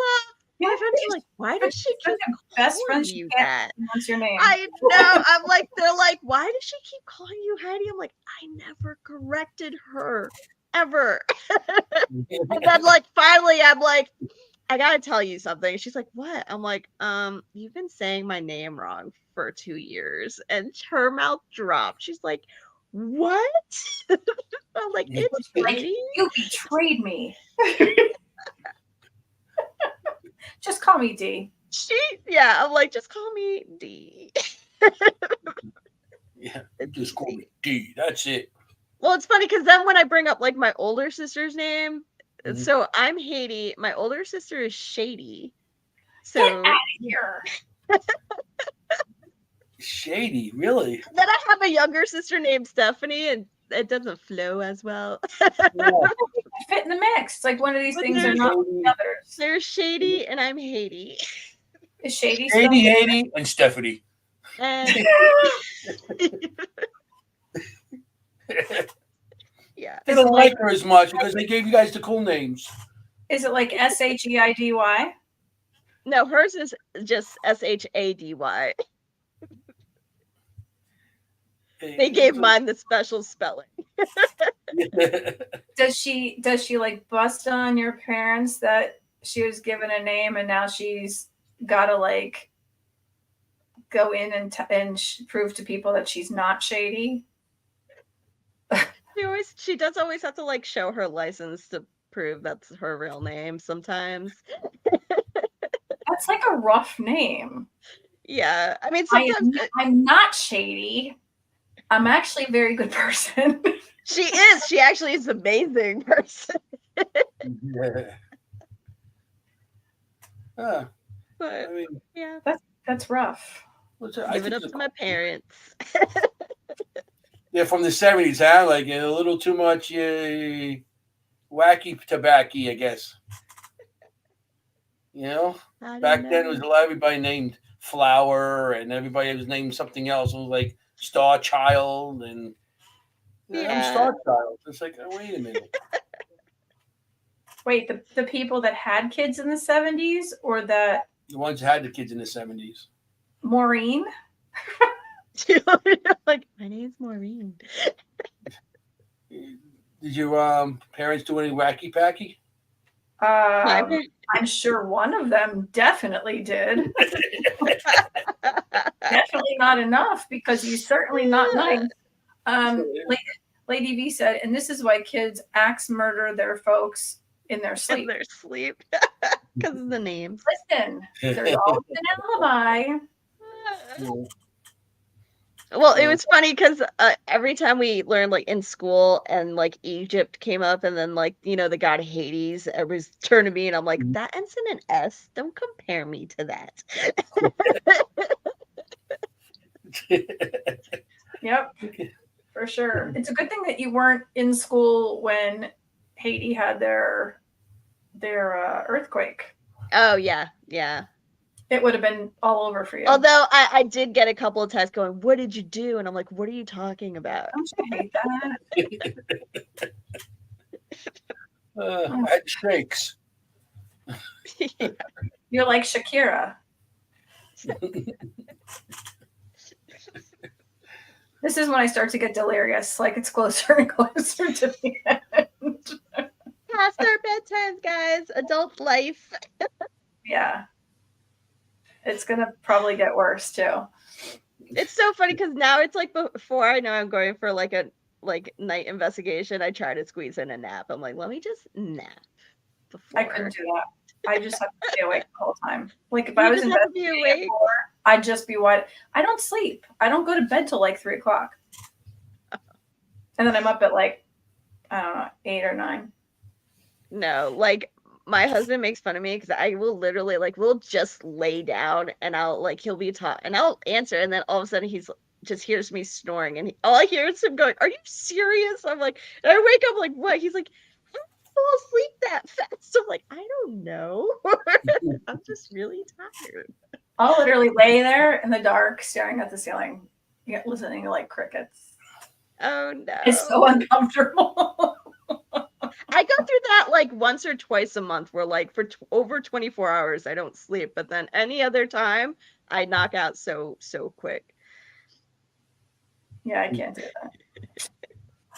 My friends are like, why does she keep best friend you that? What's your name? I know. I'm like, they're like, why does she keep calling you Heidi? I'm like, I never corrected her ever. And then like finally I'm like, I gotta tell you something. She's like, what? I'm like, you've been saying my name wrong for 2 years. And her mouth dropped. She's like, what? I'm like, it's Heidi. You betrayed me. Just call me D. I'm like, just call me D. Yeah, just call me D. That's it. Well, it's funny because then when I bring up like my older sister's name, so I'm Heidy. My older sister is Shady. So get out of here. Shady, really? Then I have a younger sister named Stephanie, and it doesn't flow as well. Yeah. Fit in the mix. It's like one of these things are not the others. There's Shady, and I'm Heidy. Is Shady Heidy, and Stephanie. And yeah. They don't like her as much because they gave you guys the cool names. Is it like Sheidy? No, hers is just Shady. They gave mine the special spelling. Does she like bust on your parents that she was given a name and now she's got to like go in and prove to people that she's not shady? She does always have to like show her license to prove that's her real name sometimes. That's like a rough name. Yeah, I mean, sometimes I'm not shady. I'm actually a very good person. She is. She actually is an amazing person. Yeah. But I mean, yeah, That's rough. I give it think up to my parents. they're from the 70s, huh? Like a little too much wacky tobacco, I guess. You know, I back don't then it was a lot. Everybody named Flower, and everybody was named something else. It was like Star Child, and I'm Star Child. It's like, oh, wait a minute. Wait, the people that had kids in the 70s or the ones who had the kids in the 70s. Maureen? Like, my name's Maureen. Did your parents do any wacky packy? I'm sure one of them definitely did. Definitely not enough, because he's certainly not nice. Lady V said, and this is why kids axe murder their folks in their sleep. In their sleep. Because of the names. Listen, there's always an alibi. Well, it was funny because every time we learned, like, in school, and like Egypt came up, and then, like, you know, the god Hades, everybody's turned to me, and I'm like, that ends in an S. Don't compare me to that. Yep, for sure. It's a good thing that you weren't in school when Haiti had their earthquake. Oh yeah, yeah. It would have been all over for you. Although I did get a couple of texts going, "What did you do?" And I'm like, "What are you talking about?" Don't you hate that? I had shakes. Yeah. You're like Shakira. This is when I start to get delirious. Like, it's closer and closer to the end. Past our bedtimes, guys. Adult life. Yeah. It's going to probably get worse, too. It's so funny because now it's like before I know I'm going for like a night investigation, I try to squeeze in a nap. I'm like, let me just nap before. I couldn't do that. I just have to stay awake the whole time. Like, if I was investigating at 4, I'd just be wide. I don't sleep. I don't go to bed till like 3 o'clock. And then I'm up at like, I don't know, 8 or 9. No, like, my husband makes fun of me because I will literally, like, we'll just lay down and I'll, like, he'll be talking and I'll answer, and then all of a sudden he's just hears me snoring, and all I hear is him going, "Are you serious?" I'm like, and I wake up like, "What?" He's like, "How do you fall asleep that fast?" I'm like, "I don't know." I'm just really tired. I'll literally lay there in the dark, staring at the ceiling, listening to like crickets. Oh no. It's so uncomfortable. I go through that like once or twice a month where, like, for over 24 hours I don't sleep, but then any other time I knock out so quick. Yeah, I can't do that.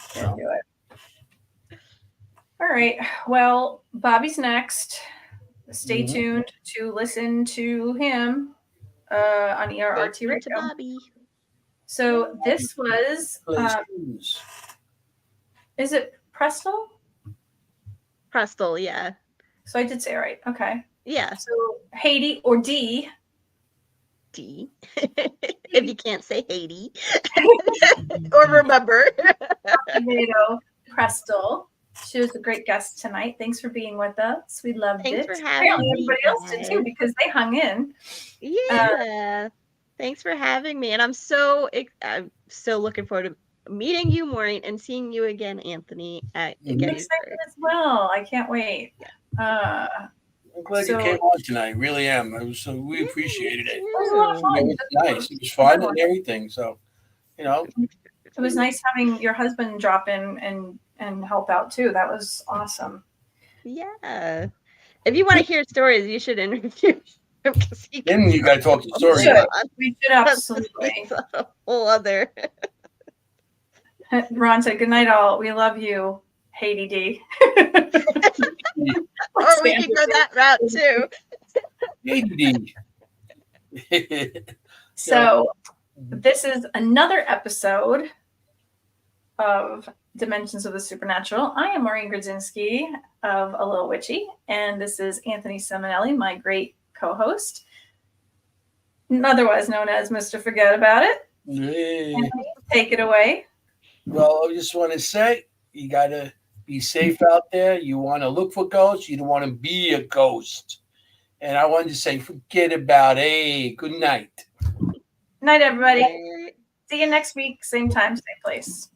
Can't do it. All right. Well, Bobby's next. Stay tuned to listen to him on ERRT Radio. To Bobby. So this was, is it Prestol? Prestol, yeah. So I did say it right. Okay. Yeah. So Haiti, or D. D. If you can't say Haiti. Or remember. Acevedo Prestol. She was a great guest tonight. Thanks for being with us. We loved it. Thanks for having me. Everybody else did too, because they hung in. Yeah. Thanks for having me. And I'm so looking forward to meeting you, Maureen, and seeing you again, Anthony, at I'm excited as well. I can't wait. I'm glad you came on tonight. Really am. We appreciated it. It was a lot of fun. It was nice. It was fun and everything. So, it was nice having your husband drop in and help out too. That was awesome. Yeah. If you want to hear stories, you should interview him. Then you got to talk the story. We should absolutely. A whole other. Ron said, "Good night, all. We love you, Haiti D." Or we can go that route too. Haiti D. So this is another episode of Dimensions of the Supernatural. I am Maureen Grudzinski of A Lil Witchy, and this is Anthony Simonelli, my great co-host, otherwise known as Mr. Fuhgeddaboudit. Hey. Anthony, take it away. Well, I just want to say, you got to Be safe out there. You want to look for ghosts. You don't want to be a ghost. And I wanted to say, forget about it. Hey, good night. Night, everybody. Right. See you next week. Same time, same place.